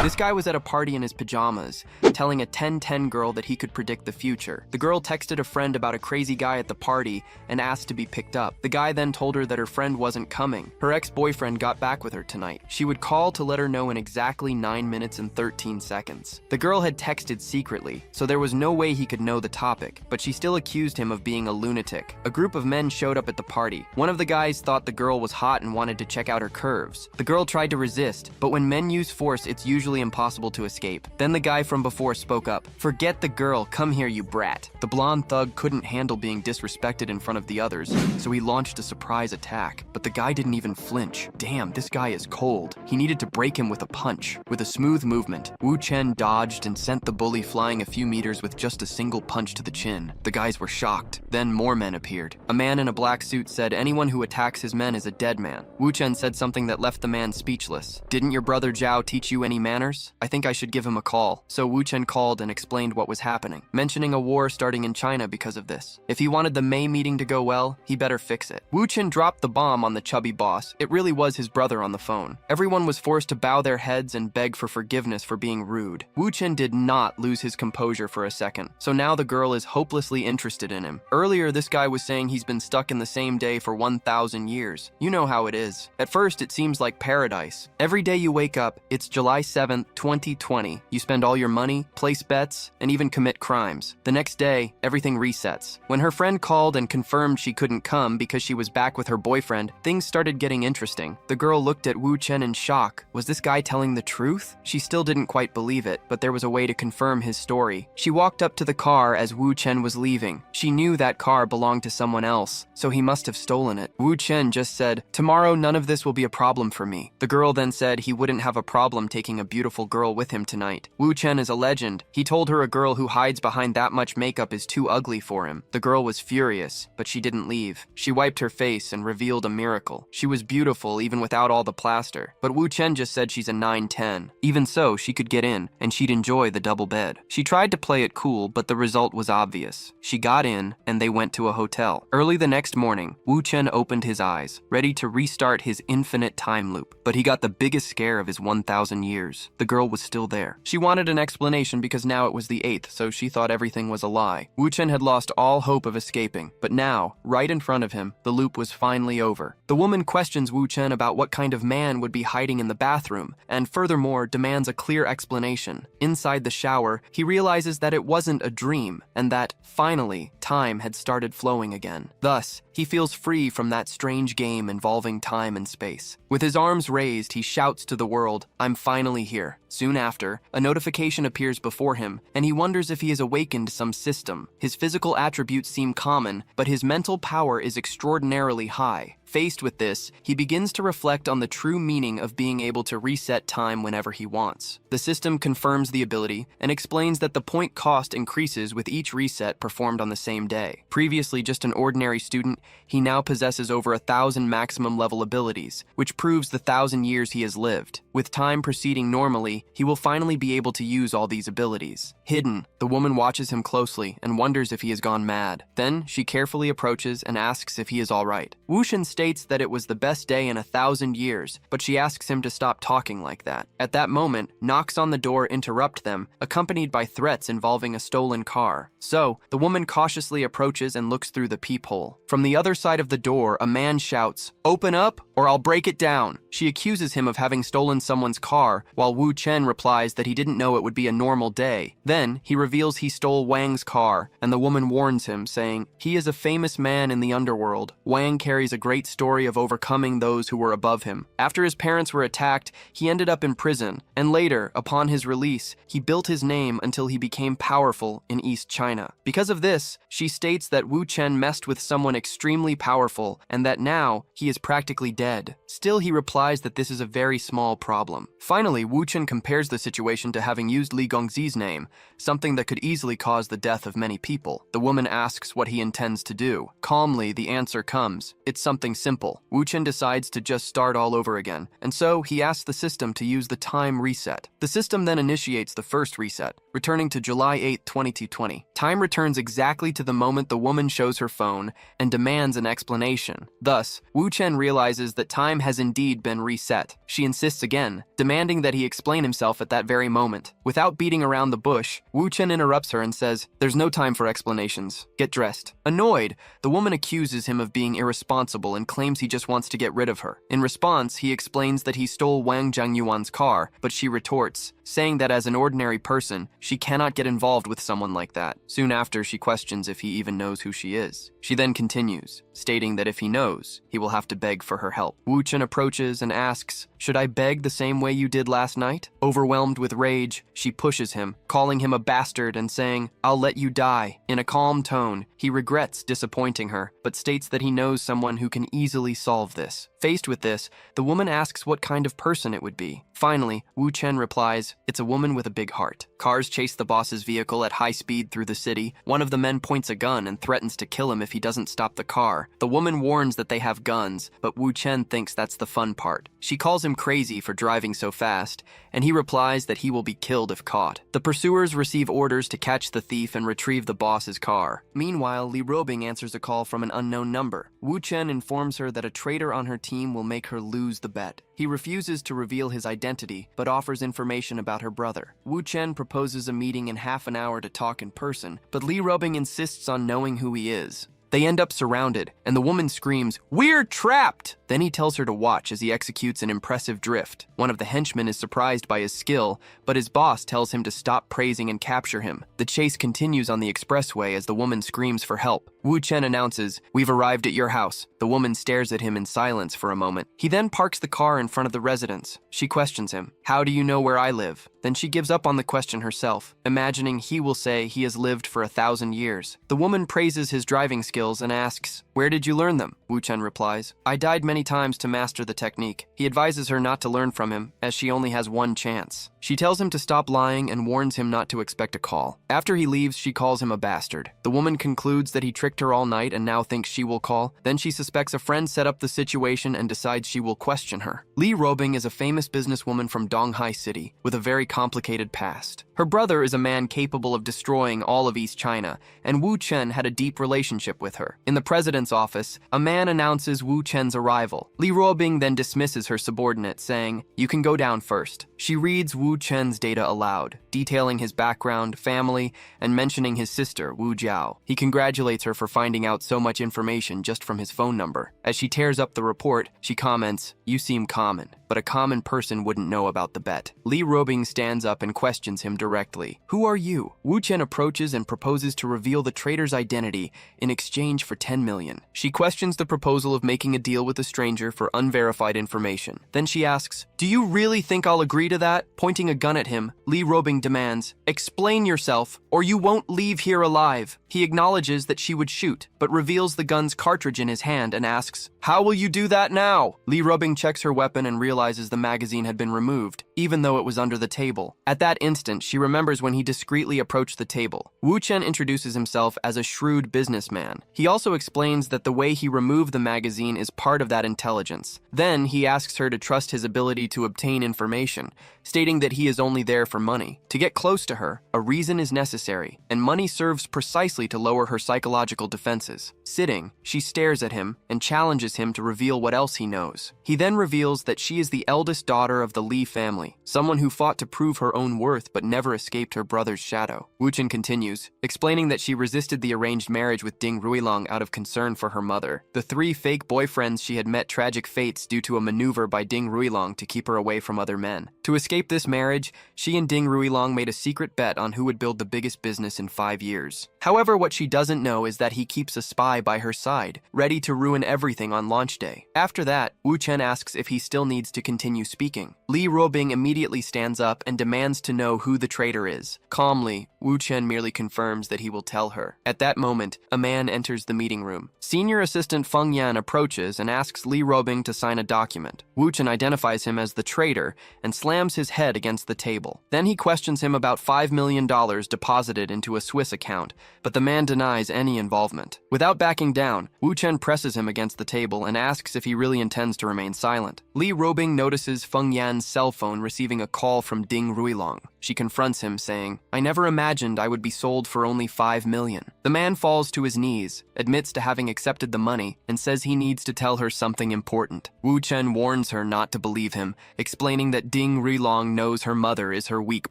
This guy was at a party in his pajamas, telling a 10-10 girl that he could predict the future. The girl texted a friend about a crazy guy at the party and asked to be picked up. The guy then told her that her friend wasn't coming. Her ex-boyfriend got back with her tonight. She would call to let her know in exactly 9 minutes and 13 seconds. The girl had texted secretly, so there was no way he could know the topic, but she still accused him of being a lunatic. A group of men showed up at the party. One of the guys thought the girl was hot and wanted to check out her curves. The girl tried to resist, but when men use force, it's usually impossible to escape. Then the guy from before spoke up. "Forget the girl, come here, you brat." The blonde thug couldn't handle being disrespected in front of the others, so he launched a surprise attack. But the guy didn't even flinch. Damn, this guy is cold. He needed to break him with a punch. With a smooth movement, Wu Chen dodged and sent the bully flying a few meters with just a single punch to the chin. The guys were shocked. Then more men appeared. A man in a black suit said anyone who attacks his men is a dead man. Wu Chen said something that left the man speechless. "Didn't your brother Zhao teach you any manners? I think I should give him a call." So Wu Chen called and explained what was happening, mentioning a war starting in China because of this. If he wanted the May meeting to go well, he better fix it. Wu Chen dropped the bomb on the chubby boss. It really was his brother on the phone. Everyone was forced to bow their heads and beg for forgiveness for being rude. Wu Chen did not lose his composure for a second, so now the girl is hopelessly interested in him. Earlier, this guy was saying he's been stuck in the same day for 1,000 years. You know how it is. At first, it seems like paradise. Every day you wake up, it's July 7th, 2020. You spend all your money, place bets, and even commit crimes. The next day, everything resets. When her friend called and confirmed she couldn't come because she was back with her boyfriend, things started getting interesting. The girl looked at Wu Chen in shock. Was this guy telling the truth? She still didn't quite believe it, but there was a way to confirm his story. She walked up to the car as Wu Chen was leaving. She knew that car belonged to someone else, so he must have stolen it. Wu Chen just said, "Tomorrow none of this will be a problem for me." The girl then said he wouldn't have a problem taking a beautiful girl with him tonight. Wu Chen is a legend. He told her a girl who hides behind that much makeup is too ugly for him. The girl was furious, but she didn't leave. She wiped her face and revealed a miracle. She was beautiful even without all the plaster. But Wu Chen just said she's a 9-10. Even so, she could get in, and she'd enjoy the double bed. She tried to play it cool, but the result was obvious. She got in, and they went to a hotel. Early the next morning, Wu Chen opened his eyes, ready to restart his infinite time loop. But he got the biggest scare of his 1,000 years. The girl was still there. She wanted an explanation because now it was the 8th, so she thought everything was a lie. Wu Chen had lost all hope of escaping, but now, right in front of him, the loop was finally over. The woman questions Wu Chen about what kind of man would be hiding in the bathroom, and furthermore demands a clear explanation. Inside the shower, he realizes that it wasn't a dream, and that, finally, time had started flowing again. Thus, he feels free from that strange game involving time and space. With his arms raised, he shouts to the world, "I'm finally here." Soon after, a notification appears before him, and he wonders if he has awakened some system. His physical attributes seem common, but his mental power is extraordinarily high. Faced with this, he begins to reflect on the true meaning of being able to reset time whenever he wants. The system confirms the ability and explains that the point cost increases with each reset performed on the same day. Previously just an ordinary student, he now possesses over 1,000 maximum level abilities, which proves the 1,000 years he has lived. With time proceeding normally, he will finally be able to use all these abilities. Hidden, the woman watches him closely and wonders if he has gone mad. Then she carefully approaches and asks if he is all right. Wu Chen states that it was the best day in 1,000 years, but she asks him to stop talking like that. At that moment, knocks on the door interrupt them, accompanied by threats involving a stolen car. So, the woman cautiously approaches and looks through the peephole. From the other side of the door, a man shouts, "Open up, or I'll break it down." She accuses him of having stolen someone's car, while Wu Chen replies that he didn't know it would be a normal day. Then, he reveals he stole Wang's car, and the woman warns him, saying, "He is a famous man in the underworld. Wang carries a great story of overcoming those who were above him. After his parents were attacked, he ended up in prison, and later, upon his release, he built his name until he became powerful in East China." Because of this, she states that Wu Chen messed with someone extremely powerful, and that now, he is practically dead. Still, he replies that this is a very small problem. Finally, Wu Chen compares the situation to having used Li Gongzi's name, something that could easily cause the death of many people. The woman asks what he intends to do. Calmly, the answer comes, "It's something simple. Wu Chen decides to just start all over again, and so he asks the system to use the time reset. The system then initiates the first reset, returning to July 8, 2220. Time returns exactly to the moment the woman shows her phone and demands an explanation. Thus, Wu Chen realizes that time has indeed been reset. She insists again, demanding that he explain himself at that very moment. Without beating around the bush, Wu Chen interrupts her and says, "There's no time for explanations. Get dressed." Annoyed, the woman accuses him of being irresponsible and claims he just wants to get rid of her. In response, he explains that he stole Wang Zhangyuan's car, but she retorts, saying that as an ordinary person, she cannot get involved with someone like that. Soon after, she questions if he even knows who she is. She then continues, stating that if he knows, he will have to beg for her help. Wu Chen approaches and asks, "Should I beg the same way you did last night?" Overwhelmed with rage, she pushes him, calling him a bastard and saying, "I'll let you die." In a calm tone, he regrets disappointing her, but states that he knows someone who can easily solve this. Faced with this, the woman asks what kind of person it would be. Finally, Wu Chen replies, "It's a woman with a big heart." Cars chase the boss's vehicle at high speed through the city. One of the men points a gun and threatens to kill him if he doesn't stop the car. The woman warns that they have guns, but Wu Chen thinks that's the fun part. She calls him crazy for driving so fast, and he replies that he will be killed if caught. The pursuers receive orders to catch the thief and retrieve the boss's car. Meanwhile, Li Robing answers a call from an unknown number. Wu Chen informs her that a traitor on her team will make her lose the bet. He refuses to reveal his identity, but offers information about her brother. Wu Chen proposes a meeting in half an hour to talk in person, but Li Robing insists on knowing who he is. They end up surrounded, and the woman screams, "We're trapped!" Then he tells her to watch as he executes an impressive drift. One of the henchmen is surprised by his skill, but his boss tells him to stop praising and capture him. The chase continues on the expressway as the woman screams for help. Wu Chen announces, "We've arrived at your house." The woman stares at him in silence for a moment. He then parks the car in front of the residence. She questions him, "How do you know where I live?" Then she gives up on the question herself, imagining he will say he has lived for 1,000 years. The woman praises his driving skills and asks, "Where did you learn them?" Wu Chen replies, "I died many times to master the technique." He advises her not to learn from him, as she only has one chance. She tells him to stop lying and warns him not to expect a call. After he leaves, she calls him a bastard. The woman concludes that he tricked her all night and now thinks she will call. Then she suspects a friend set up the situation and decides she will question her. Li Robing is a famous businesswoman from Donghai City with a very complicated past. Her brother is a man capable of destroying all of East China, and Wu Chen had a deep relationship with her. In the president's office, a man announces Wu Chen's arrival. Li Robing then dismisses her subordinate, saying, "You can go down first." She reads Wu Chen's data aloud, detailing his background, family, and mentioning his sister, Wu Jiao. He congratulates her for finding out so much information just from his phone number. As she tears up the report, she comments, "You seem common, but a common person wouldn't know about the bet." Li Robing stands up and questions him directly. "Who are you?" Wu Chen approaches and proposes to reveal the traitor's identity in exchange for 10 million. She questions the proposal of making a deal with a stranger for unverified information. Then she asks, "Do you really think I'll agree to that?" Pointing a gun at him, Li Robing demands, "Explain yourself, or you won't leave here alive." He acknowledges that she would shoot, but reveals the gun's cartridge in his hand and asks, "How will you do that now?" Li Robing checks her weapon and realizes the magazine had been removed, even though it was under the table. At that instant, she remembers when he discreetly approached the table. Wu Chen introduces himself as a shrewd businessman. He also explains that the way he removed the magazine is part of that intelligence. Then he asks her to trust his ability to obtain information, stating that he is only there for money. To get close to her, a reason is necessary, and money serves precisely to lower her psychological defenses. Sitting, she stares at him and challenges him to reveal what else he knows. He then reveals that she is the eldest daughter of the Li family, someone who fought to prove her own worth but never escaped her brother's shadow. Wu Chen continues, explaining that she resisted the arranged marriage with Ding Ruilong out of concern for her mother. The 3 fake boyfriends she had met tragic fates due to a maneuver by Ding Ruilong to keep her away from other men. To escape this marriage, she and Ding Ruilong made a secret bet on who would build the biggest business in 5 years. However, what she doesn't know is that he keeps a spy by her side, ready to ruin everything on launch day. After that, Wu Chen asks if he still needs to continue speaking. Li Robing immediately stands up and demands to know who the traitor is. Calmly, Wu Chen merely confirms that he will tell her. At that moment, a man enters the meeting room. Senior assistant Feng Yan approaches and asks Li Ruobing to sign a document. Wu Chen identifies him as the traitor and slams his head against the table. Then he questions him about $5 million deposited into a Swiss account, but the man denies any involvement. Without backing down, Wu Chen presses him against the table and asks if he really intends to remain silent. Li Ruobing notices Feng Yan's cell phone receiving a call from Ding Ruilong. She confronts him, saying, "I never imagined I would be sold for only $5 million. The man falls to his knees, admits to having accepted the money, and says he needs to tell her something important. Wu Chen warns her not to believe him, explaining that Ding Ruilong knows her mother is her weak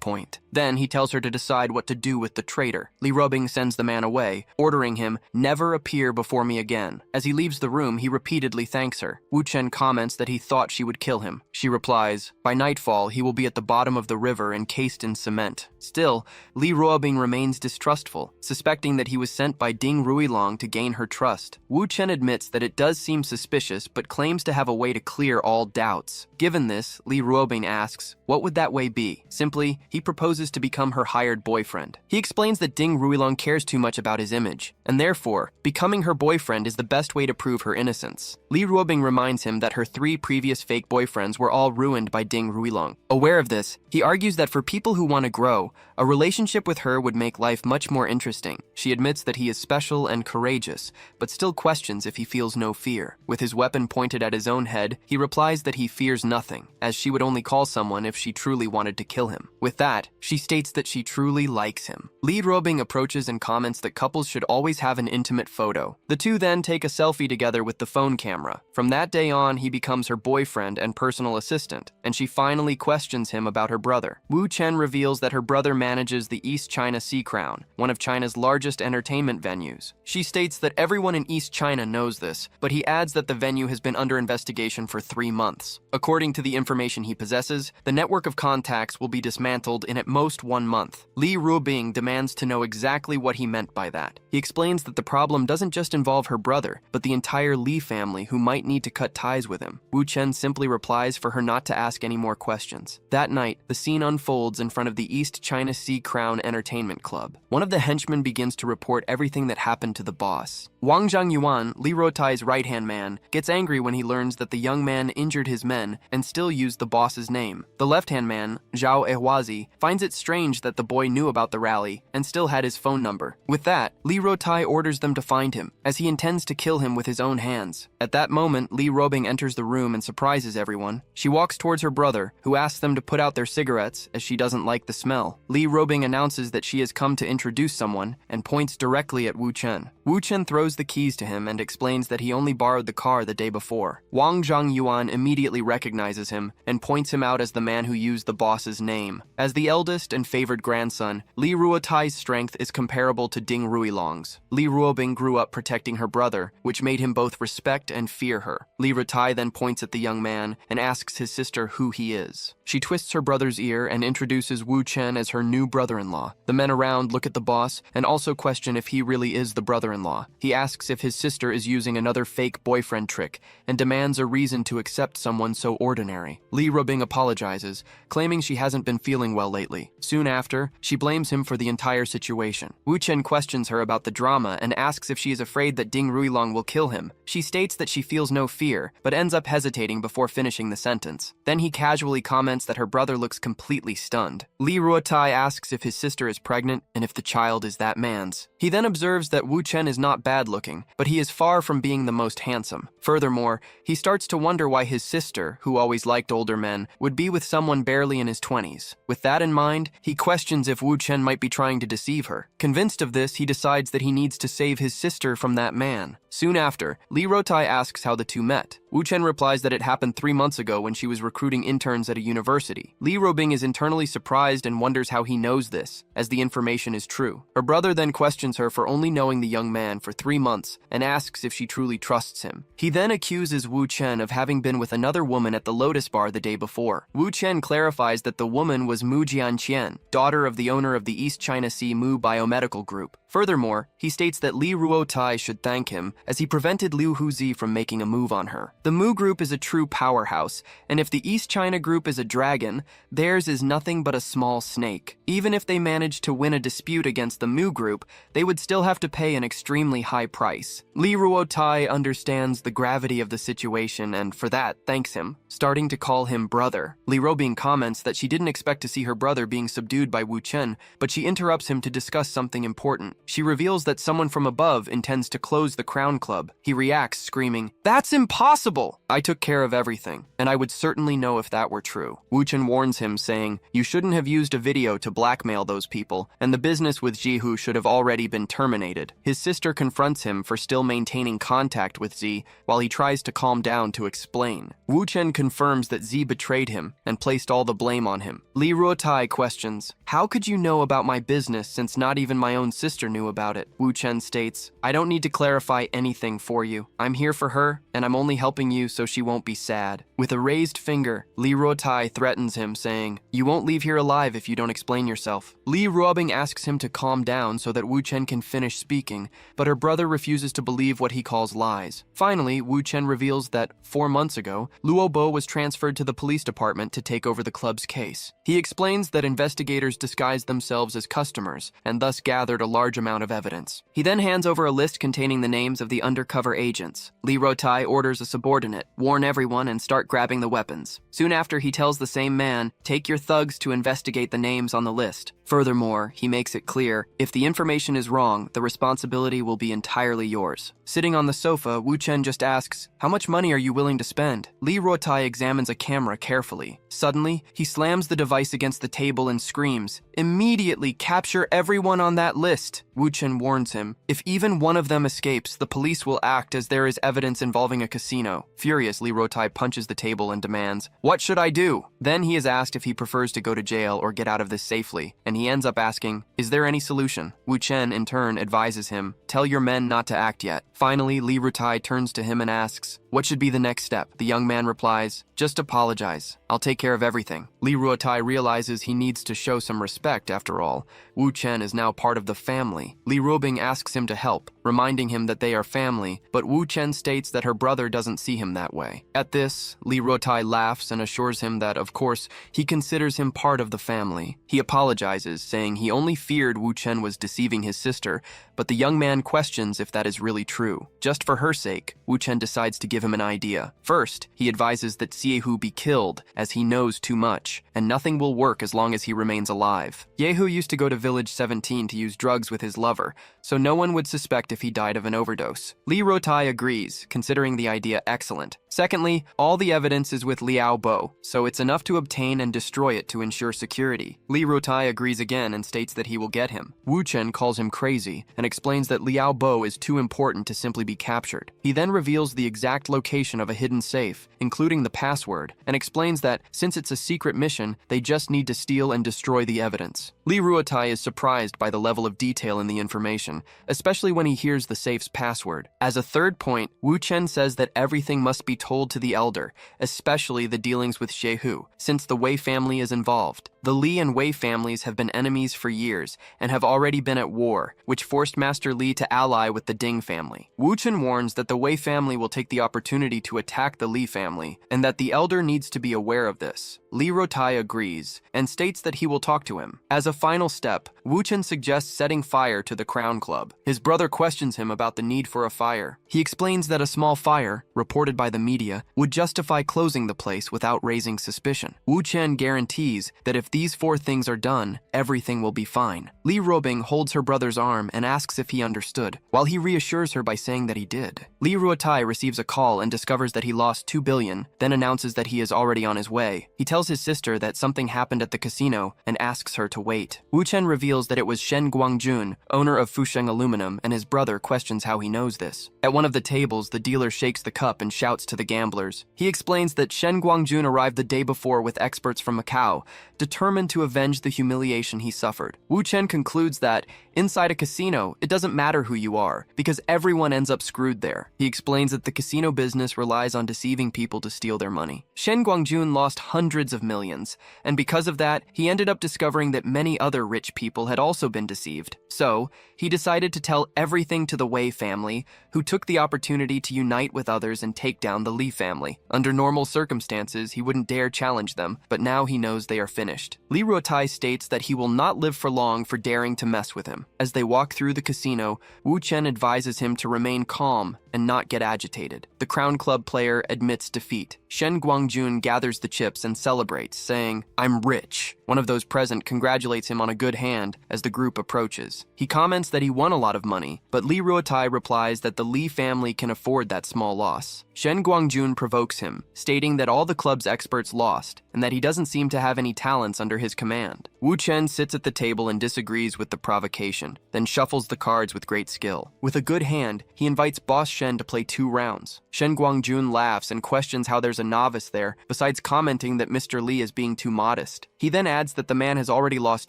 point. Then he tells her to decide what to do with the traitor. Li Ruobing sends the man away, ordering him, "Never appear before me again." As he leaves the room, he repeatedly thanks her. Wu Chen comments that he thought she would kill him. She replies, "By nightfall, he will be at the bottom of the river encased in cement." Still, Li Ruobing remains distrustful, suspecting that he was sent by Ding Ruilong to gain her trust. Wu Chen admits that it does seem suspicious, but claims to have a way to clear all doubts. Given this, Li Ruobing asks, what would that way be? Simply, he proposes to become her hired boyfriend. He explains that Ding Ruilong cares too much about his image, and therefore, becoming her boyfriend is the best way to prove her innocence. Li Ruobing reminds him that her 3 previous fake boyfriends were all ruined by Ding Ruilong. Aware of this, he argues that for people who want to grow, a relationship with her would make life much more interesting. She admits that he is special and courageous, but still questions if he feels no fear. With his weapon pointed at his own head, he replies that he fears nothing, as she would only call someone if she truly wanted to kill him. With that, she states that she truly likes him. Li Ruobing approaches and comments that couples should always have an intimate photo. The two then take a selfie together with the phone camera. From that day on, he becomes her boyfriend and personal assistant, and she finally questions him about her brother. Wu Chen reveals that her brother manages the East China Sea Crown, one of China's largest entertainment venues. She states that everyone in East China knows this, but he adds that the venue has been under investigation for 3 months. According to the information he possesses, the network of contacts will be dismantled in at most 1 month. Li Ruobing demands to know exactly what he meant by that. He explains that the problem doesn't just involve her brother, but the entire Li family who might need to cut ties with him. Wu Chen simply replies for her not to ask any more questions. That night, the scene unfolds in front of the East China Sea Crown Entertainment Club. One of the henchmen begins to report everything that happened to the boss. Wang Zhangyuan, Li Ruotai's right-hand man, gets angry when he learns that the young man injured his men and still used the boss's name. The left-hand man, Zhao Ehuazi, finds it strange that the boy knew about the rally and still had his phone number. With that, Li Ruotai orders them to find him, as he intends to kill him with his own hands. At that moment, Li Ruobing enters the room and surprises everyone. She walks towards her brother, who asks them to put out their cigarettes as she doesn't like the smell. Li Ruobing announces that she has come to introduce someone and points directly at Wu Chen. Wu Chen throws the keys to him and explains that he only borrowed the car the day before. Wang Zhangyuan immediately recognizes him and points him out as the man who used the boss's name. As the eldest and favored grandson, Li Ruotai's strength is comparable to Ding Ruilong's. Li Ruobing grew up protecting her brother, which made him both respect and fear her. Li Ruotai then points at the young man and asks his sister who he is. She twists her brother's ear and introduces Wu Chen as her new brother-in-law. The men around look at the boss and also question if he really is the brother-in-law. He asks if his sister is using another fake boyfriend trick and demands a reason to accept someone so ordinary. Li Ruobing apologizes, claiming she hasn't been feeling well lately. Soon after, she blames him for the entire situation. Wu Chen questions her about the drama and asks if she is afraid that Ding Ruilong will kill him. She states that she feels no fear, but ends up hesitating before finishing the sentence. Then he casually comments that her brother looks completely stunned. Li Ruotai asks if his sister is pregnant and if the child is that man's. He then observes that Wu Chen is not bad-looking, but he is far from being the most handsome. Furthermore, he starts to wonder why his sister, who always liked older men, would be with someone barely in his 20s. With that in mind, he questions if Wu Chen might be trying to deceive her. Convinced of this, he decides that he needs to save his sister from that man. Soon after, Li Ruotai asks how the two met. Wu Chen replies that it happened 3 months ago when she was recruiting interns at a university. Li Ruobing is internally surprised and wonders how he knows this, as the information is true. Her brother then questions her for only knowing the young man for 3 months and asks if she truly trusts him. He then accuses Wu Chen of having been with another woman at the Lotus Bar the day before. Wu Chen clarifies that the woman was Mu Jianqian, daughter of the owner of the East China Sea Mu Biomedical Group. Furthermore, he states that Li Ruotai should thank him as he prevented Liu Huzi from making a move on her. The Mu group is a true powerhouse, and if the East China group is a dragon, theirs is nothing but a small snake. Even if they managed to win a dispute against the Mu group, they would still have to pay an extremely high price. Li Ruotai understands the gravity of the situation and for that thanks him, starting to call him brother. Li Ruobing comments that she didn't expect to see her brother being subdued by Wu Chen, but she interrupts him to discuss something important. She reveals that someone from above intends to close the Crown Club. He reacts, screaming, "That's impossible! I took care of everything, and I would certainly know if that were true." Wu Chen warns him, saying, "You shouldn't have used a video to blackmail those people, and the business with Jihu should have already been terminated." His sister confronts him for still maintaining contact with Z, while he tries to calm down to explain. Wu Chen confirms that Z betrayed him and placed all the blame on him. Li Ruotai questions, "How could you know about my business since not even my own sister knew about it?" Wu Chen states, "I don't need to clarify anything for you. I'm here for her, and I'm only helping you so she won't be sad." With a raised finger, Li Ruotai threatens him, saying, "You won't leave here alive if you don't explain yourself." Li Ruobing asks him to calm down so that Wu Chen can finish speaking, but her brother refuses to believe what he calls lies. Finally, Wu Chen reveals that 4 months ago, Luo Bo was transferred to the police department to take over the club's case. He explains that investigators disguised themselves as customers and thus gathered a large amount of evidence. He then hands over a list containing the names of the undercover agents. Li Ruotai orders a subordinate, warn everyone and start grabbing the weapons. Soon after, he tells the same man, "Take your thugs to investigate the names on the list." Furthermore, he makes it clear, if the information is wrong, the responsibility will be entirely yours. Sitting on the sofa, Wu Chen just asks, "How much money are you willing to spend?" Li Ruotai examines a camera carefully. Suddenly, he slams the device against the table and screams, "Immediately capture everyone on that list!" Wu Chen warns him, "If even one of them escapes, the police will act as there is evidence involving a casino." Furious, Li Ruotai punches the table and demands, "What should I do?" Then he is asked if he prefers to go to jail or get out of this safely, and he ends up asking, "Is there any solution?" Wu Chen, in turn, advises him, "Tell your men not to act yet." Finally, Li Ruotai turns to him and asks, "What should be the next step?" The young man replies, "Just apologize. I'll take care of everything." Li Ruotai realizes he needs to show some respect after all. Wu Chen is now part of the family. Li Ruobing asks him to help, reminding him that they are family, but Wu Chen states that her brother doesn't see him that way. At this, Li Ruotai laughs and assures him that, of course, he considers him part of the family. He apologizes, saying he only feared Wu Chen was deceiving his sister, but the young man questions if that is really true. Just for her sake, Wu Chen decides to give him an idea. First, he advises that Siehu be killed, as he knows too much, and nothing will work as long as he remains alive. Yehu used to go to Village 17 to use drugs with his lover, so no one would suspect if he died of an overdose. Li Ruotai agrees, considering the idea excellent. Secondly, all the evidence is with Liao Bo, so it's enough to obtain and destroy it to ensure security. Li Ruotai agrees again and states that he will get him. Wu Chen calls him crazy and explains that Liao Bo is too important to simply be captured. He then reveals the exact location of a hidden safe, including the password, and explains that since it's a secret mission, they just need to steal and destroy the evidence. Li Ruotai is surprised by the level of detail in the information, especially when he hears the safe's password. As a third point, Wu Chen says that everything must be told to the elder, especially the dealings with Shehu, since the Wei family is involved. The Li and Wei families have been enemies for years and have already been at war, which forced Master Li to ally with the Ding family. Wu Chen warns that the Wei family will take the opportunity to attack the Li family, and that the elder needs to be aware of this. Li Ruotai agrees, and states that he will talk to him. As a final step, Wu Chen suggests setting fire to the Crown Club. His brother questions him about the need for a fire. He explains that a small fire, reported by the media, would justify closing the place without raising suspicion. Wu Chen guarantees that if these 4 things are done, everything will be fine. Li Ruobing holds her brother's arm and asks if he understood, while he reassures her by saying that he did. Li Ruotai receives a call and discovers that he lost 2 billion, then announces that he is already on his way. He tells his sister that something happened at the casino and asks her to wait. Wu Chen reveals that it was Shen Guangjun, owner of Fusheng Aluminum, and his brother questions how he knows this. At one of the tables, the dealer shakes the cup and shouts to the gamblers. He explains that Shen Guangjun arrived the day before with experts from Macau, determined determined to avenge the humiliation he suffered. Wu Chen concludes that, inside a casino, it doesn't matter who you are, because everyone ends up screwed there. He explains that the casino business relies on deceiving people to steal their money. Shen Guangjun lost hundreds of millions, and because of that, he ended up discovering that many other rich people had also been deceived. So, he decided to tell everything to the Wei family, who took the opportunity to unite with others and take down the Li family. Under normal circumstances, he wouldn't dare challenge them, but now he knows they are finished. Li Ruotai states that he will not live for long for daring to mess with him. As they walk through the casino, Wu Chen advises him to remain calm and not get agitated. The Crown Club player admits defeat. Shen Guangjun gathers the chips and celebrates, saying, "I'm rich." One of those present congratulates him on a good hand as the group approaches. He comments that he won a lot of money, but Li Ruotai replies that the Li family can afford that small loss. Shen Guangjun provokes him, stating that all the club's experts lost, and that he doesn't seem to have any talents under his command. Wu Chen sits at the table and disagrees with the provocation, then shuffles the cards with great skill. With a good hand, he invites Boss Shen to play 2 rounds. Shen Guangjun laughs and questions how there's a novice there, besides commenting that Mr. Li is being too modest. He then adds that the man has already lost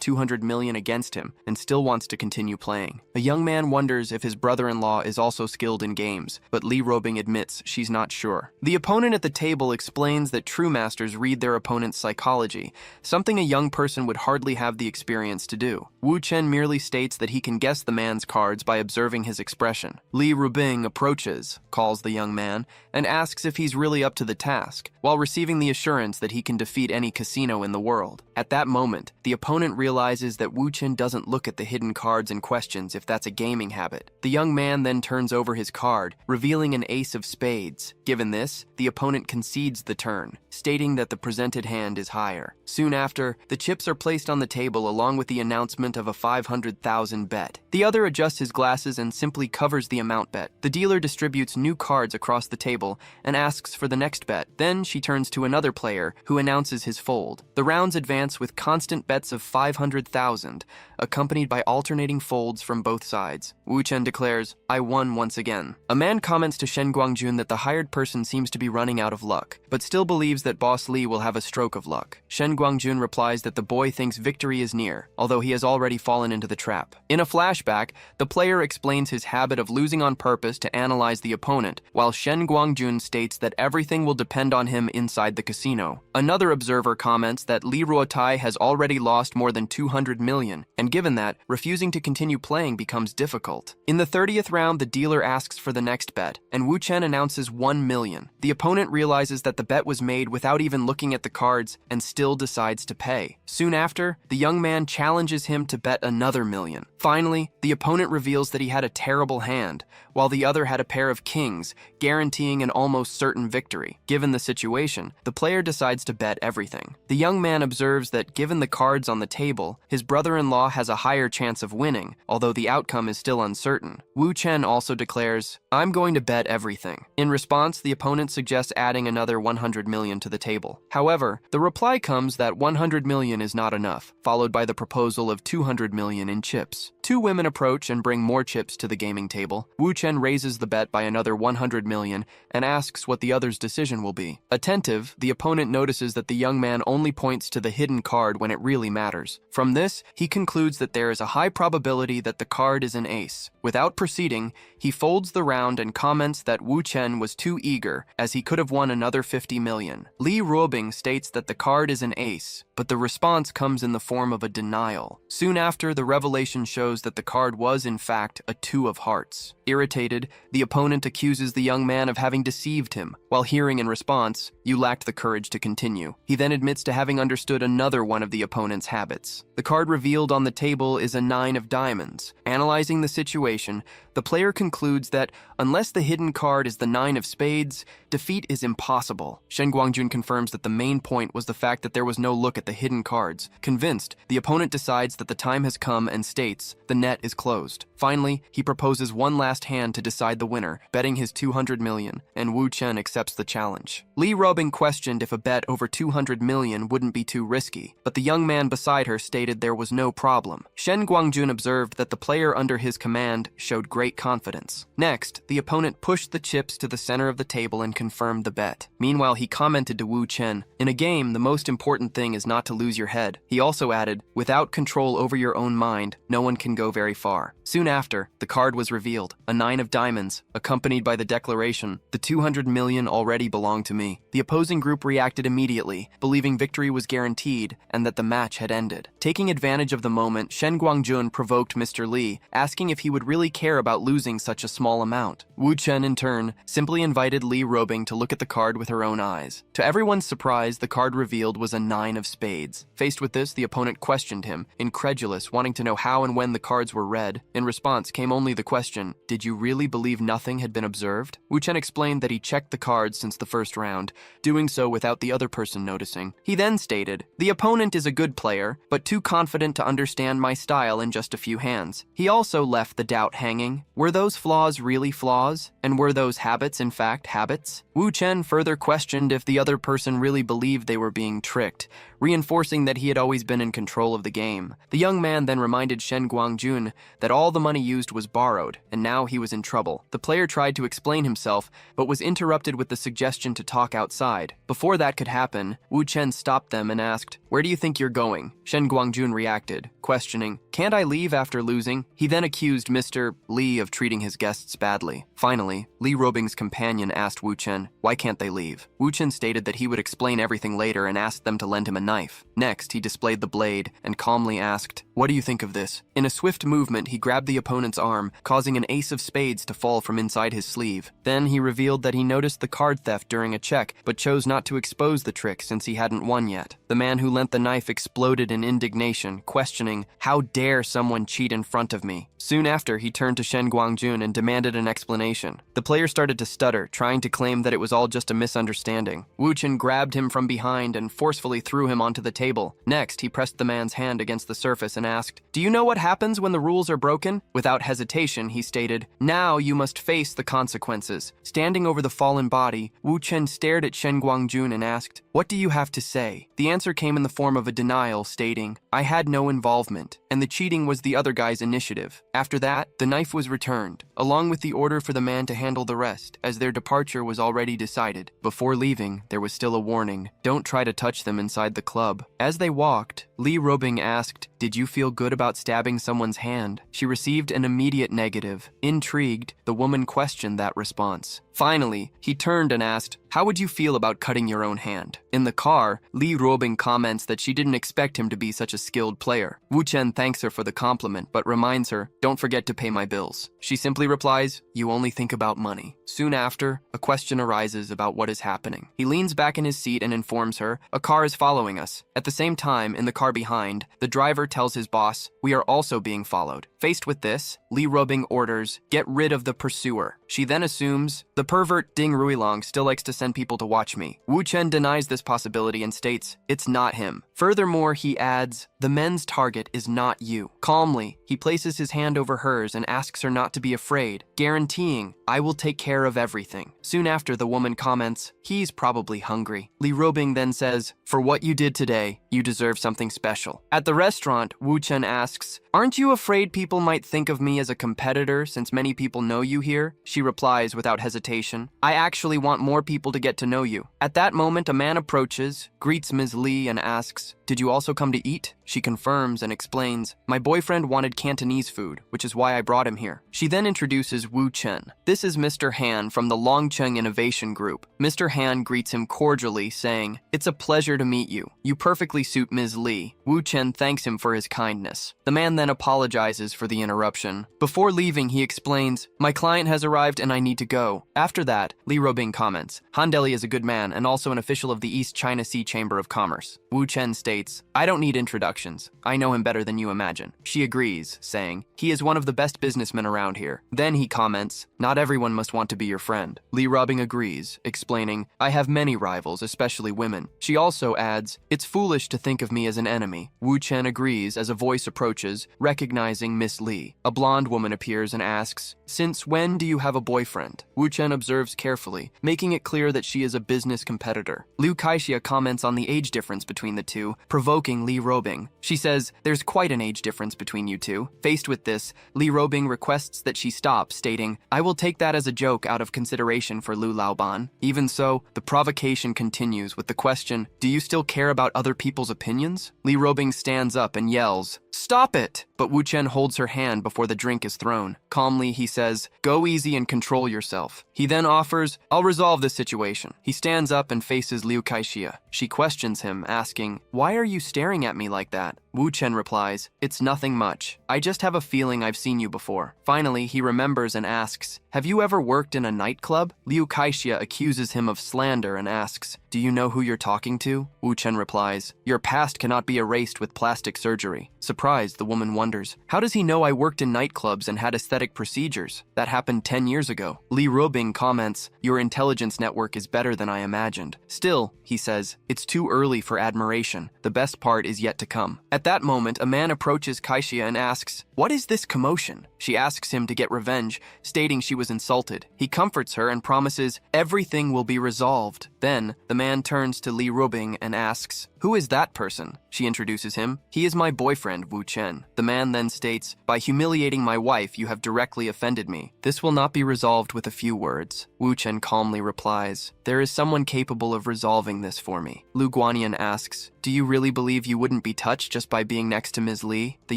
200 million against him and still wants to continue playing. A young man wonders if his brother-in-law is also skilled in games, but Li Robing admits she's not sure. The opponent at the table explains that true masters read their opponent's psychology, something a young person would hardly have the experience to do. Wu Chen merely states that he can guess the man's cards by observing his expression. Li Rubing approaches, calls the young man, and asks if he's really up to the task, while receiving the assurance that he can defeat any casino in the world. At that moment, the opponent realizes that Wu Chen doesn't look at the hidden cards and questions if that's a gaming habit. The young man then turns over his card, revealing an ace of spades. Given this, the opponent concedes the turn, stating that the presented hand is higher. Soon after, the chips are placed on the table along with the announcement of a 500,000 bet. The other adjusts his glasses and simply covers the amount bet. The dealer distributes new cards across the table and asks for the next bet. Then she turns to another player who announces his fold. The rounds advance with constant bets of 500,000, accompanied by alternating folds from both sides. Wu Chen declares, "I won once again." A man comments to Shen Guangjun that the hired person seems to be running out of luck, but still believes that Boss Li will have a stroke of luck. Shen Guangjun replies that the boy thinks victory is near, although he has already fallen into the trap. In a flashback, the player explains his habit of losing on purpose to analyze the opponent, while Shen Guangjun states that everything will depend on him inside the casino. Another observer comments that Li Ruotai has already lost more than 200 million, and given that, refusing to continue playing becomes difficult. In the 30th round, the dealer asks for the next bet, and Wu Chen announces 1 million. The opponent realizes that the bet was made without even looking at the cards and still decides to pay. Soon after, the young man challenges him to bet another million. Finally, the opponent reveals that he had a terrible hand, while the other had a pair of kings, guaranteeing an almost certain victory. Given the situation, the player decides to bet everything. The young man observes that given the cards on the table, his brother-in-law has a higher chance of winning, although the outcome is still uncertain. Wu Chen also declares, "I'm going to bet everything." In response, the opponent suggests adding another 100 million to the table. However, the reply comes that 100 million is not enough, followed by the proposal of 200 million in chips. 2 women approach and bring more chips to the gaming table. Wu Chen raises the bet by another 100 million and asks what the other's decision will be. Attentive, the opponent notices that the young man only points to the hidden card when it really matters. From this, he concludes that there is a high probability that the card is an ace. Without proceeding, he folds the round and comments that Wu Chen was too eager, as he could have won another 50 million. Li Ruobing states that the card is an ace, but the response comes in the form of a denial. Soon after, the revelation shows that the card was, in fact, a 2 of hearts. Irritated, the opponent accuses the young man of having deceived him, while hearing in response, "You lacked the courage to continue." He then admits to having understood another one of the opponent's habits. The card revealed on the table is a 9 of diamonds. Analyzing the situation, the player concludes that unless the hidden card is the 9 of spades, defeat is impossible. Shen Guangjun confirms that the main point was the fact that there was no look at the hidden cards. Convinced, the opponent decides that the time has come and states The net is closed. Finally, he proposes one last hand to decide the winner, betting his 200 million, and Wu Chen accepts the challenge. Li Robing questioned if a bet over 200 million wouldn't be too risky, but the young man beside her stated there was no problem. Shen Guangjun observed that the player under his command showed great confidence. Next, the opponent pushed the chips to the center of the table and confirmed the bet. Meanwhile, he commented to Wu Chen, "In a game, the most important thing is not to lose your head." He also added, "Without control over your own mind, no one can go very far." Soon after, the card was revealed, a 9 of diamonds, accompanied by the declaration, "The 200 million already belong to me." The opposing group reacted immediately, believing victory was guaranteed and that the match had ended. Taking advantage of the moment, Shen Guangjun provoked Mr. Li, asking if he would really care about losing such a small amount. Wu Chen, in turn, simply invited Li Robing to look at the card with her own eyes. To everyone's surprise, the card revealed was a 9 of spades. Faced with this, the opponent questioned him, incredulous, wanting to know how and when the cards were read. In response came only the question, "Did you really believe nothing had been observed?" Wu Chen explained that he checked the cards since the first round, doing so without the other person noticing. He then stated, "The opponent is a good player, but too confident to understand my style in just a few hands." He also left the doubt hanging. Were those flaws really flaws? And were those habits in fact habits? Wu Chen further questioned if the other person really believed they were being tricked, reinforcing that he had always been in control of the game. The young man then reminded Shen Guangjun that all the money used was borrowed, and now he was in trouble. The player tried to explain himself, but was interrupted with the suggestion to talk outside. Before that could happen, Wu Chen stopped them and asked, "Where do you think you're going?" Shen Guangjun reacted, questioning, "Can't I leave after losing?" He then accused Mr. Li of treating his guests badly. Finally, Li Robing's companion asked Wu Chen, "Why can't they leave?" Wu Chen stated that he would explain everything later and asked them to lend him a knife. Next, he displayed the blade and calmly asked, "What do you think of this?" In a swift movement, he grabbed the opponent's arm, causing an ace of spades to fall from inside his sleeve. Then he revealed that he noticed the card theft during a check, but chose not to expose the trick since he hadn't won yet. The man who lent the knife exploded in indignation, questioning, "How dare someone cheat in front of me?" Soon after, he turned to Shen Guangjun and demanded an explanation. The player started to stutter, trying to claim that it was all just a misunderstanding. Wu Chen grabbed him from behind and forcefully threw him onto the table. Next, he pressed the man's hand against the surface and asked, "Do you know what happens when the rules are broken?" Without hesitation, he stated, "Now you must face the consequences." Standing over the fallen body, Wu Chen stared at Shen Guangjun and asked, "What do you have to say?" The answer came in the form of a denial, stating, "I had no involvement, and the cheating was the other guy's initiative." After that, the knife was returned, along with the order for the man to handle the rest, as their departure was already decided. Before leaving, there was still a warning, "Don't try to touch them inside the club." As they walked, Li Robing asked, "Did you feel good about stabbing someone's hand?" She received an immediate negative. Intrigued, the woman questioned that response. Finally, he turned and asked, "How would you feel about cutting your own hand?" In the car, Li Robing comments that she didn't expect him to be such a skilled player. Wu Chen thanks her for the compliment, but reminds her, "Don't forget to pay my bills." She simply replies, "You only think about money." Soon after, a question arises about what is happening. He leans back in his seat and informs her, "A car is following us." At the same time, in the car behind, the driver tells his boss, "We are also being followed." Faced with this, Li Robing orders, "Get rid of the pursuer." She then assumes, "The pervert Ding Ruilong still likes to send people to watch me." Wu Chen denies this possibility and states, "It's not him." Furthermore, he adds, "The men's target is not you." Calmly, he places his hand over hers and asks her not to be afraid, guaranteeing, "I will take care of everything." Soon after, the woman comments, "He's probably hungry." Li Robing then says, "For what you did today, you deserve something special." At the restaurant, Wu Chen asks, "Aren't you afraid people might think of me as a competitor since many people know you here?" She replies without hesitation, "I actually want more people to get to know you." At that moment, a man approaches, greets Ms. Li and asks, "Did you also come to eat?" She confirms and explains, "My boyfriend wanted Cantonese food, which is why I brought him here." She then introduces Wu Chen. This is Mr. Han from the Longcheng Innovation Group. Mr. Han greets him cordially, saying, "It's a pleasure to meet you. You perfectly suit Ms. Li." Wu Chen thanks him for his kindness. The man then apologizes for the interruption. Before leaving, he explains, "My client has arrived and I need to go." After that, Li Robing comments, "Han Deli is a good man and also an official of the East China Sea Chamber of Commerce." Wu Chen states, "I don't need introductions. I know him better than you imagine." She agrees, saying, "He is one of the best businessmen around here." Then he comments, "Not everyone must want to be be your friend. Li Rubing agrees, explaining, I have many rivals, especially women. She also adds, it's foolish to think of me as an enemy. Wu Chen agrees as a voice approaches, recognizing Miss Li. A blonde woman appears and asks, since when do you have a boyfriend? Wu Chen observes carefully, making it clear that she is a business competitor. Liu Kaixia comments on the age difference between the two, provoking Li Rubing. She says, there's quite an age difference between you two. Faced with this, Li Rubing requests that she stop, stating, I will take that as a joke out of consideration for Lu Laoban. Even so, the provocation continues with the question, do you still care about other people's opinions? Li Rubing stands up and yells, stop it! But Wu Chen holds her hand before the drink is thrown. Calmly, he says, go easy and control yourself. He then offers, I'll resolve this situation. He stands up and faces Liu Kaixia. She questions him, asking, why are you staring at me like that? Wu Chen replies, it's nothing much. I just have a feeling I've seen you before. Finally, he remembers and asks, have you ever worked in a nightclub? Liu Kaixia accuses him of slander and asks, do you know who you're talking to? Wu Chen replies, your past cannot be erased with plastic surgery. Surprised, the woman wonders, how does he know I worked in nightclubs and had aesthetic procedures? That happened 10 years ago. Li Rubing comments, your intelligence network is better than I imagined. Still, he says, it's too early for admiration. The best part is yet to come. At that moment, a man approaches Kaixia and asks, what is this commotion? She asks him to get revenge, stating she was insulted. He comforts her and promises everything will be resolved. Then, the man turns to Li Rubing and asks, who is that person? She introduces him. He is my boyfriend, Wu Chen. The man then states, by humiliating my wife, you have directly offended me. This will not be resolved with a few words. Wu Chen calmly replies, there is someone capable of resolving this for me. Lu Guanyan asks, do you really believe you wouldn't be touched just by being next to Ms. Li? The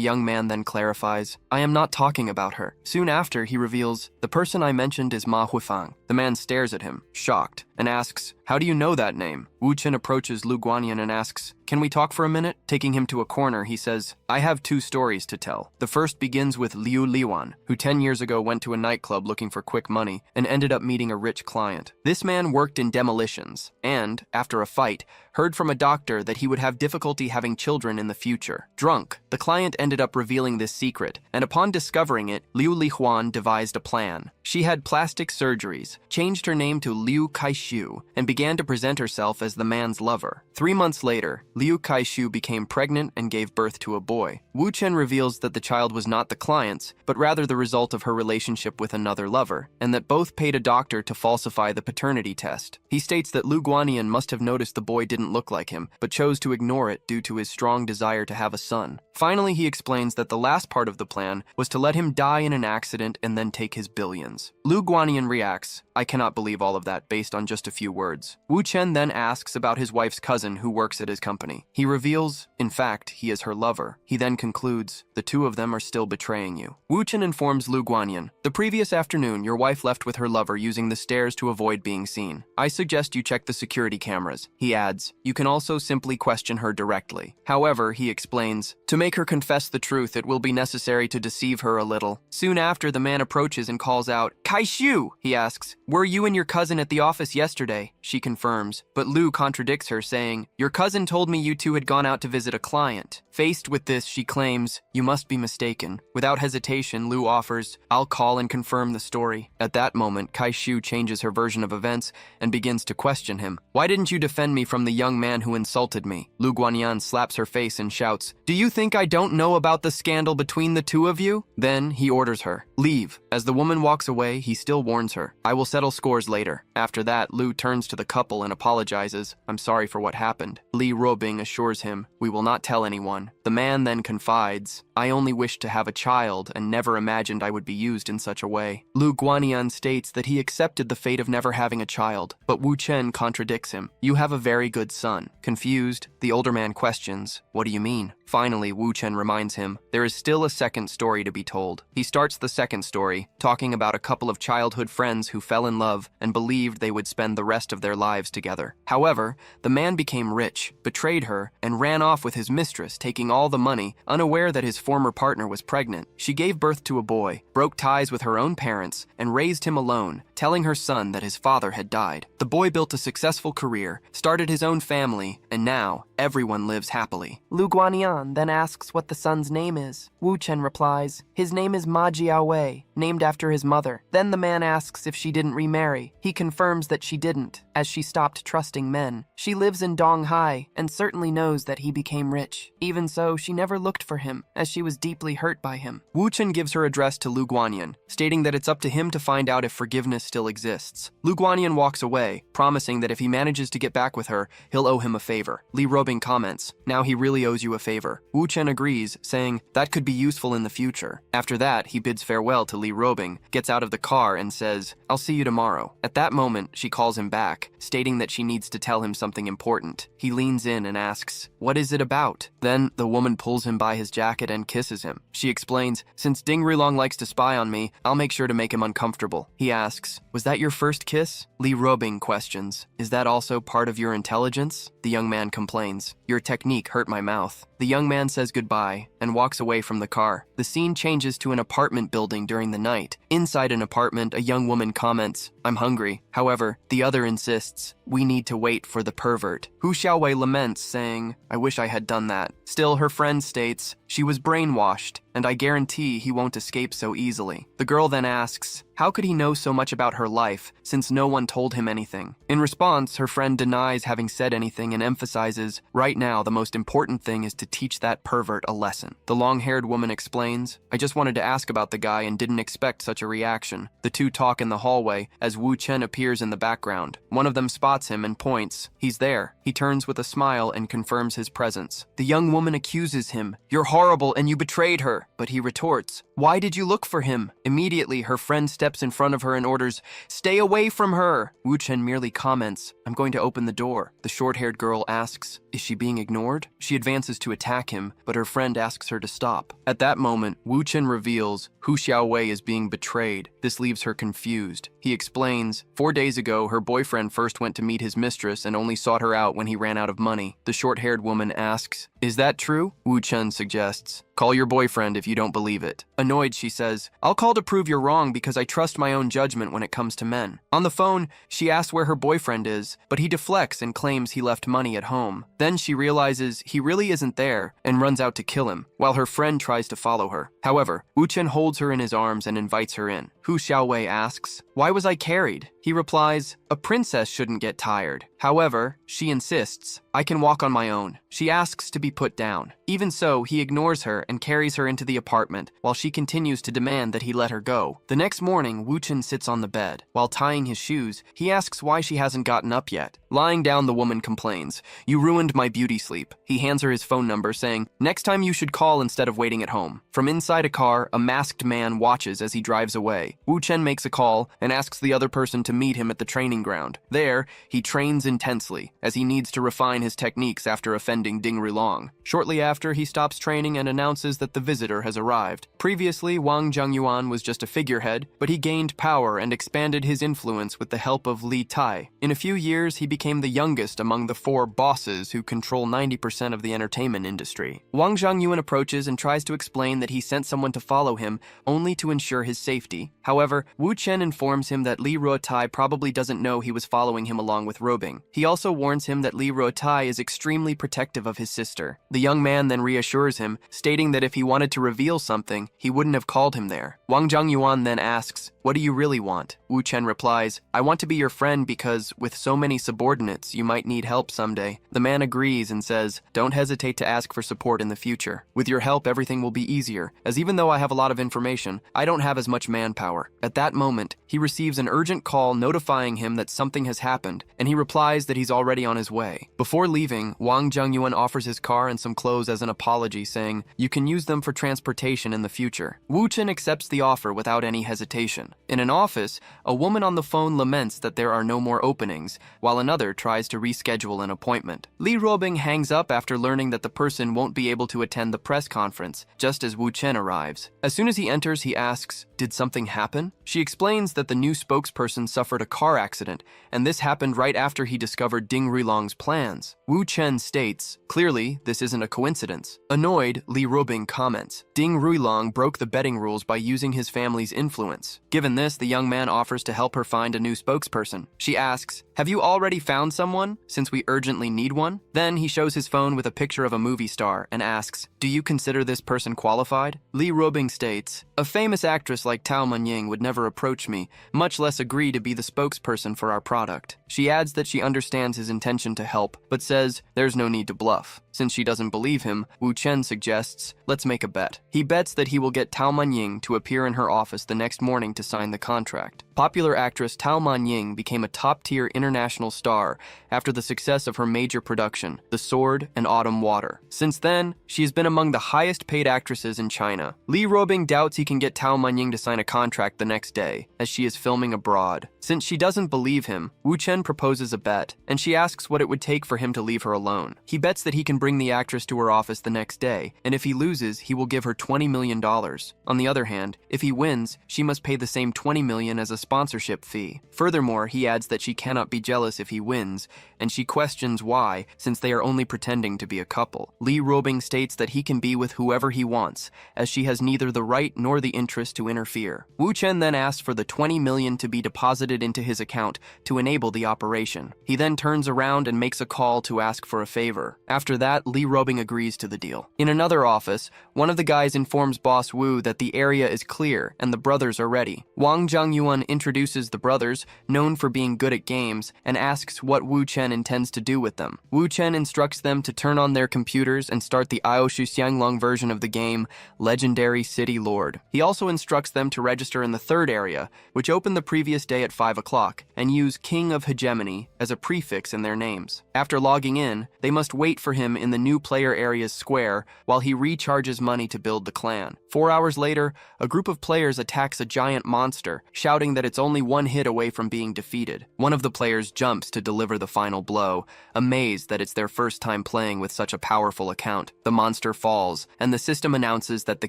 young man then clarifies, I am not talking about her. Soon after, he reveals, the person I mentioned is Ma Huifang. The man stares at him, shocked, and asks, how do you know that name? Wu Chen approaches Lu Guanyan and asks, can we talk for a minute? Taking him to a corner, he says, I have two stories to tell. The first begins with Liu Liwan, who 10 years ago went to a nightclub looking for quick money and ended up meeting a rich client. This man worked in demolitions and, after a fight, heard from a doctor that he would have difficulty having children in the future. Drunk, the client ended up revealing this secret, and upon discovering it, Liu Lihuan devised a plan. She had plastic surgeries, changed her name to Liu Kaishu, and began to present herself as the man's lover. 3 months later, Liu Kaishu became pregnant and gave birth to a boy. Wu Chen reveals that the child was not the client's, but rather the result of her relationship with another lover, and that both paid a doctor to falsify the paternity test. He states that Lu Guanyan must have noticed the boy didn't look like him, but chose to ignore it due to his strong desire to have a son. Finally, he explains that the last part of the plan was to let him die in an accident and then take his billions. Lu Guanyan reacts, I cannot believe all of that based on just a few words. Wu Chen then asks about his wife's cousin who works at his company. He reveals, in fact, he is her lover. He then concludes, the two of them are still betraying you. Wu Chen informs Lu Guanyan, the previous afternoon your wife left with her lover using the stairs to avoid being seen. I suggest you check the security cameras. He adds, you can also simply question her directly. However, he explains, to make her confess the truth, it will be necessary to deceive her a little. Soon after, the man approaches and calls out, Kaishu! He asks, were you and your cousin at the office yesterday? She confirms, but Lu contradicts her, saying, your cousin told me you two had gone out to visit a client. Faced with this, she claims, you must be mistaken. Without hesitation, Lu offers, I'll call and confirm the story. At that moment, Kaishu changes her version of events and begins to question him. Why didn't you defend me from the young man who insulted me? Lu Guanyan slaps her face and shouts, do you think I don't know about the scandal between the two of you? Then he orders her, leave. As the woman walks away, he still warns her, I will settle scores later. After that, Lu turns to the couple and apologizes, I'm sorry for what happened. Li Rubing assures him, we will not tell anyone. The man then confides, I only wished to have a child and never imagined I would be used in such a way. Lu Guanyan states that he accepted the fate of never having a child, but Wu Chen contradicts him. You have a very good son. Confused, the older man questions, what do you mean? Finally, Wu Chen reminds him, there is still a second story to be told. He starts the second story, talking about a couple of childhood friends who fell in love and believed they would spend the rest of their lives together. However, the man became rich, betrayed her, and ran off with his mistress, taking all the money, unaware that his former partner was pregnant. She gave birth to a boy, broke ties with her own parents, and raised him alone, telling her son that his father had died. The boy built a successful career, started his own family, and now everyone lives happily. Lu Guanyan then asks what the son's name is. Wu Chen replies, his name is Ma Jiaowei. named after his mother. Then the man asks if she didn't remarry. He confirms that she didn't, as she stopped trusting men. She lives in Donghai and certainly knows that he became rich. Even so, she never looked for him, as she was deeply hurt by him. Wu Chen gives her address to Lu Guanyin, stating that it's up to him to find out if forgiveness still exists. Lu Guanyin walks away, promising that if he manages to get back with her, he'll owe him a favor. Li Robing comments, "Now he really owes you a favor." Wu Chen agrees, saying, "That could be useful in the future." After that, he bids farewell to Li Robing, gets out of the car and says, "I'll see you tomorrow." At that moment, she calls him back, stating that she needs to tell him something important. He leans in and asks, "What is it about?" Then, the woman pulls him by his jacket and kisses him. She explains, "Since Ding Rilong likes to spy on me, I'll make sure to make him uncomfortable." He asks, "Was that your first kiss?" Li Robing questions, "Is that also part of your intelligence?" The young man complains, "Your technique hurt my mouth." The young man says goodbye and walks away from the car. The scene changes to an apartment building during the night. Inside an apartment, a young woman comments, "I'm hungry." However, the other insists, "We need to wait for the pervert." Hu Xiaowei laments, saying, "I wish I had done that." Still, her friend states, "She was brainwashed, and I guarantee he won't escape so easily." The girl then asks, how could he know so much about her life, since no one told him anything? In response, her friend denies having said anything and emphasizes, "Right now, the most important thing is to teach that pervert a lesson." The long-haired woman explains, "I just wanted to ask about the guy and didn't expect such a reaction." The two talk in the hallway as Wu Chen appears in the background. One of them spots him and points. He's there. He turns with a smile and confirms his presence. The young woman accuses him, "You're horrible and you betrayed her." But he retorts, "Why did you look for him?" Immediately, her friend steps in front of her and orders, "Stay away from her." Wu Chen merely comments, "I'm going to open the door." The short-haired girl asks, "Is she being ignored?" She advances to attack him, but her friend asks her to stop. At that moment, Wu Chen reveals Hu Xiaowei is being betrayed. This leaves her confused. He explains, 4 days ago, her boyfriend first went to meet his mistress and only sought her out when he ran out of money. The short-haired woman asks, "Is that true?" Wu Chen suggests, "Call your boyfriend if you don't believe it." Annoyed, she says, "I'll call to prove you're wrong because I trust my own judgment when it comes to men." On the phone, she asks where her boyfriend is, but he deflects and claims he left money at home. Then she realizes he really isn't there and runs out to kill him, while her friend tries to follow her. However, Wu Chen holds her in his arms and invites her in. Hu Xiaowei asks, "Why was I carried?" He replies, "A princess shouldn't get tired." However, she insists, "I can walk on my own." She asks to be put down. Even so, he ignores her and carries her into the apartment, while she continues to demand that he let her go. The next morning, Wu Chen sits on the bed. While tying his shoes, he asks why she hasn't gotten up yet. Lying down, the woman complains, "You ruined my beauty sleep." He hands her his phone number, saying, "Next time you should call instead of waiting at home." From inside a car, a masked man watches as he drives away. Wu Chen makes a call and asks the other person to meet him at the training ground. There, he trains intensely, as he needs to refine his techniques after offending Ding Rilong. Shortly after, he stops training and announces that the visitor has arrived. Previously, Wang Zhengyuan was just a figurehead, but he gained power and expanded his influence with the help of Li Tai. In a few years, he became the youngest among the 4 bosses who control 90% of the entertainment industry. Wang Zhengyuan approaches and tries to explain that he sent someone to follow him only to ensure his safety. However, Wu Chen informs him that Li Ruotai probably doesn't know he was following him along with Robing. He also warns him that Li Ruotai is extremely protective of his sister. The young man then reassures him, stating that if he wanted to reveal something, he wouldn't have called him there. Wang Zhengyuan then asks, "What do you really want?" Wu Chen replies, "I want to be your friend because, with so many subordinates, you might need help someday." The man agrees and says, "Don't hesitate to ask for support in the future. With your help, everything will be easier, as even though I have a lot of information, I don't have as much manpower." At that moment, he receives an urgent call notifying him that something has happened, and he replies that he's already on his way. Before leaving, Wang Zhengyuan offers his car and some clothes as an apology, saying, "You can use them for transportation in the future." Wu Chen accepts the offer without any hesitation. In an office, a woman on the phone laments that there are no more openings, while another tries to reschedule an appointment. Li Robing hangs up after learning that the person won't be able to attend the press conference, just as Wu Chen arrives. As soon as he enters, he asks, "Did something happen?" She explains that the new spokesperson suffered a car accident, and this happened right after he he discovered Ding Ruilong's plans. Wu Chen states, "Clearly, this isn't a coincidence." Annoyed, Li Ruobing comments, "Ding Ruilong broke the betting rules by using his family's influence." Given this, the young man offers to help her find a new spokesperson. She asks, "Have you already found someone, since we urgently need one?" Then he shows his phone with a picture of a movie star and asks, "Do you consider this person qualified?" Li Ruobing states, "A famous actress like Tao Manying would never approach me, much less agree to be the spokesperson for our product." She adds that she understands his intention to help, but says there's no need to bluff. Since she doesn't believe him, Wu Chen suggests, "Let's make a bet." He bets that he will get Tao Manying to appear in her office the next morning to sign the contract. Popular actress Tao Manying became a top-tier international star after the success of her major production, The Sword and Autumn Water. Since then, she has been among the highest-paid actresses in China. Li Ruobing doubts he can get Tao Manying to sign a contract the next day, as she is filming abroad. Since she doesn't believe him, Wu Chen proposes a bet, and she asks what it would take for him to leave her alone. He bets that he can bring the actress to her office the next day, and if he loses, he will give her $20 million. On the other hand, if he wins, she must pay the same $20 million as a sponsorship fee. Furthermore, he adds that she cannot be jealous if he wins, and she questions why, since they are only pretending to be a couple. Li Ruobing states that he can be with whoever he wants, as she has neither the right nor the interest to interfere. Wu Chen then asks for the $20 million to be deposited into his account to enable the operation. He then turns around and makes a call to ask for a favor. After that, Li Ruobing agrees to the deal. In another office, one of the guys informs Boss Wu that the area is clear and the brothers are ready. Wang Zhangyuan introduces the brothers, known for being good at games, and asks what Wu Chen intends to do with them. Wu Chen instructs them to turn on their computers and start the Aoshu Xianglong version of the game, Legendary City Lord. He also instructs them to register in the third area, which opened the previous day at 5 o'clock, and use King of Hegemony as a prefix in their names. After logging in, they must wait for him in the new player area's square while he recharges money to build the clan. 4 hours later, a group of players attacks a giant monster, shouting that it's only one hit away from being defeated. One of the players jumps to deliver the final blow, amazed that it's their first time playing with such a powerful account. The monster falls, and the system announces that the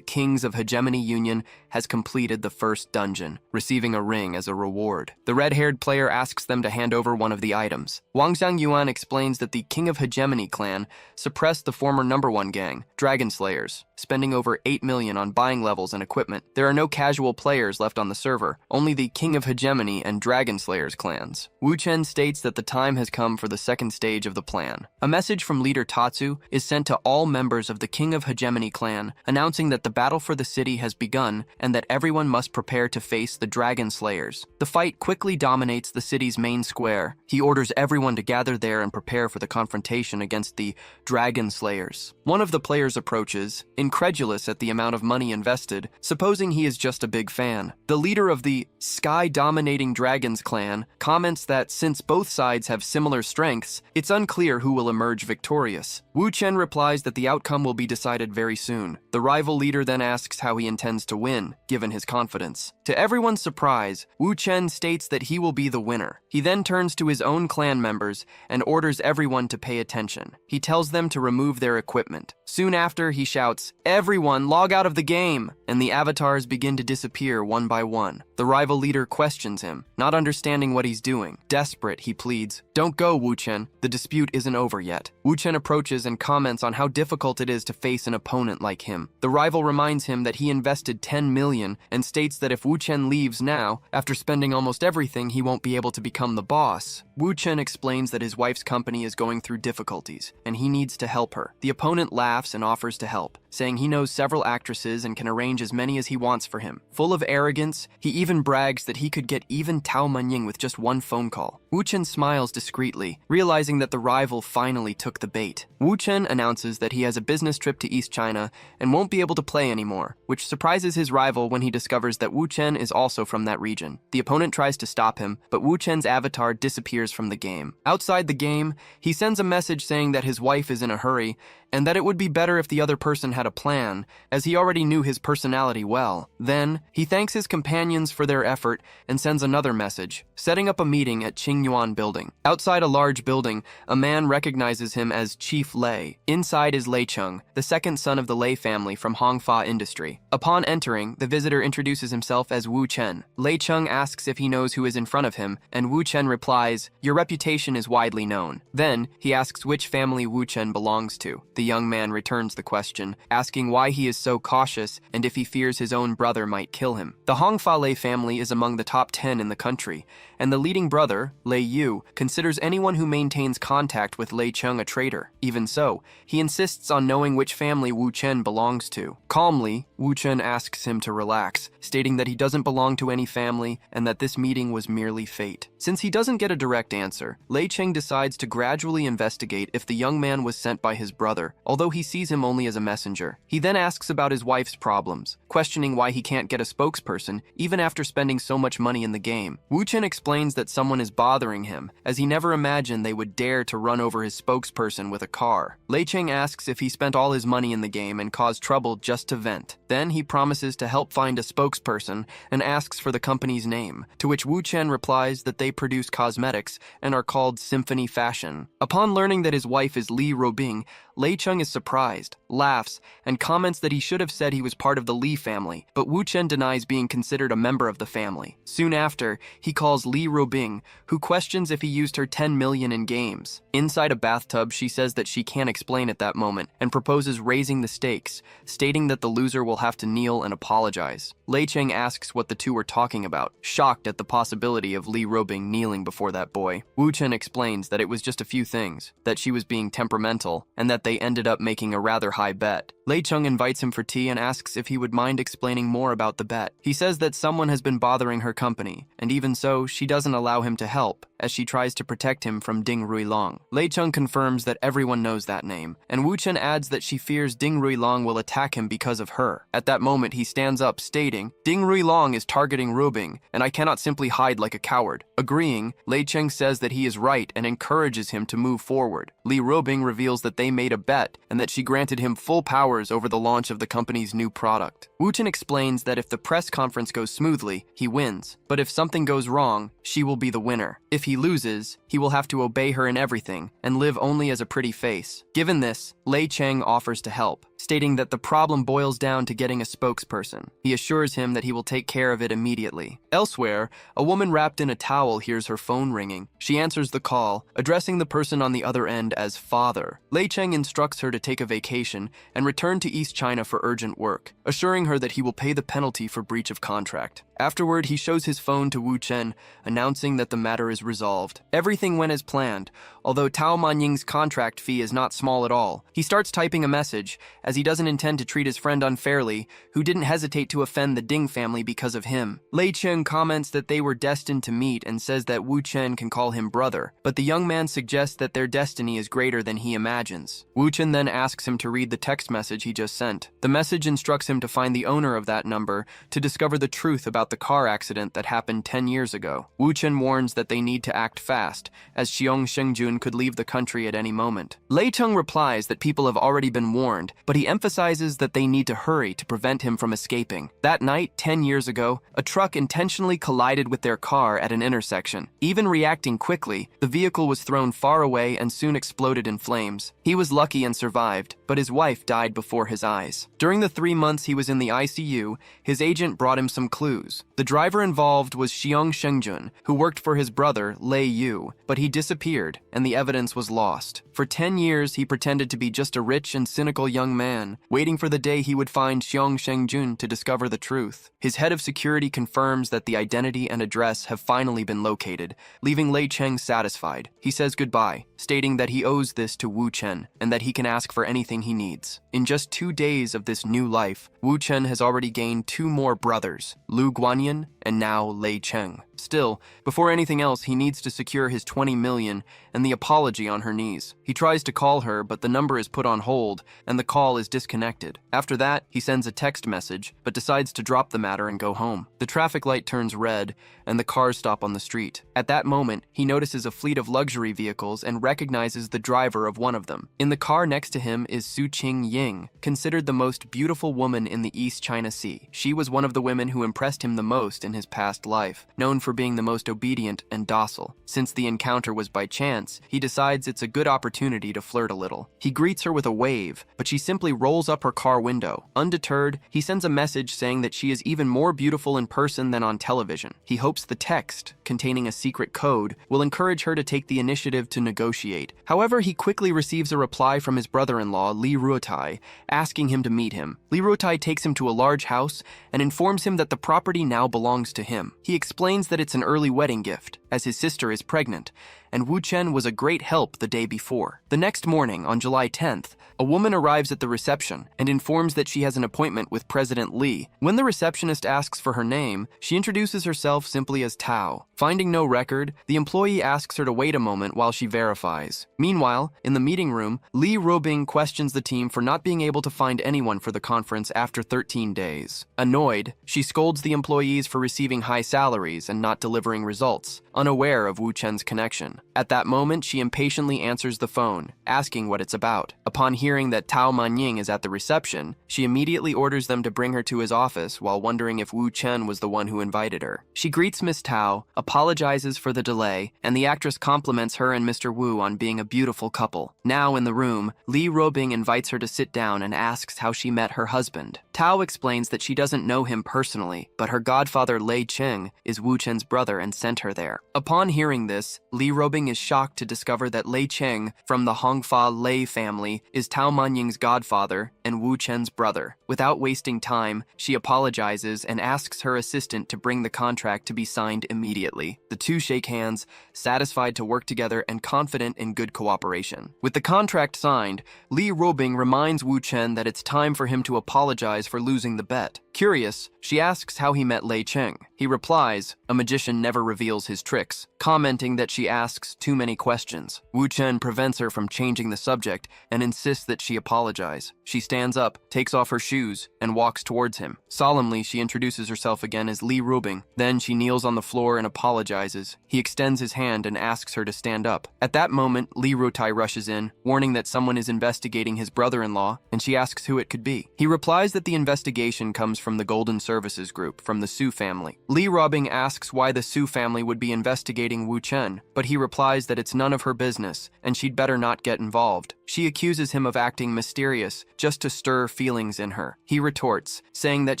Kings of Hegemony Union has completed the first dungeon, receiving a ring as a reward. The red-haired player asks them to hand over one of the items. Wang Zhangyuan explains that the King of Hegemony clan suppressed the former #1 gang, Dragon Slayers, spending over $8 million on buying levels and equipment. There are no casual players left on the server, only the King of Hegemony and Dragon Slayers clans. Wu Chen states that the time has come for the second stage of the plan. A message from leader Tatsu is sent to all members of the King of Hegemony clan, announcing that the battle for the city has begun and that everyone must prepare to face the Dragon Slayers. The fight quickly dominates the city's main square. He orders everyone to gather there and prepare for the confrontation against the Dragon Slayers. One of the players approaches, incredulous at the amount of money invested, supposing he is just a big fan. The leader of the Sky-dominating Dragons clan comments that since both sides have similar strengths, it's unclear who will emerge victorious. Wu Chen replies that the outcome will be decided very soon. The rival leader then asks how he intends to win, given his confidence. To everyone's surprise, Wu Chen states that he will be the winner. He then turns to his own clan members and orders everyone to pay attention. He tells them to remove their equipment. Soon after, he shouts, "Everyone, log out of the game!" and the avatars begin to disappear one by one. The rival leader questions him, not understanding what he's doing. Desperate, he pleads, "Don't go, Wu Chen. The dispute isn't over yet." Wu Chen approaches and comments on how difficult it is to face an opponent like him. The rival reminds him that he invested $10 million and states that if Wu Chen leaves now, after spending almost everything, he won't be able to become the boss. Wu Chen explains that his wife's company is going through difficulties, and he needs to help her. The opponent laughs and offers to help, saying he knows several actresses and can arrange as many as he wants for him. Full of arrogance, he even brags that he could get even Tao Manying with just one phone call. Wu Chen smiles discreetly, realizing that the rival finally took the bait. Wu Chen announces that he has a business trip to East China and won't be able to play anymore, which surprises his rival when he discovers that Wu Chen is also from that region. The opponent tries to stop him, but Wu Chen's avatar disappears from the game. Outside the game, he sends a message saying that his wife is in a hurry and that it would be better if the other person had a plan, as he already knew his personality well. Then, he thanks his companions for their effort and sends another message, setting up a meeting at Qingyuan Building. Outside a large building, a man recognizes him as Chief Lei. Inside is Lei Cheng, the second son of the Lei family from Hongfa Industry. Upon entering, the visitor introduces himself as Wu Chen. Lei Cheng asks if he knows who is in front of him, and Wu Chen replies, "Your reputation is widely known." Then, he asks which family Wu Chen belongs to. The young man returns the question, asking why he is so cautious and if he fears his own brother might kill him. The Hongfa Lei family is among the top 10 in the country, and the leading brother, Lei Yu, considers anyone who maintains contact with Lei Cheng a traitor. Even so, he insists on knowing which family Wu Chen belongs to. Calmly, Wu Chen asks him to relax, stating that he doesn't belong to any family and that this meeting was merely fate. Since he doesn't get a direct answer, Lei Cheng decides to gradually investigate if the young man was sent by his brother, although he sees him only as a messenger. He then asks about his wife's problems, questioning why he can't get a spokesperson even after spending so much money in the game. Wu Chen explains that someone is bothering him, as he never imagined they would dare to run over his spokesperson with a car. Lei Cheng asks if he spent all his money in the game and caused trouble just to vent. Then he promises to help find a spokesperson and asks for the company's name, to which Wu Chen replies that they produce cosmetics and are called Symphony Fashion. Upon learning that his wife is Li Robing, Lei Cheng is surprised, laughs, and comments that he should have said he was part of the Li family, but Wu Chen denies being considered a member of the family. Soon after, he calls Li Robing, who questions if he used her 10 million in games. Inside a bathtub, she says that she can't explain at that moment and proposes raising the stakes, stating that the loser will have to kneel and apologize. Lei Cheng asks what the two were talking about, shocked at the possibility of Li Robing kneeling before that boy. Wu Chen explains that it was just a few things, that she was being temperamental, and that they ended up making a rather high bet. Lei Cheng invites him for tea and asks if he would mind explaining more about the bet. He says that someone has been bothering her company, and even so, she doesn't allow him to help, as she tries to protect him from Ding Ruilong. Lei Cheng confirms that everyone knows that name, and Wu Chen adds that she fears Ding Ruilong will attack him because of her. At that moment, he stands up, stating, "Ding Ruilong is targeting Rubing, and I cannot simply hide like a coward." Agreeing, Lei Cheng says that he is right and encourages him to move forward. Li Rubing reveals that they made a bet and that she granted him full powers over the launch of the company's new product. Wu Chen explains that if the press conference goes smoothly, he wins, but if something goes wrong, she will be the winner. If he loses, he will have to obey her in everything and live only as a pretty face. Given this, Lei Cheng offers to help, stating that the problem boils down to getting a spokesperson. He assures him that he will take care of it immediately. Elsewhere, a woman wrapped in a towel hears her phone ringing. She answers the call, addressing the person on the other end as father. Lei Cheng instructs her to take a vacation and return to East China for urgent work, assuring her that he will pay the penalty for breach of contract. Afterward, he shows his phone to Wu Chen, announcing that the matter is resolved. Everything went as planned, although Tao Manying's contract fee is not small at all. He starts typing a message, as he doesn't intend to treat his friend unfairly, who didn't hesitate to offend the Ding family because of him. Lei Cheng comments that they were destined to meet and says that Wu Chen can call him brother, but the young man suggests that their destiny is greater than he imagines. Wu Chen then asks him to read the text message he just sent. The message instructs him to find the owner of that number to discover the truth about the car accident that happened 10 years ago. Wu Chen warns that they need to act fast, as Xiong Shengjun could leave the country at any moment. Lei Cheng replies that people have already been warned, but he emphasizes that they need to hurry to prevent him from escaping. That night, 10 years ago, a truck intentionally collided with their car at an intersection. Even reacting quickly, the vehicle was thrown far away and soon exploded in flames. He was lucky and survived, but his wife died before his eyes. During the 3 months he was in the ICU, his agent brought him some clues. The driver involved was Xiong Shengjun, who worked for his brother, Lei Yu, but he disappeared, and the evidence was lost. For 10 years, he pretended to be just a rich and cynical young man, waiting for the day he would find Xiong Shengjun to discover the truth. His head of security confirms that the identity and address have finally been located, leaving Lei Cheng satisfied. He says goodbye, stating that he owes this to Wu Chen, and that he can ask for anything he needs. In just 2 days of this new life, Wu Chen has already gained 2 more brothers, Lu Guanyin and now Lei Cheng. Still, before anything else, he needs to secure his 20 million and the apology on her knees. He tries to call her, but the number is put on hold and the call is disconnected. After that, he sends a text message, but decides to drop the matter and go home. The traffic light turns red and the cars stop on the street. At that moment, he notices a fleet of luxury vehicles and recognizes the driver of one of them. In the car next to him is Su Qing, considered the most beautiful woman in the East China Sea. She was one of the women who impressed him the most in his past life, known for being the most obedient and docile. Since the encounter was by chance, he decides it's a good opportunity to flirt a little. He greets her with a wave, but she simply rolls up her car window. Undeterred, he sends a message saying that she is even more beautiful in person than on television. He hopes the text, containing a secret code, will encourage her to take the initiative to negotiate. However, he quickly receives a reply from his brother-in-law, Li Ruotai, asking him to meet him. Li Ruotai takes him to a large house and informs him that the property now belongs to him. He explains that it's an early wedding gift, as his sister is pregnant, and Wu Chen was a great help the day before. The next morning, on July 10th, a woman arrives at the reception and informs that she has an appointment with President Li. When the receptionist asks for her name, she introduces herself simply as Tao. Finding no record, the employee asks her to wait a moment while she verifies. Meanwhile, in the meeting room, Li Ruobing questions the team for not being able to find anyone for the conference after 13 days. Annoyed, she scolds the employees for receiving high salaries and not delivering results, unaware of Wu Chen's connection. At that moment, she impatiently answers the phone, asking what it's about. Upon hearing that Tao Manying is at the reception, she immediately orders them to bring her to his office while wondering if Wu Chen was the one who invited her. She greets Miss Tao, apologizes for the delay, and the actress compliments her and Mr. Wu on being a beautiful couple. Now in the room, Li Ruobing invites her to sit down and asks how she met her husband. Tao explains that she doesn't know him personally, but her godfather Lei Cheng is Wu Chen's brother and sent her there. Upon hearing this, Li Ruobing is shocked to discover that Lei Cheng from the Hongfa Lei family is Tao Manying's godfather and Wu Chen's brother. Without wasting time, she apologizes and asks her assistant to bring the contract to be signed immediately. The two shake hands, satisfied to work together and confident in good cooperation. With the contract signed, Li Ruobing reminds Wu Chen that it's time for him to apologize for losing the bet. Curious, she asks how he met Lei Cheng. He replies, a magician never reveals his tricks, commenting that she asks too many questions. Wu Chen prevents her from changing the subject and insists that she apologize. She stands up, takes off her shoes, and walks towards him. Solemnly, she introduces herself again as Li Ruobing. Then she kneels on the floor and apologizes. He extends his hand and asks her to stand up. At that moment, Li Ruotai rushes in, warning that someone is investigating his brother-in-law, and she asks who it could be. He replies that the investigation comes from the Golden Services Group, from the Su family. Li Ruobing asks why the Su family would be investigating Wu Chen, but he replies that it's none of her business, and she'd better not get involved. She accuses him of acting mysterious, just to stir feelings in her. He retorts, saying that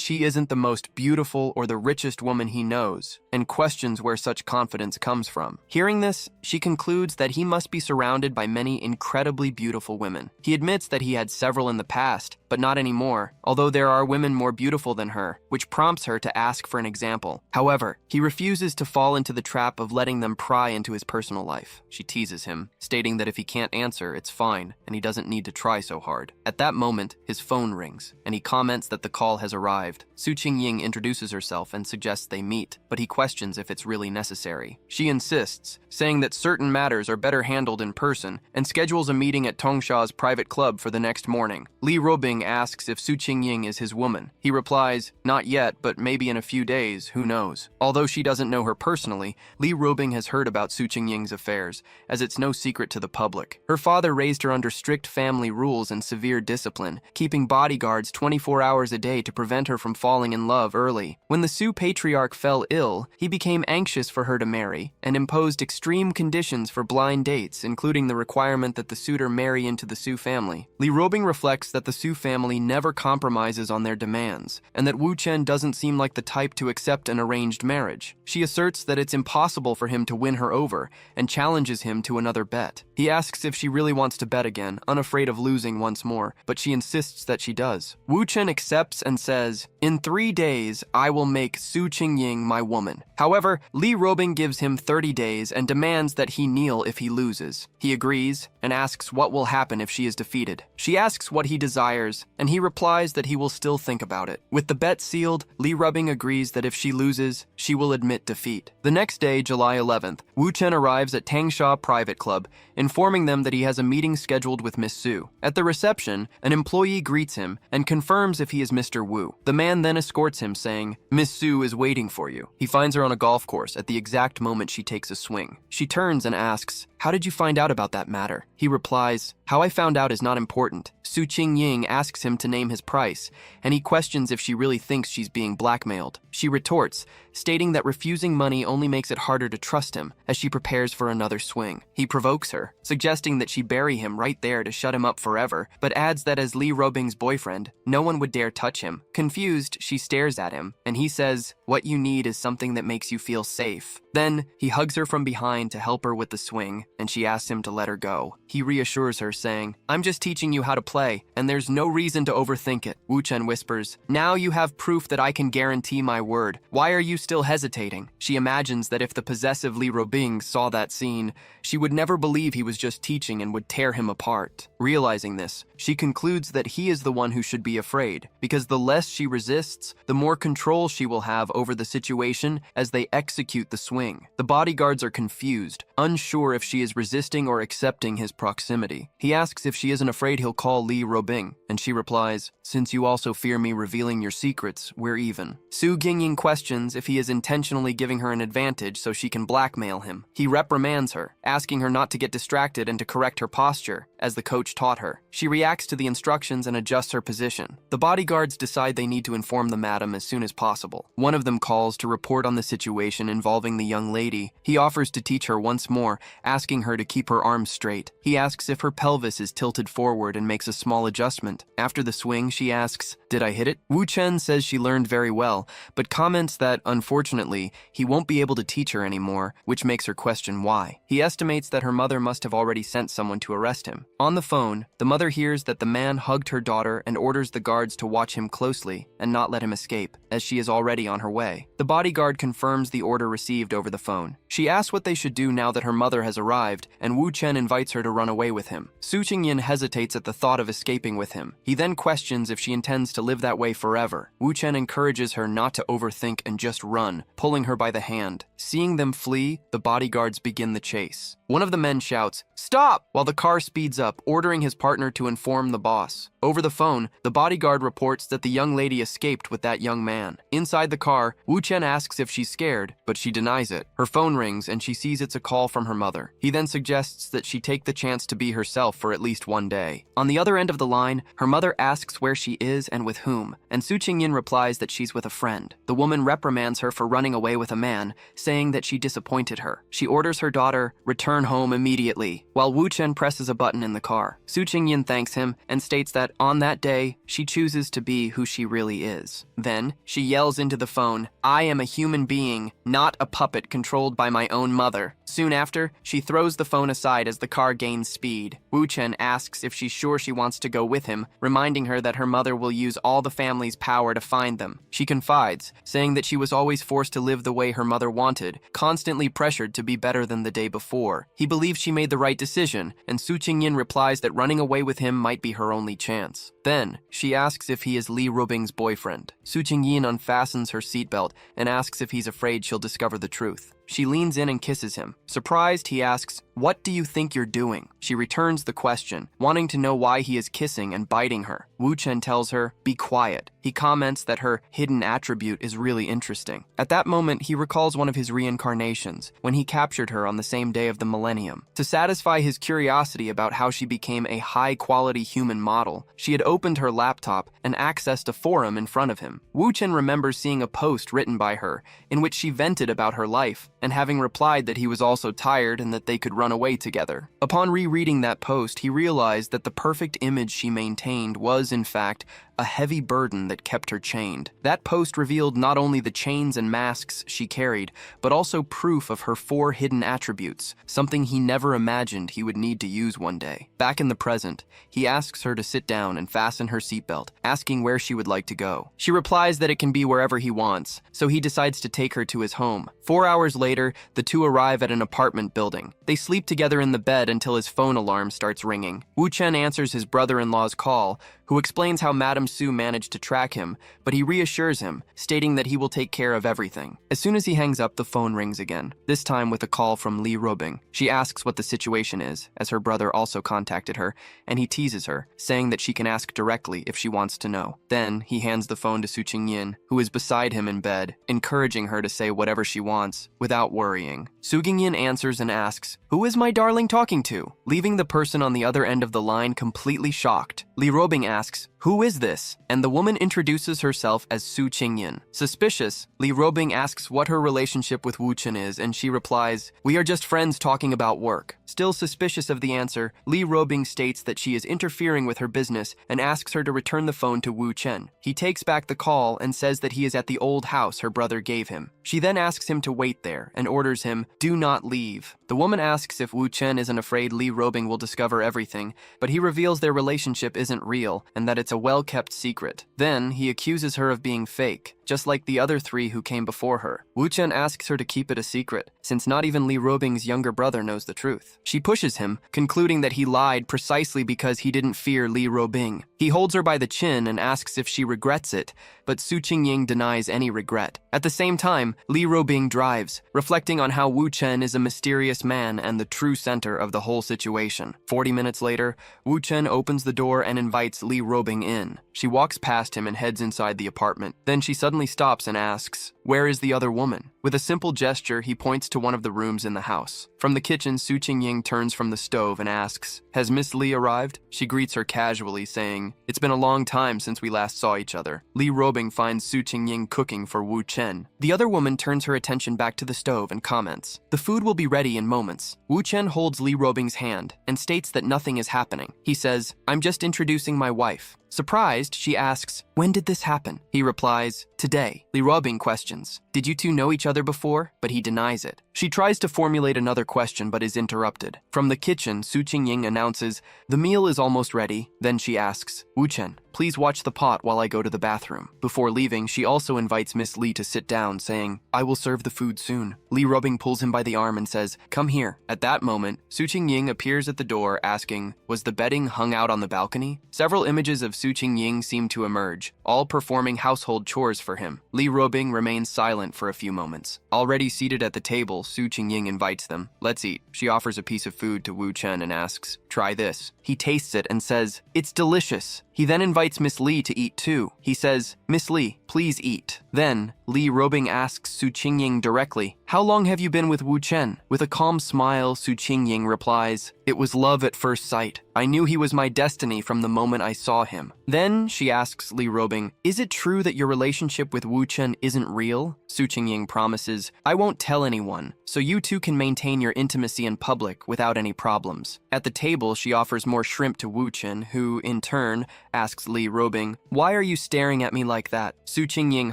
she isn't the most beautiful or the richest woman he knows, and questions where such confidence comes from. Hearing this, she concludes that he must be surrounded by many incredibly beautiful women. He admits that he had several in the past, but not anymore, although there are women more beautiful than her, which prompts her to ask for an example. However, he refuses to fall into the trap of letting them pry into his personal life. She teases him, stating that if he can't answer, it's fine, and he doesn't need to try so hard. At that moment, his phone rings, and he comments that the call has arrived. Su Qingying introduces herself and suggests they meet, but he questions if it's really necessary. She insists, saying that certain matters are better handled in person, and schedules a meeting at Tongsha's private club for the next morning. Li Ruobing asks if Su Qingying is his woman. He replies, not yet, but maybe in a few days, who knows. Although she doesn't know her personally, Li Ruobing has heard about Su Qingying's affairs, as it's no secret to the public. Her father raised her under strict family rules and severe discipline, keeping bodyguards 24 hours a day to prevent her from falling in love early. When the Su patriarch fell ill, he became anxious for her to marry, and imposed extreme conditions for blind dates, including the requirement that the suitor marry into the Su family. Li Ruobing reflects that the Su family never compromises on their demands, and that Wu Chen doesn't seem like the type to accept an arranged marriage. She asserts that it's impossible for him to win her over, and challenges him to another bet. He asks if she really wants to bet again. again, unafraid of losing once more, but she insists that she does. Wu Chen accepts and says, "In 3 days, I will make Su Qingying my woman." However, Li Robing gives him 30 days and demands that he kneel if he loses. He agrees and asks what will happen if she is defeated. She asks what he desires, and he replies that he will still think about it. With the bet sealed, Li Robing agrees that if she loses, she will admit defeat. The next day, July 11th, Wu Chen arrives at Tangsha Private Club, informing them that he has a meeting scheduled with Miss Su. At the reception, an employee greets him and confirms if he is Mr. Wu. The man then escorts him, saying, "Miss Su is waiting for you." He finds her on a golf course at the exact moment she takes a swing. She turns and asks, "How did you find out about that matter?" He replies, "How I found out is not important." Su Qingying asks him to name his price, and he questions if she really thinks she's being blackmailed. She retorts, stating that refusing money only makes it harder to trust him as she prepares for another swing. He provokes her, suggesting that she bury him right there to shut him up forever, but adds that as Li Robing's boyfriend, no one would dare touch him. Confused, she stares at him, and he says, "What you need is something that makes you feel safe." Then, he hugs her from behind to help her with the swing, and she asks him to let her go. He reassures her, saying, "I'm just teaching you how to play, and there's no reason to overthink it." Wu Chen whispers, "Now you have proof that I can guarantee my word. Why are you still hesitating?" She imagines that if the possessive Li Robing saw that scene, she would never believe he was just teaching and would tear him apart. Realizing this, she concludes that he is the one who should be afraid, because the less she resists, the more control she will have over the situation as they execute the swing. The bodyguards are confused, unsure if she is resisting or accepting his proximity. He asks if she isn't afraid he'll call Li Robing, and she replies, "Since you also fear me revealing your secrets, we're even." Su Qingying questions if he is intentionally giving her an advantage so she can blackmail him. He reprimands her, asking her not to get distracted and to correct her posture, as the coach taught her. She reacts to the instructions and adjusts her position. The bodyguards decide they need to inform the madam as soon as possible. One of them calls to report on the situation involving the young lady. He offers to teach her once more, asking her to keep her arms straight. He asks if her pelvis is tilted forward and makes a small adjustment. After the swing, she asks, "Did I hit it?" Wu Chen says she learned very well, but comments that, unfortunately, he won't be able to teach her anymore, which makes her question why. He estimates that her mother must have already sent someone to arrest him. On the phone, the mother hears that the man hugged her daughter and orders the guards to watch him closely and not let him escape, as she is already on her way. The bodyguard confirms the order received over the phone. She asks what they should do now that her mother has arrived, and Wu Chen invites her to run away with him. Su Qingying hesitates at the thought of escaping with him. He then questions if she intends to live that way forever. Wu Chen encourages her not to overthink and just run, pulling her by the hand. Seeing them flee, the bodyguards begin the chase. One of the men shouts, "Stop!" while the car speeds up, ordering his partner to inform the boss. Over the phone, the bodyguard reports that the young lady escaped with that young man. Inside the car, Wu Chen asks if she's scared, but she denies it. Her phone rings and she sees it's a call from her mother. He then suggests that she take the chance to be herself for at least one day. On the other end of the line, her mother asks where she is and with whom, and Su Qingying replies that she's with a friend. The woman reprimands her for running away with a man, saying that she disappointed her. She orders her daughter, "Return home immediately," while Wu Chen presses a button in the car. Su Qingying thanks him and states that on that day, she chooses to be who she really is. Then, she yells into the phone, "I am a human being, not a puppet controlled by my own mother." Soon after, she throws the phone aside as the car gains speed. Wu Chen asks if she's sure she wants to go with him, reminding her that her mother will use all the family's power to find them. She confides, saying that she was always forced to live the way her mother wanted, constantly pressured to be better than the day before. He believes she made the right decision, and Su Qingying replies that running away with him might be her only chance. Then, she asks if he is Li Robing's boyfriend. Su Qingying unfastens her seatbelt and asks if he's afraid she'll discover the truth. She leans in and kisses him. Surprised, he asks, "What do you think you're doing?" She returns the question, wanting to know why he is kissing and biting her. Wu Chen tells her, "Be quiet." He comments that her hidden attribute is really interesting. At that moment, he recalls one of his reincarnations, when he captured her on the same day of the millennium. To satisfy his curiosity about how she became a high-quality human model, she had opened her laptop and accessed a forum in front of him. Wu Chen remembers seeing a post written by her, in which she vented about her life, and having replied that he was also tired and that they could run away together. Upon rereading that post, he realized that the perfect image she maintained was, in fact, a heavy burden that kept her chained. That post revealed not only the chains and masks she carried, but also proof of her 4 hidden attributes, something he never imagined he would need to use one day. Back in the present, he asks her to sit down and fasten her seatbelt, asking where she would like to go. She replies that it can be wherever he wants, so he decides to take her to his home. 4 hours later, the two arrive at an apartment building. They sleep together in the bed until his phone alarm starts ringing. Wu Chen answers his brother-in-law's call, who explains how Madame Su managed to track him, but he reassures him, stating that he will take care of everything. As soon as he hangs up, the phone rings again, this time with a call from Li Robing. She asks what the situation is, as her brother also contacted her, and he teases her, saying that she can ask directly if she wants to know. Then, he hands the phone to Su Qingyin, who is beside him in bed, encouraging her to say whatever she wants, without worrying. Su Qingyin answers and asks, "Who is my darling talking to?" leaving the person on the other end of the line completely shocked. Li Robing asks, "Who is this?" And the woman introduces herself as Su Qingyin. Suspicious, Li Robing asks what her relationship with Wu Chen is, and she replies, "We are just friends talking about work." Still suspicious of the answer, Li Robing states that she is interfering with her business and asks her to return the phone to Wu Chen. He takes back the call and says that he is at the old house her brother gave him. She then asks him to wait there and orders him, "Do not leave." The woman asks if Wu Chen isn't afraid Li Robing will discover everything, but he reveals their relationship isn't real and that it's a well-kept secret. Then, he accuses her of being fake, just like the other 3 who came before her. Wu Chen asks her to keep it a secret, since not even Li Robing's younger brother knows the truth. She pushes him, concluding that he lied precisely because he didn't fear Li Robing. He holds her by the chin and asks if she regrets it, but Su Qingying denies any regret. At the same time, Li Robing drives, reflecting on how Wu Chen is a mysterious man and the true center of the whole situation. 40 minutes later, Wu Chen opens the door and invites Li Robing in. She walks past him and heads inside the apartment. Then she suddenly stops and asks, "Where is the other woman?" With a simple gesture, he points to one of the rooms in the house. From the kitchen, Su Qingying turns from the stove and asks, "Has Miss Li arrived?" She greets her casually, saying, "It's been a long time since we last saw each other." Li Robing finds Su Qingying cooking for Wu Chen. The other woman turns her attention back to the stove and comments, "The food will be ready in moments." Wu Chen holds Li Robing's hand and states that nothing is happening. He says, "I'm just introducing my wife." Surprised, she asks, "When did this happen?" He replies, "Today." Li Robing questions, "Did you two know each other before?" But he denies it. She tries to formulate another question but is interrupted. From the kitchen, Su Qingying announces, "The meal is almost ready." Then she asks, "Wu Chen, please watch the pot while I go to the bathroom." Before leaving, she also invites Miss Li to sit down, saying, "I will serve the food soon." Li Robing pulls him by the arm and says, "Come here." At that moment, Su Qingying appears at the door asking, "Was the bedding hung out on the balcony?" Several images of Su Qingying seem to emerge, all performing household chores for him. Li Robing remains silent for a few moments. Already seated at the table, Su Qingying invites them. "Let's eat." She offers a piece of food to Wu Chen and asks, "Try this." He tastes it and says, "It's delicious." He then invites Miss Li to eat too. He says, "Miss Li, please eat." Then, Li Robing asks Su Qingying directly, "How long have you been with Wu Chen?" With a calm smile, Su Qingying replies, "It was love at first sight. I knew he was my destiny from the moment I saw him." Then, she asks Li Robing, "Is it true that your relationship with Wu Chen isn't real?" Su Qingying promises, "I won't tell anyone, so you two can maintain your intimacy in public without any problems." At the table, she offers more shrimp to Wu Chen, who, in turn, asks Li Robing, "Why are you staring at me like that?" Su Qingying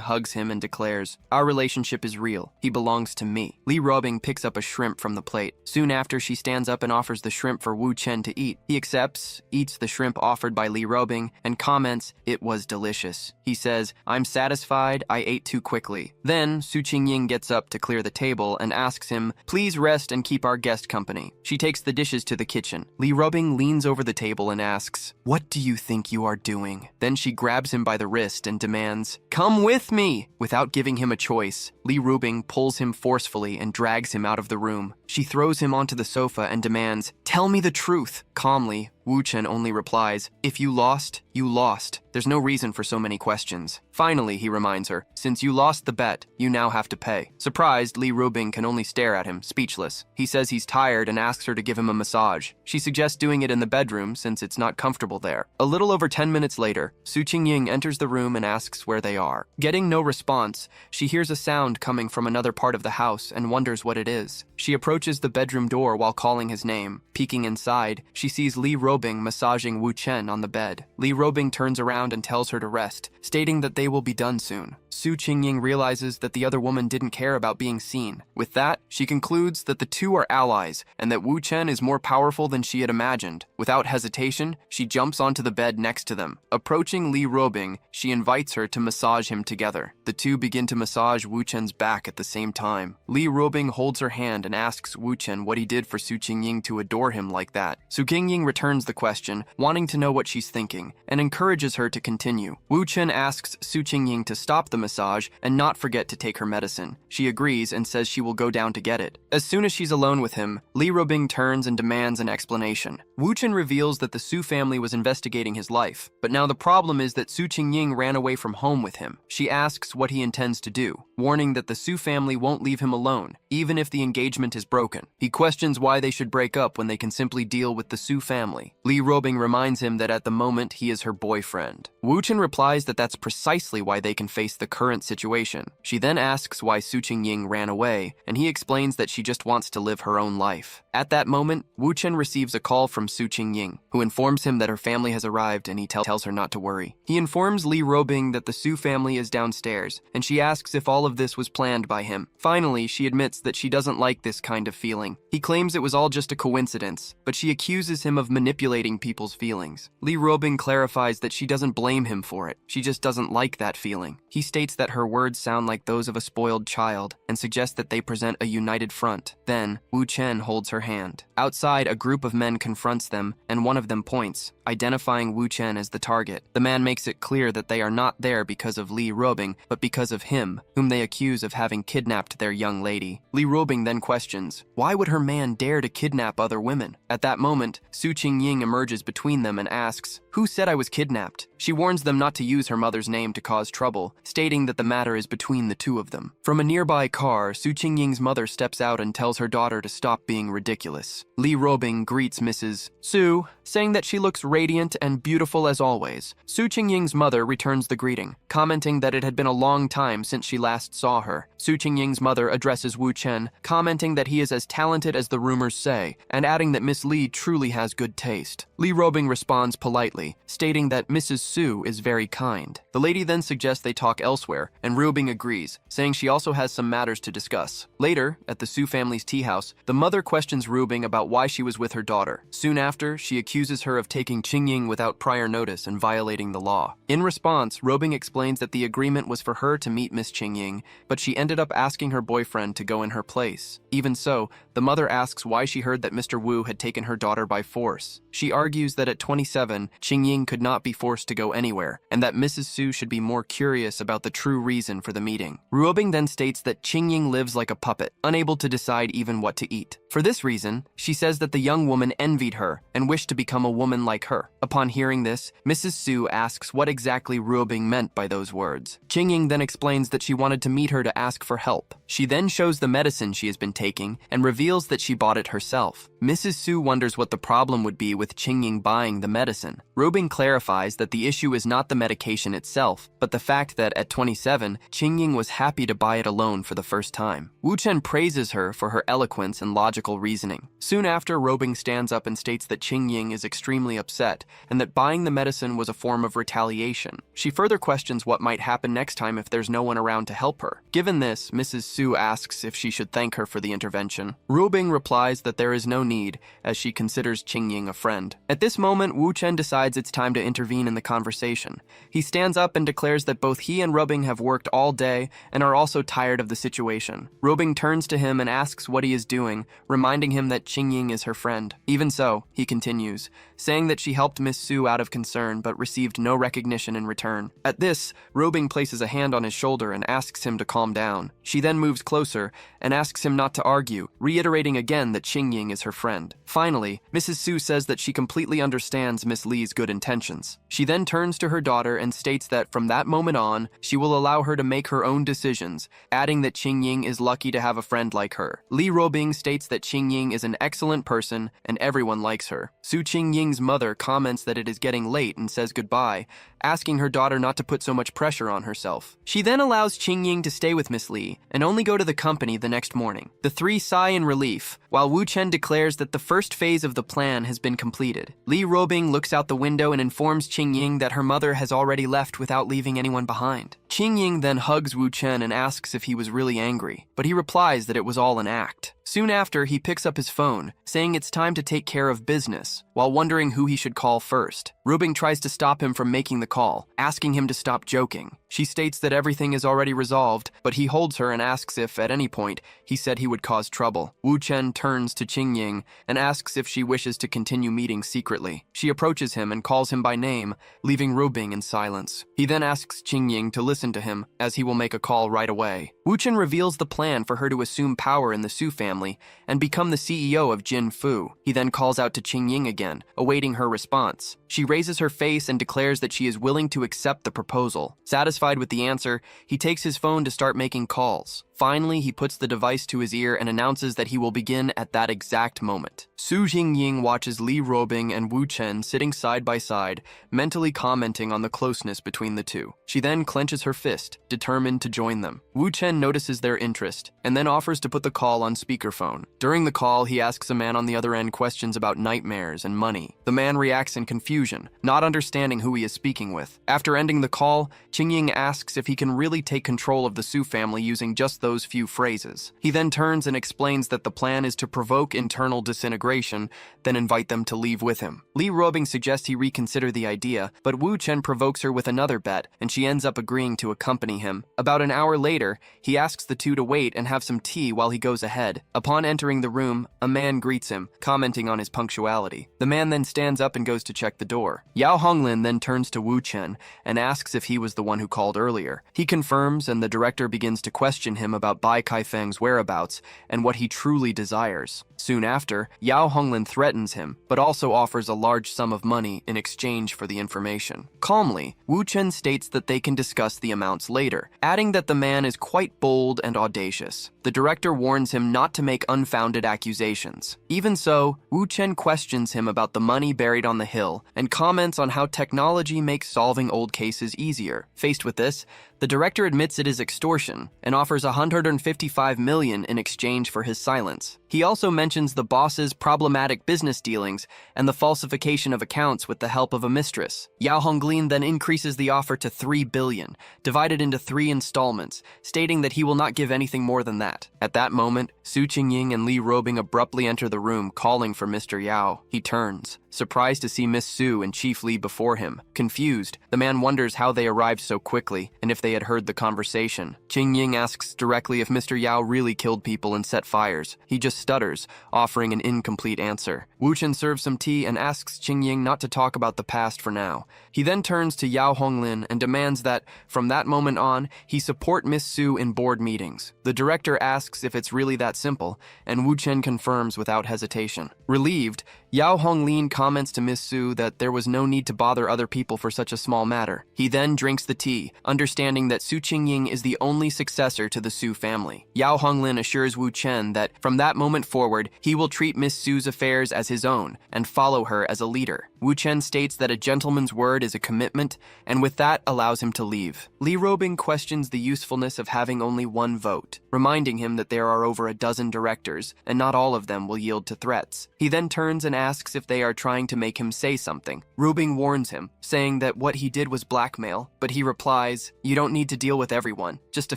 hugs him and declares, "Our relationship is real. He belongs to me." Li Robing picks up a shrimp from the plate. Soon after, she stands up and offers the shrimp for Wu Chen to eat. He accepts, eats the shrimp offered by Li Robing, and comments, "It was delicious." He says, "I'm satisfied, I ate too quickly." Then, Su Qingying gets up to clear the table and asks him, "Please rest and keep our guest company." She takes the dishes to the kitchen. Li Robing leans over the table and asks, "What do you think you are doing?" Then she grabs him by the wrist and demands, "Come with me!" Without giving him a choice, Li Robing pulls him forcefully and drags him out of the room. She throws him onto the sofa and demands, "Tell me the truth." Calmly, Wu Chen only replies, "If you lost, you lost. There's no reason for so many questions." Finally, he reminds her, "Since you lost the bet, you now have to pay." Surprised, Li Robing can only stare at him, speechless. He says he's tired and asks her to give him a massage. She suggests doing it in the bedroom since it's not comfortable there. A little over 10 minutes later, Su Qingying enters the room and asks where they are. Getting no response, she hears a sound sound coming from another part of the house and wonders what it is. She approaches the bedroom door while calling his name. Peeking inside, she sees Li Robing massaging Wu Chen on the bed. Li Robing turns around and tells her to rest, stating that they will be done soon. Su Qingying realizes that the other woman didn't care about being seen. With that, she concludes that the two are allies and that Wu Chen is more powerful than she had imagined. Without hesitation, she jumps onto the bed next to them. Approaching Li Robing, she invites her to massage him together. The two begin to massage Wu Chen's back at the same time. Li Robing holds her hand and asks Wu Chen what he did for Su Qingying to adore him like that. Su Qingying returns the question, wanting to know what she's thinking, and encourages her to continue. Wu Chen asks Su Qingying to stop the massage and not forget to take her medicine. She agrees and says she will go down to get it. As soon as she's alone with him, Li Robing turns and demands an explanation. Wu Chen reveals that the Su family was investigating his life, but now the problem is that Su Qingying ran away from home with him. She asks what he intends to do, warning that the Su family won't leave him alone, even if the engagement is broken. He questions why they should break up when they can simply deal with the Su family. Li Robing reminds him that at the moment he is her boyfriend. Wu Chen replies that that's precisely why they can face the current situation. She then asks why Su Qingying ran away, and he explains that she just wants to live her own life. At that moment, Wu Chen receives a call from Su Qingying, who informs him that her family has arrived and he tells her not to worry. He informs Li Robing that the Su family is downstairs, and she asks if all of this was planned by him. Finally, she admits that she doesn't like this kind of feeling. He claims it was all just a coincidence, but she accuses him of manipulating people's feelings. Li Robing clarifies that she doesn't blame him for it. She just doesn't like that feeling. He states that her words sound like those of a spoiled child and suggests that they present a united front. Then, Wu Chen holds her hand. Outside, a group of men confronts them, and one of them points, identifying Wu Chen as the target. The man makes it clear that they are not there because of Li Robing, but because of him, whom they accuse of having kidnapped their young lady. Li Robing then questions, why would her man dare to kidnap other women? At that moment, Su Qingying emerges between them and asks, who said I was kidnapped? She warns them not to use her mother's name to cause trouble, stating that the matter is between the two of them. From a nearby car, Su Qingying's mother steps out and tells her daughter to stop being ridiculous. Li Robing greets Mrs. Su, saying that she looks radiant and beautiful as always. Su Qingying's mother returns the greeting, commenting that it had been a long time since she last saw her. Su Qingying's mother addresses Wu Chen, commenting that he is as talented as the rumors say, and adding that Miss Li truly has good taste. Li Robing responds politely, stating that Mrs. Su is very kind. The lady then suggests they talk elsewhere, and Robing agrees, saying she also has some matters to discuss. Later, at the Su family's tea house, the mother questions Robing about why she was with her daughter. Soon after, she accuses her of taking Qingying without prior notice and violating the law. In response, Robing explains that the agreement was for her to meet Miss Qingying, but she ended up asking her boyfriend to go in her place. Even so, the mother asks why she heard that Mr. Wu had taken her daughter by force. She argues that at 27, Qingying could not be forced to go anywhere, and that Mrs. Su should be more curious about the true reason for the meeting. Ruobing then states that Qingying lives like a puppet, unable to decide even what to eat. For this reason, she says that the young woman envied her and wished to become a woman like her. Upon hearing this, Mrs. Su asks what exactly Ruobing meant by those words. Qingying then explains that she wanted to meet her to ask for help. She then shows the medicine she has been taking and reveals that she bought it herself. Mrs. Su wonders what the problem would be with Qingying buying the medicine. Ruobing clarifies that the issue is not the medication itself, but the fact that at 27, Qingying was happy to buy it alone for the first time. Wu Chen praises her for her eloquence and logical reasoning. Soon after, Ruobing stands up and states that Qingying is extremely upset and that buying the medicine was a form of retaliation. She further questions what might happen next time if there's no one around to help her. Given this, Mrs. Su asks if she should thank her for the intervention. Ruobing replies that there is no need, as she considers Qingying a friend. At this moment, Wu Chen decides it's time to intervene in the conversation. He stands up and declares that both he and Ruobing have worked all day and are also tired of the situation. Ruobing turns to him and asks what he is doing, reminding him that Qingying is her friend. Even so, he continues, saying that she helped Miss Su out of concern but received no recognition in return. At this, Ruobing places a hand on his shoulder and asks him to calm down. She then moves closer and asks him not to argue, reiterating again that Qingying is her friend. Finally, Mrs. Su says that she completely understands Miss Li's good intentions. She then turns to her daughter and states that from that moment on, she will allow her to make her own decisions, adding that Qingying is lucky to have a friend like her. Li Ruobing states that that Qingying is an excellent person and everyone likes her. Su Qingying's mother comments that it is getting late and says goodbye, asking her daughter not to put so much pressure on herself. She then allows Qingying to stay with Miss Li and only go to the company the next morning. The three sigh in relief, while Wu Chen declares that the first phase of the plan has been completed. Li Robing looks out the window and informs Qingying that her mother has already left without leaving anyone behind. Qingying then hugs Wu Chen and asks if he was really angry, but he replies that it was all an act. Soon after, he picks up his phone, saying it's time to take care of business, while wondering who he should call first. Robing tries to stop him from making the call, asking him to stop joking. She states that everything is already resolved, but he holds her and asks if, at any point, he said he would cause trouble. Wu Chen turns to Qingying and asks if she wishes to continue meeting secretly. She approaches him and calls him by name, leaving Robing in silence. He then asks Qingying to listen to him, as he will make a call right away. Wu Chen reveals the plan for her to assume power in the Su family and become the CEO of Jin Fu. He then calls out to Qingying again, awaiting her response. She raises her face and declares that she is willing to accept the proposal. Satisfied with the answer, he takes his phone to start making calls. Finally, he puts the device to his ear and announces that he will begin at that exact moment. Su Jingying watches Li Robing and Wu Chen sitting side by side, mentally commenting on the closeness between the two. She then clenches her fist, determined to join them. Wu Chen notices their interest, and then offers to put the call on speakerphone. During the call, he asks a man on the other end questions about nightmares and money. The man reacts in confusion, not understanding who he is speaking with. After ending the call, Qingying asks if he can really take control of the Su family using just those few phrases. He then turns and explains that the plan is to provoke internal disintegration, then invite them to leave with him. Li Robing suggests he reconsider the idea, but Wu Chen provokes her with another bet, and she ends up agreeing to accompany him. About an hour later, he asks the two to wait and have some tea while he goes ahead. Upon entering the room, a man greets him, commenting on his punctuality. The man then stands up and goes to check the door. Yao Honglin then turns to Wu Chen and asks if he was the one who called earlier. He confirms, and the director begins to question him about Bai Kaifeng's whereabouts and what he truly desires. Soon after, Yao Honglin threatens him, but also offers a large sum of money in exchange for the information. Calmly, Wu Chen states that they can discuss the amounts later, adding that the man is quite bold and audacious. The director warns him not to make unfounded accusations. Even so, Wu Chen questions him about the money buried on the hill and comments on how technology makes solving old cases easier. Faced with this, the director admits it is extortion and offers 155 million in exchange for his silence. He also mentions the boss's problematic business dealings and the falsification of accounts with the help of a mistress. Yao Honglin then increases the offer to 3 billion, divided into 3 installments, stating that he will not give anything more than that. At that moment, Su Qingying and Li Robing abruptly enter the room, calling for Mr. Yao. He turns, surprised to see Miss Su and Chief Li before him. Confused, the man wonders how they arrived so quickly and if they had heard the conversation. Qingying asks directly if Mr. Yao really killed people and set fires. He just stutters, offering an incomplete answer. Wu Chen serves some tea and asks Qingying not to talk about the past for now. He then turns to Yao Honglin and demands that, from that moment on, he support Miss Su in board meetings. The director asks if it's really that simple, and Wu Chen confirms without hesitation. Relieved, Yao Honglin comments to Miss Su that there was no need to bother other people for such a small matter. He then drinks the tea, understanding that Su Qingying is the only successor to the Su family. Yao Honglin assures Wu Chen that from that moment forward, he will treat Miss Su's affairs as his own and follow her as a leader. Wu Chen states that a gentleman's word is a commitment, and with that allows him to leave. Li Robing questions the usefulness of having only one vote, reminding him that there are over a dozen directors, and not all of them will yield to threats. He then turns and asks if they are trying to make him say something. Robing warns him, saying that what he did was blackmail, but he replies, "You don't need to deal with everyone, just a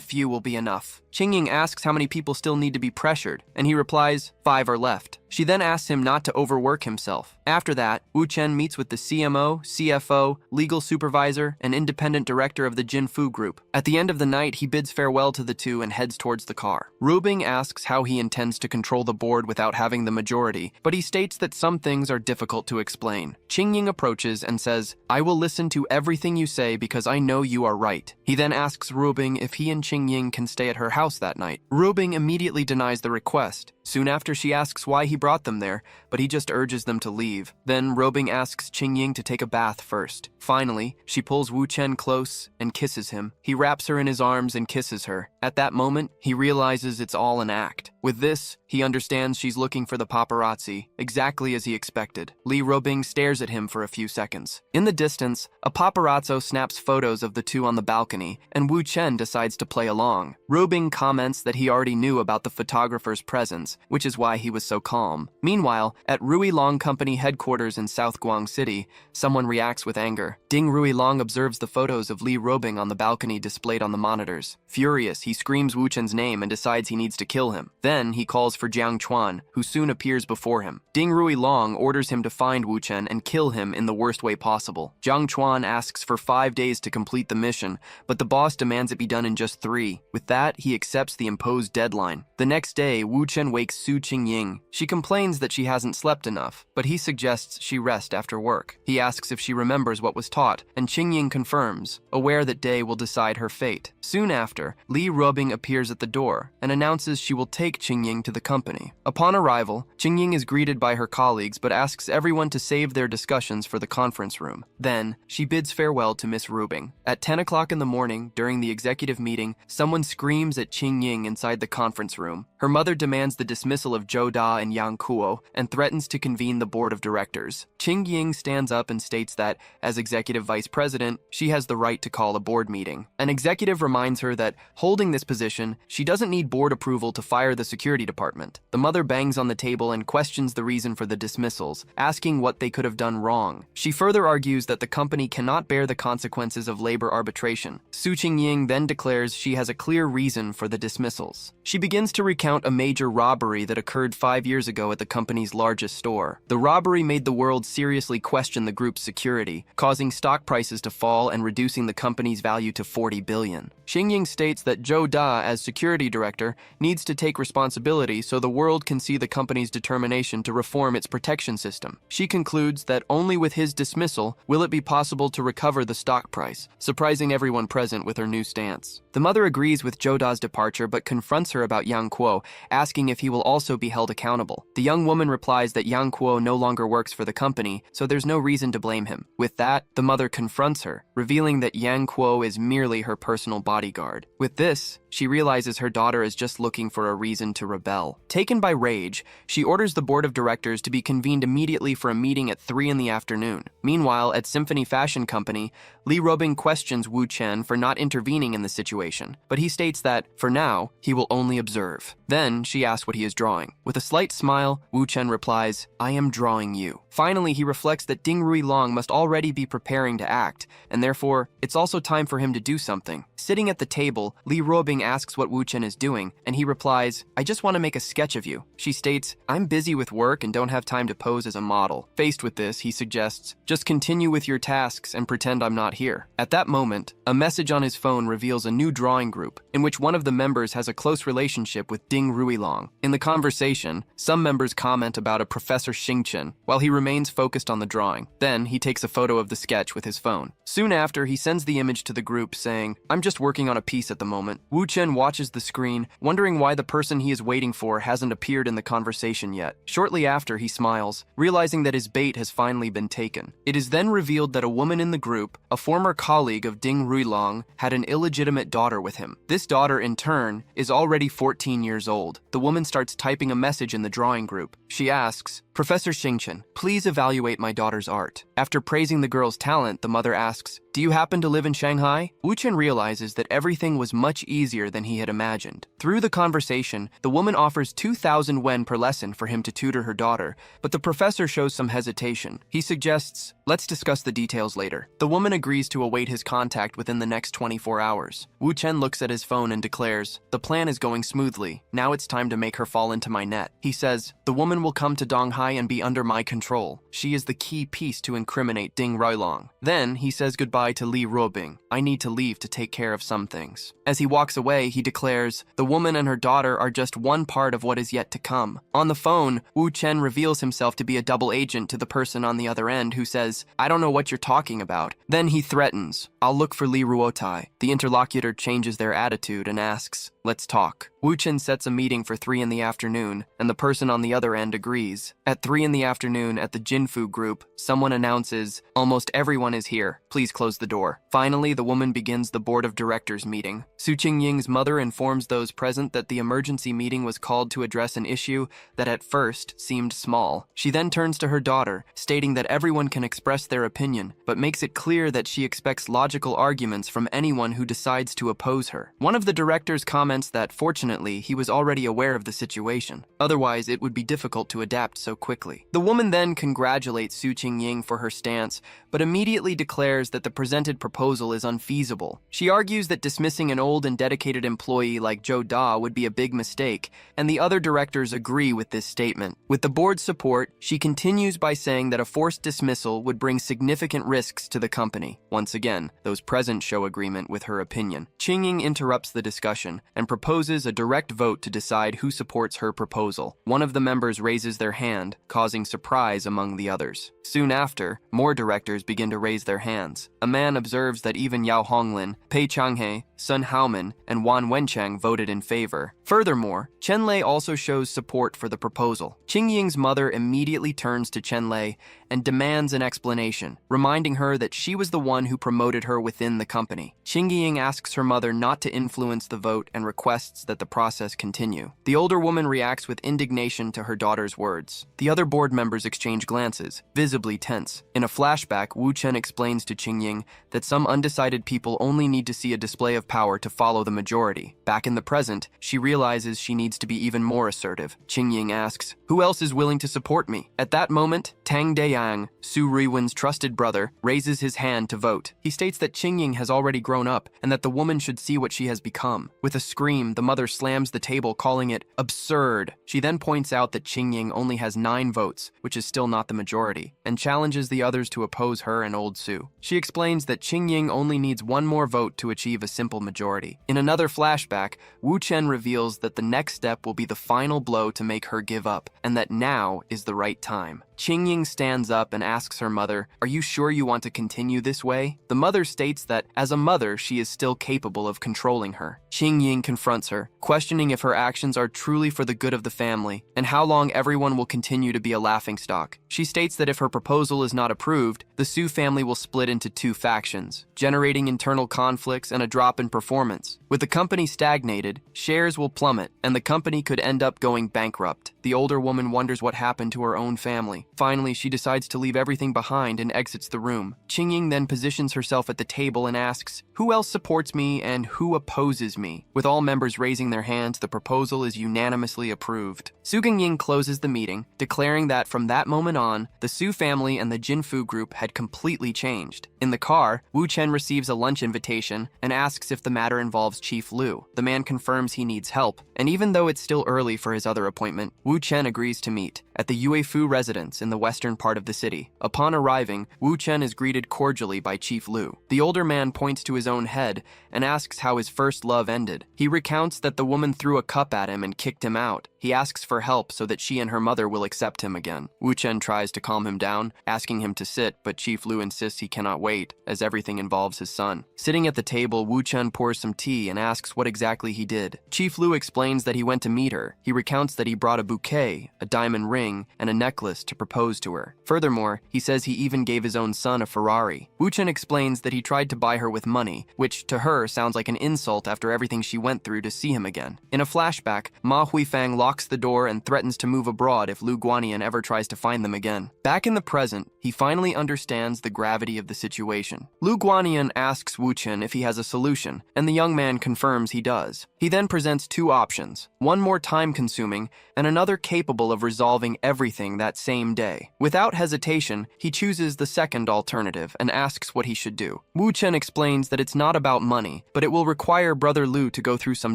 few will be enough." Qingying asks how many people still need to be pressured, and he replies, 5 are left. She then asks him not to overwork himself. After that, Wu Chen meets with the CMO, CFO, legal supervisor, and independent director of the Jin Fu group. At the end of the night, he bids farewell to the two and heads towards the car. Robing asks how he intends to control the board without having the majority, but he states that some things are difficult to explain. Qingying approaches and says, "I will listen to everything you say because I know you are right." He then asks Robing if he and Qingying can stay at her house that night. Robing immediately denies the request. Soon after, she asks why he brought them there, but he just urges them to leave. Then Robing asks Qingying to take a bath first. Finally, she pulls Wu Chen close and kisses him. He wraps her in his arms and kisses her. At that moment, he realizes it's all an act. With this, he understands she's looking for the paparazzi, exactly as he expected. Lee Robing stares at him for a few seconds. In the distance, a paparazzo snaps photos of the two on the balcony, and Wu Chen decides to play along. Robing comments that he already knew about the photographer's presence, which is why he was so calm. Meanwhile, at Rui Long Company headquarters in South Guang City, someone reacts with anger. Ding Rui Long observes the photos of Lee Robing on the balcony displayed on the monitors. Furious, he screams Wu Chen's name and decides he needs to kill him. Then he calls for Jiang Chuan, who soon appears before him. Ding Rui Long orders him to find Wu Chen and kill him in the worst way possible. Jiang Chuan asks for 5 days to complete the mission, but the boss demands it be done in just 3. With that, he accepts the imposed deadline. The next day, Wu Chen wakes Su Qingying. She complains that she hasn't slept enough, but he suggests she rest after work. He asks if she remembers what was taught, and Qingying confirms, aware that day will decide her fate. Soon after, Lee Robing appears at the door and announces she will take Qingying to the company. Upon arrival, Qingying is greeted by her colleagues but asks everyone to save their discussions for the conference room. Then, she bids farewell to Miss Robing. At 10 o'clock in the morning, during the executive meeting, someone screams at Qingying inside the conference room. Her mother demands the dismissal of Zhou Da and Yang Kuo and threatens to convene the board of directors. Qingying stands up and states that, as executive vice president, she has the right to call a board meeting. An executive reminds her that, holding this position, she doesn't need board approval to fire the security department. The mother bangs on the table and questions the reason for the dismissals, asking what they could have done wrong. She further argues that the company cannot bear the consequences of labor arbitration. Su Qingying then declares she has a clear reason for the dismissals. She begins to recount a major robbery that occurred 5 years ago at the company's largest store. The robbery made the world seriously question the group's security, causing stock prices to fall and reducing the company's value to 40 billion. Qingying states that Zhou Da, as security director, needs to take responsibility so the world can see the company's determination to reform its protection system. She concludes that only with his dismissal will it be possible to recover the stock price, surprising everyone present with her new stance. The mother agrees with Zhou Da's departure but confronts her about Yang Kuo, asking if he will also be held accountable. The young woman replies that Yang Kuo no longer works for the company, so there's no reason to blame him. With that, the mother confronts her, revealing that Yang Kuo is merely her personal bodyguard. With this, she realizes her daughter is just looking for a reason to rebel. Taken by rage, she orders the board of directors to be convened immediately for a meeting at 3 in the afternoon. Meanwhile, at Symphony Fashion Company, Lee Robing questions Wu Chen for not intervening in the situation, but he states that, for now, he will only observe. Then, she asks what he is drawing. With a slight smile, Wu Chen replies, "I am drawing you." Finally, he reflects that Ding Rui Long must already be preparing to act, and therefore, it's also time for him to do something. Sitting at the table, Lee Robing asks what Wu Chen is doing, and he replies, "I just want to make a sketch of you." She states, "I'm busy with work and don't have time to pose as a model." Faced with this, he suggests, "Just continue with your tasks and pretend I'm not here." At that moment, a message on his phone reveals a new drawing group, in which one of the members has a close relationship with Ding Rui Long. In the conversation, some members comment about a Professor Xingchen, while he remains focused on the drawing. Then, he takes a photo of the sketch with his phone. Soon after, he sends the image to the group, saying, "I'm just working on a piece at the moment." Wu Chen watches the screen, wondering why the person he is waiting for hasn't appeared in the conversation yet. Shortly after, he smiles, realizing that his bait has finally been taken. It is then revealed that a woman in the group, a former colleague of Ding Rui Long, had an illegitimate daughter with him. This daughter, in turn, is already 14 years old. The woman starts typing a message in the drawing group. She asks, "Professor Xingchen, please evaluate my daughter's art." After praising the girl's talent, the mother asks, "Do you happen to live in Shanghai?" Wu Chen realizes that everything was much easier than he had imagined. Through the conversation, the woman offers 2,000 wen per lesson for him to tutor her daughter, but the professor shows some hesitation. He suggests, "Let's discuss the details later." The woman agrees to await his contact within the next 24 hours. Wu Chen looks at his phone and declares, "The plan is going smoothly. Now it's time to make her fall into my net." He says, "The woman will come to Donghai and be under my control. She is the key piece to incriminate Ding Rui Long." Then, he says goodbye to Lee Robing. "I need to leave to take care of some things." As he walks away, he declares, "The woman and her daughter are just one part of what is yet to come." On the phone, Wu Chen reveals himself to be a double agent to the person on the other end who says, "I don't know what you're talking about." Then he threatens, "I'll look for Li Ruotai." The interlocutor changes their attitude and asks, "Let's talk." Wu Chen sets a meeting for 3 in the afternoon, and the person on the other end agrees. At 3 in the afternoon at the Jinfu group, someone announces, "Almost everyone is here. Please close the door." Finally, the woman begins the board of directors meeting. Su Qingying's mother informs those present that the emergency meeting was called to address an issue that at first seemed small. She then turns to her daughter, stating that everyone can express their opinion, but makes it clear that she expects logical arguments from anyone who decides to oppose her. One of the directors comments that, fortunately, he was already aware of the situation. Otherwise, it would be difficult to adapt so quickly. The woman then congratulates Su Qingying for her stance, but immediately declares that the presented proposal is unfeasible. She argues that dismissing an old and dedicated employee like Zhou Da would be a big mistake, and the other directors agree with this statement. With the board's support, she continues by saying that a forced dismissal would bring significant risks to the company. Once again, those present show agreement with her opinion. Qingying interrupts the discussion and proposes a direct vote to decide who supports her proposal. One of the members raises their hand, causing surprise among the others. Soon after, more directors begin to raise their hands. A man observes that even Yao Honglin, Pei Changhe, Sun Haoman, and Wan Wenchang voted in favor. Furthermore, Chen Lei also shows support for the proposal. Qingying's mother immediately turns to Chen Lei and demands an explanation, reminding her that she was the one who promoted her within the company. Qingying asks her mother not to influence the vote and requests that the process continue. The older woman reacts with indignation to her daughter's words. The other board members exchange glances, visibly tense. In a flashback, Wu Chen explains to Qingying that some undecided people only need to see a display of power to follow the majority. Back in the present, she realizes she needs to be even more assertive. Qingying asks, "Who else is willing to support me?" At that moment, Tang Deyang, Su Ruiwen's trusted brother, raises his hand to vote. He states that Qingying has already grown up and that the woman should see what she has become. With a scream, the mother slams the table, calling it absurd. She then points out that Qingying only has 9 votes, which is still not the majority, and challenges the others to oppose her and old Su. She explains that Qingying only needs 1 more vote to achieve a simple majority. In another flashback, Wu Chen reveals that the next step will be the final blow to make her give up, and that now is the right time. Qingying stands up and asks her mother, "Are you sure you want to continue this way?" The mother states that, as a mother, she is still capable of controlling her. Qingying confronts her, questioning if her actions are truly for the good of the family, and how long everyone will continue to be a laughingstock. She states that if her proposal is not approved, the Su family will split into 2 factions, generating internal conflicts and a drop in performance. With the company stagnated, shares will plummet, and the company could end up going bankrupt. The older woman wonders what happened to her own family. Finally, she decides to leave everything behind and exits the room. Qingying then positions herself at the table and asks, "Who else supports me and who opposes me?" With all members raising their hands, the proposal is unanimously approved. Su Qingying closes the meeting, declaring that from that moment on, the Su family and the Jinfu group had completely changed. In the car, Wu Chen receives a lunch invitation and asks if the matter involves Chief Lu. The man confirms he needs help, and even though it's still early for his other appointment, Wu Chen agrees to meet at the Yuefu residence in the western part of the city. Upon arriving, Wu Chen is greeted cordially by Chief Lu. The older man points to his own head and asks how his first love ended. He recounts that the woman threw a cup at him and kicked him out. He asks for help so that she and her mother will accept him again. Wu Chen tries to calm him down, asking him to sit, but Chief Lu insists he cannot wait, as everything involves his son. Sitting at the table, Wu Chen pours some tea and asks what exactly he did. Chief Lu explains that he went to meet her. He recounts that he brought a bouquet, a diamond ring, and a necklace to propose to her. Furthermore, he says he even gave his own son a Ferrari. Wu Chen explains that he tried to buy her with money, which to her sounds like an insult after everything she went through to see him again. In a flashback, Ma Huifang locks the door and threatens to move abroad if Lu Guanian ever tries to find them again. Back in the present, he finally understands the gravity of the situation. Lu Guanian asks Wu Chen if he has a solution, and the young man confirms he does. He then presents 2 options, one more time-consuming and another capable of resolving everything that same day. Without hesitation, he chooses the second alternative and asks what he should do. Wu Chen explains that it's not about money, but it will require Brother Lu to go through some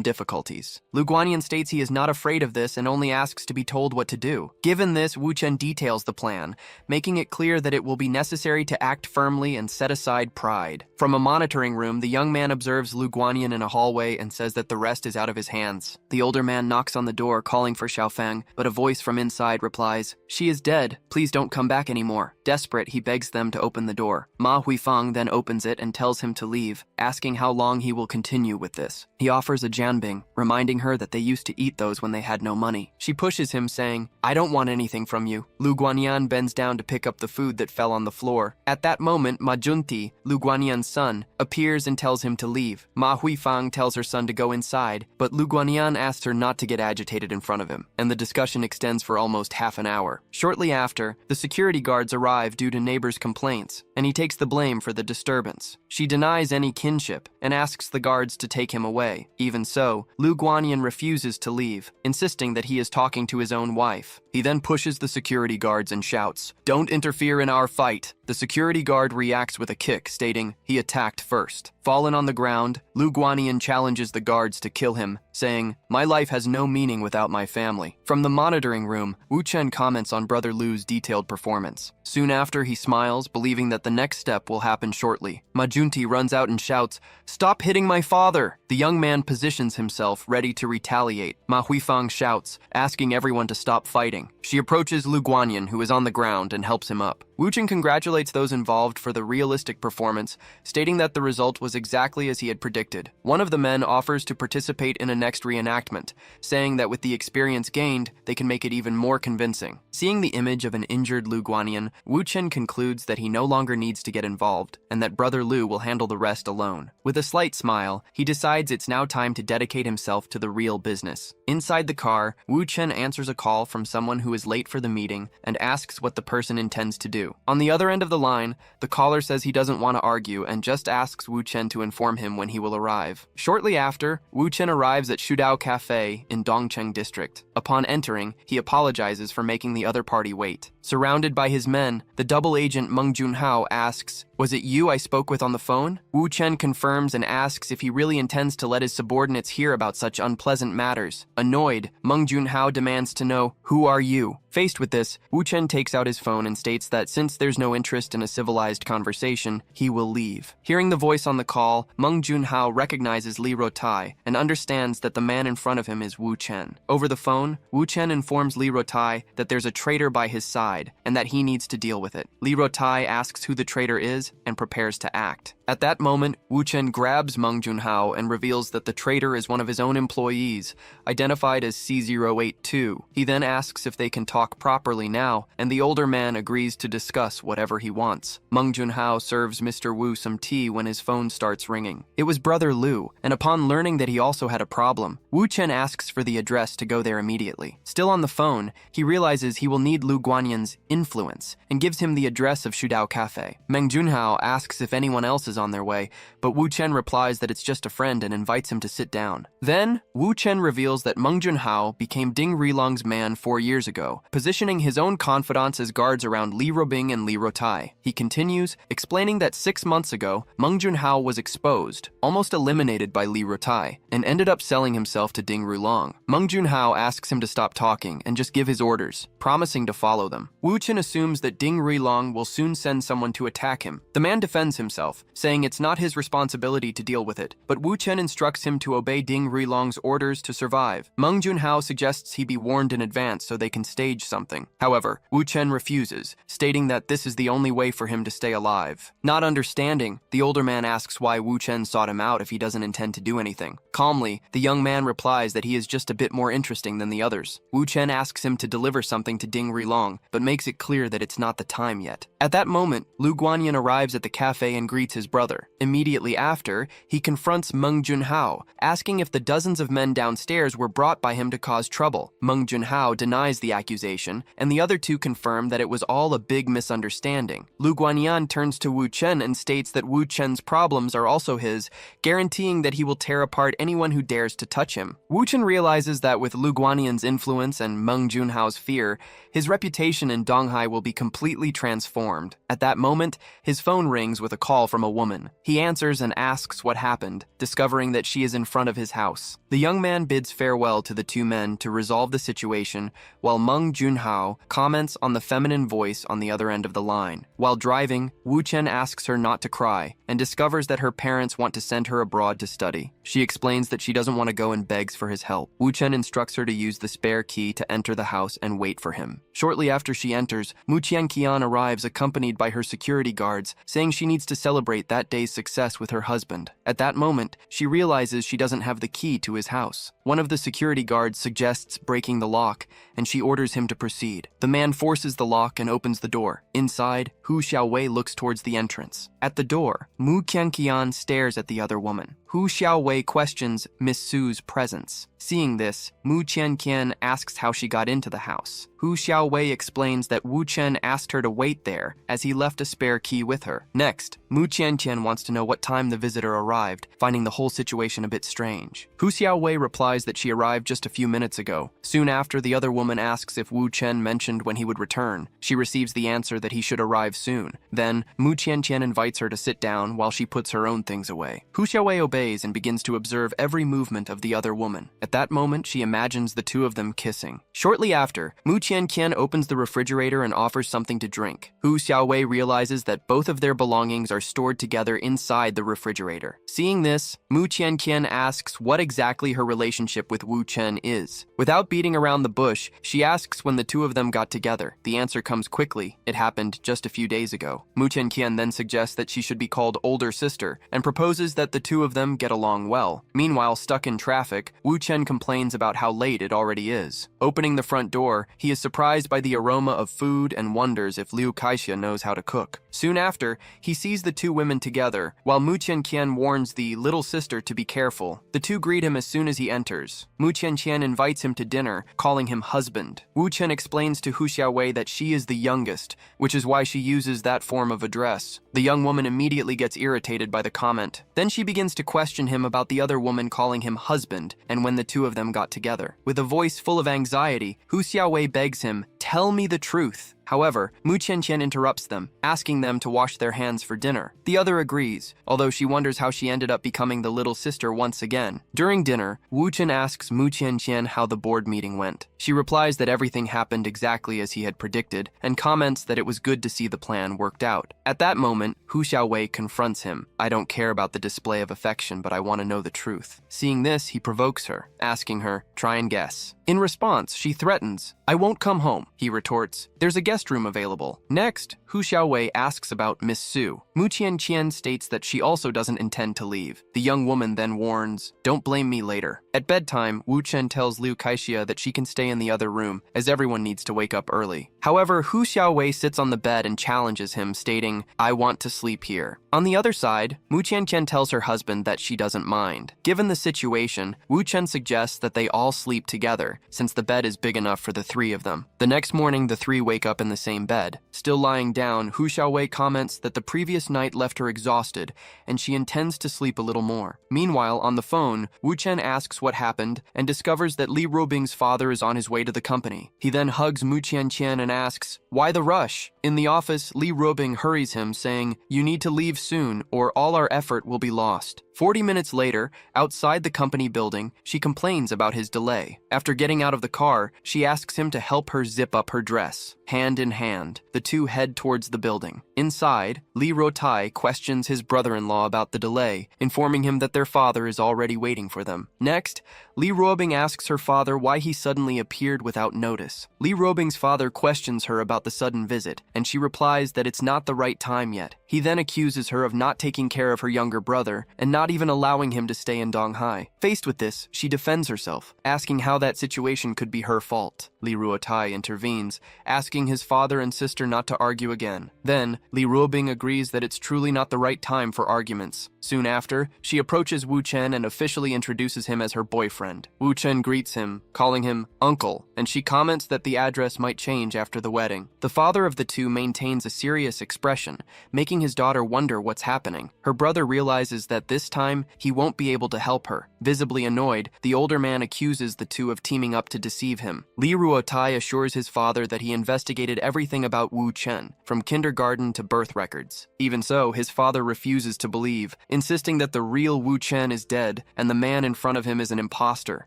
difficulties. Lu Guanian states he is not afraid of this and only asks to be told what to do. Given this, Wu Chen details the plan, making it clear that it will be necessary to act firmly and set aside pride. From a monitoring room, the young man observes Lu Guanian in a hallway and says that the rest is out of his hands. The older man knocks on the door, calling for Xiaofang, but a voice from inside replies, "She is dead. Please don't come back anymore." Desperate, he begs them to open the door. Ma Huifang then opens it and tells him to leave, asking how long he will continue with this. He offers a janbing, reminding her that they used to eat those when they had no money. She pushes him, saying, "I don't want anything from you." Lu Guanyan bends down to pick up the food that fell on the floor. At that moment, Ma Junti, Lu Guanyan's son, appears and tells him to leave. Ma Huifang tells her son to go inside, but Lu Guanyan asks her not to get agitated in front of him, and the discussion extends for almost half an hour. Shortly after, the security guards arrive due to neighbors' complaints, and he takes the blame for the disturbance. She denies any kinship and asks the guards to take him away. Even so, Lu Guanyan refuses to leave, insisting that he is talking to his own wife. He then pushes the security guards and shouts, "Don't interfere in our fight." The security guard reacts with a kick, stating he attacked first. Fallen on the ground, Lu Guanyan challenges the guards to kill him, saying, "My life has no meaning without my family." From the monitoring room, Wu Chen comments on Brother Lu's detailed performance. Soon after, he smiles, believing that the next step will happen shortly. Ma Junti runs out and shouts, "Stop hitting my father!" The young man positions himself, ready to retaliate. Ma Huifang shouts, asking everyone to stop fighting. She approaches Lu Guanyan, who is on the ground, and helps him up. Wu Chen congratulates those involved for the realistic performance, stating that the result was exactly as he had predicted. One of the men offers to participate in a next reenactment, saying that with the experience gained, they can make it even more convincing. Seeing the image of an injured Lu Guanyan, Wu Chen concludes that he no longer needs to get involved, and that Brother Lu will handle the rest alone. With a slight smile, he decides it's now time to dedicate himself to the real business. Inside the car, Wu Chen answers a call from someone who is late for the meeting and asks what the person intends to do. On the other end of the line, the caller says he doesn't want to argue and just asks Wu Chen to inform him when he will arrive. Shortly after, Wu Chen arrives at Shudao Cafe in Dongcheng District. Upon entering, he apologizes for making the other party wait. Surrounded by his men, the double agent Meng Junhao asks, "Was it you I spoke with on the phone?" Wu Chen confirms and asks if he really intends to let his subordinates hear about such unpleasant matters. Annoyed, Meng Junhao demands to know, "Who are you?" Faced with this, Wu Chen takes out his phone and states that since there's no interest in a civilized conversation, he will leave. Hearing the voice on the call, Meng Junhao recognizes Li Rotai and understands that the man in front of him is Wu Chen. Over the phone, Wu Chen informs Li Rotai that there's a traitor by his side and that he needs to deal with it. Li Rotai asks who the traitor is and prepares to act. At that moment, Wu Chen grabs Meng Junhao and reveals that the traitor is one of his own employees, identified as C082. He then asks if they can talk properly now, and the older man agrees to discuss whatever he wants. Meng Junhao serves Mr. Wu some tea when his phone starts ringing. It was Brother Lu, and upon learning that he also had a problem, Wu Chen asks for the address to go there immediately. Still on the phone, he realizes he will need Lu Guanyan's influence and gives him the address of Shudao Cafe. Meng Junhao asks if anyone else is on their way, but Wu Chen replies that it's just a friend and invites him to sit down. Then, Wu Chen reveals that Meng Junhao became Ding Rilong's man 4 years ago, positioning his own confidants as guards around Li Robing and Li Rotai. He continues, explaining that 6 months ago, Meng Junhao was exposed, almost eliminated by Li Rotai, and ended up selling himself to Ding Rilong. Meng Junhao asks him to stop talking and just give his orders, promising to follow them. Wu Chen assumes that Ding Rilong will soon send someone to attack him. The man defends himself, saying it's not his responsibility to deal with it, but Wu Chen instructs him to obey Ding Rilong's orders to survive. Meng Junhao suggests he be warned in advance so they can stage something. However, Wu Chen refuses, stating that this is the only way for him to stay alive. Not understanding, the older man asks why Wu Chen sought him out if he doesn't intend to do anything. Calmly, the young man replies that he is just a bit more interesting than the others. Wu Chen asks him to deliver something to Ding Rilong, but makes it clear that it's not the time yet. At that moment, Lu Guanyan arrives at the cafe and greets his brother. Immediately after, he confronts Meng Junhao, asking if the dozens of men downstairs were brought by him to cause trouble. Meng Junhao denies the accusation, and the other two confirm that it was all a big misunderstanding. Lu Guanyan turns to Wu Chen and states that Wu Chen's problems are also his, guaranteeing that he will tear apart anyone who dares to touch him. Wu Chen realizes that with Lu Guanyan's influence and Meng Junhao's fear, his reputation in Donghai will be completely transformed. At that moment, his phone rings with a call from a woman woman. He answers and asks what happened, discovering that she is in front of his house. The young man bids farewell to the two men to resolve the situation, while Meng Junhao comments on the feminine voice on the other end of the line. While driving, Wu Chen asks her not to cry and discovers that her parents want to send her abroad to study. She explains that she doesn't want to go and begs for his help. Wu Chen instructs her to use the spare key to enter the house and wait for him. Shortly after she enters, Mu Qian arrives accompanied by her security guards, saying she needs to celebrate that day's success with her husband. At that moment, she realizes she doesn't have the key to his house. One of the security guards suggests breaking the lock, and she orders him to proceed. The man forces the lock and opens the door. Inside, Hu Xiaowei looks towards the entrance. At the door, Mu Qian stares at the other woman. Hu Xiaowei questions Miss Su's presence. Seeing this, Mu Qian asks how she got into the house. Hu Xiaowei explains that Wu Chen asked her to wait there, as he left a spare key with her. Next, Mu Qian wants to know what time the visitor arrived, finding the whole situation a bit strange. Hu Xiaowei replies that she arrived just a few minutes ago. Soon after, the other woman asks if Wu Chen mentioned when he would return. She receives the answer that he should arrive soon. Then, Mu Qian invites her to sit down while she puts her own things away. Hu Xiaowei obeys and begins to observe every movement of the other woman. At that moment, she imagines the two of them kissing. Shortly after, Mu Qian opens the refrigerator and offers something to drink. Hu Xiaowei realizes that both of their belongings are stored together inside the refrigerator. Seeing this, Mu Qian asks what exactly her relationship with Wu Chen is. Without beating around the bush, she asks when the two of them got together. The answer comes quickly. It happened just a few days ago. Mu Qian then suggests that she should be called older sister and proposes that the two of them get along well. Meanwhile, stuck in traffic, Wu Chen complains about how late it already is. Opening the front door, he is surprised by the aroma of food and wonders if Liu Kaixia knows how to cook. Soon after, he sees the two women together, while Mu Qian warns the little sister to be careful. The two greet him as soon as he enters. Mu Qian invites him to dinner, calling him husband. Wu Chen explains to Hu Xiaowei that she is the youngest, which is why she uses that form of address. The young woman immediately gets irritated by the comment. Then she begins to question him about the other woman calling him husband and when the two of them got together. With a voice full of anxiety, Hu Xiaowei begs him, "Tell me the truth." However, Mu Qian interrupts them, asking them to wash their hands for dinner. The other agrees, although she wonders how she ended up becoming the little sister once again. During dinner, Wu Chen asks Mu Qian how the board meeting went. She replies that everything happened exactly as he had predicted, and comments that it was good to see the plan worked out. At that moment, Hu Xiaowei confronts him. "I don't care about the display of affection, but I want to know the truth." Seeing this, he provokes her, asking her, "Try and guess." In response, she threatens, "I won't come home." He retorts, "There's a guest room available." Next, Hu Xiaowei asks about Miss Su. Mu Qian states that she also doesn't intend to leave. The young woman then warns, "Don't blame me later." At bedtime, Wu Chen tells Liu Kaixia that she can stay in the other room, as everyone needs to wake up early. However, Hu Xiaowei sits on the bed and challenges him, stating, "I want to sleep here." On the other side, Mu Qian tells her husband that she doesn't mind. Given the situation, Wu Chen suggests that they all sleep together, since the bed is big enough for the three of them. The next morning, the three wake up in the same bed. Still lying down, Hu Xiaowei comments that the previous night left her exhausted, and she intends to sleep a little more. Meanwhile, on the phone, Wu Chen asks what happened and discovers that Li Robing's father is on his way to the company. He then hugs Mu Qian and asks, "Why the rush?" In the office, Li Robing hurries him, saying, "You need to leave soon, or all our effort will be lost." 40 minutes later, outside the company building, she complains about his delay. After getting out of the car, she asks him to help her zip up her dress. Hand in hand, the two head towards the building. Inside, Li Rotai questions his brother-in-law about the delay, informing him that their father is already waiting for them. Next, Li Robing asks her father why he suddenly appeared without notice. Li Robing's father questions her about the sudden visit, and she replies that it's not the right time yet. He then accuses her of not taking care of her younger brother and not even allowing him to stay in Donghai. Faced with this, she defends herself, asking how that situation could be her fault. Li Ruotai intervenes, asking his father and sister not to argue again. Then, Li Ruobing agrees that it's truly not the right time for arguments. Soon after, she approaches Wu Chen and officially introduces him as her boyfriend. Wu Chen greets him, calling him uncle, and she comments that the address might change after the wedding. The father of the two maintains a serious expression, making his daughter wonder what's happening. Her brother realizes that this time he won't be able to help her. Visibly annoyed, the older man accuses the two of teaming up to deceive him. Li Ruotai assures his father that he investigated everything about Wu Chen, from kindergarten to birth records. Even so, his father refuses to believe, insisting that the real Wu Chen is dead and the man in front of him is an imposter.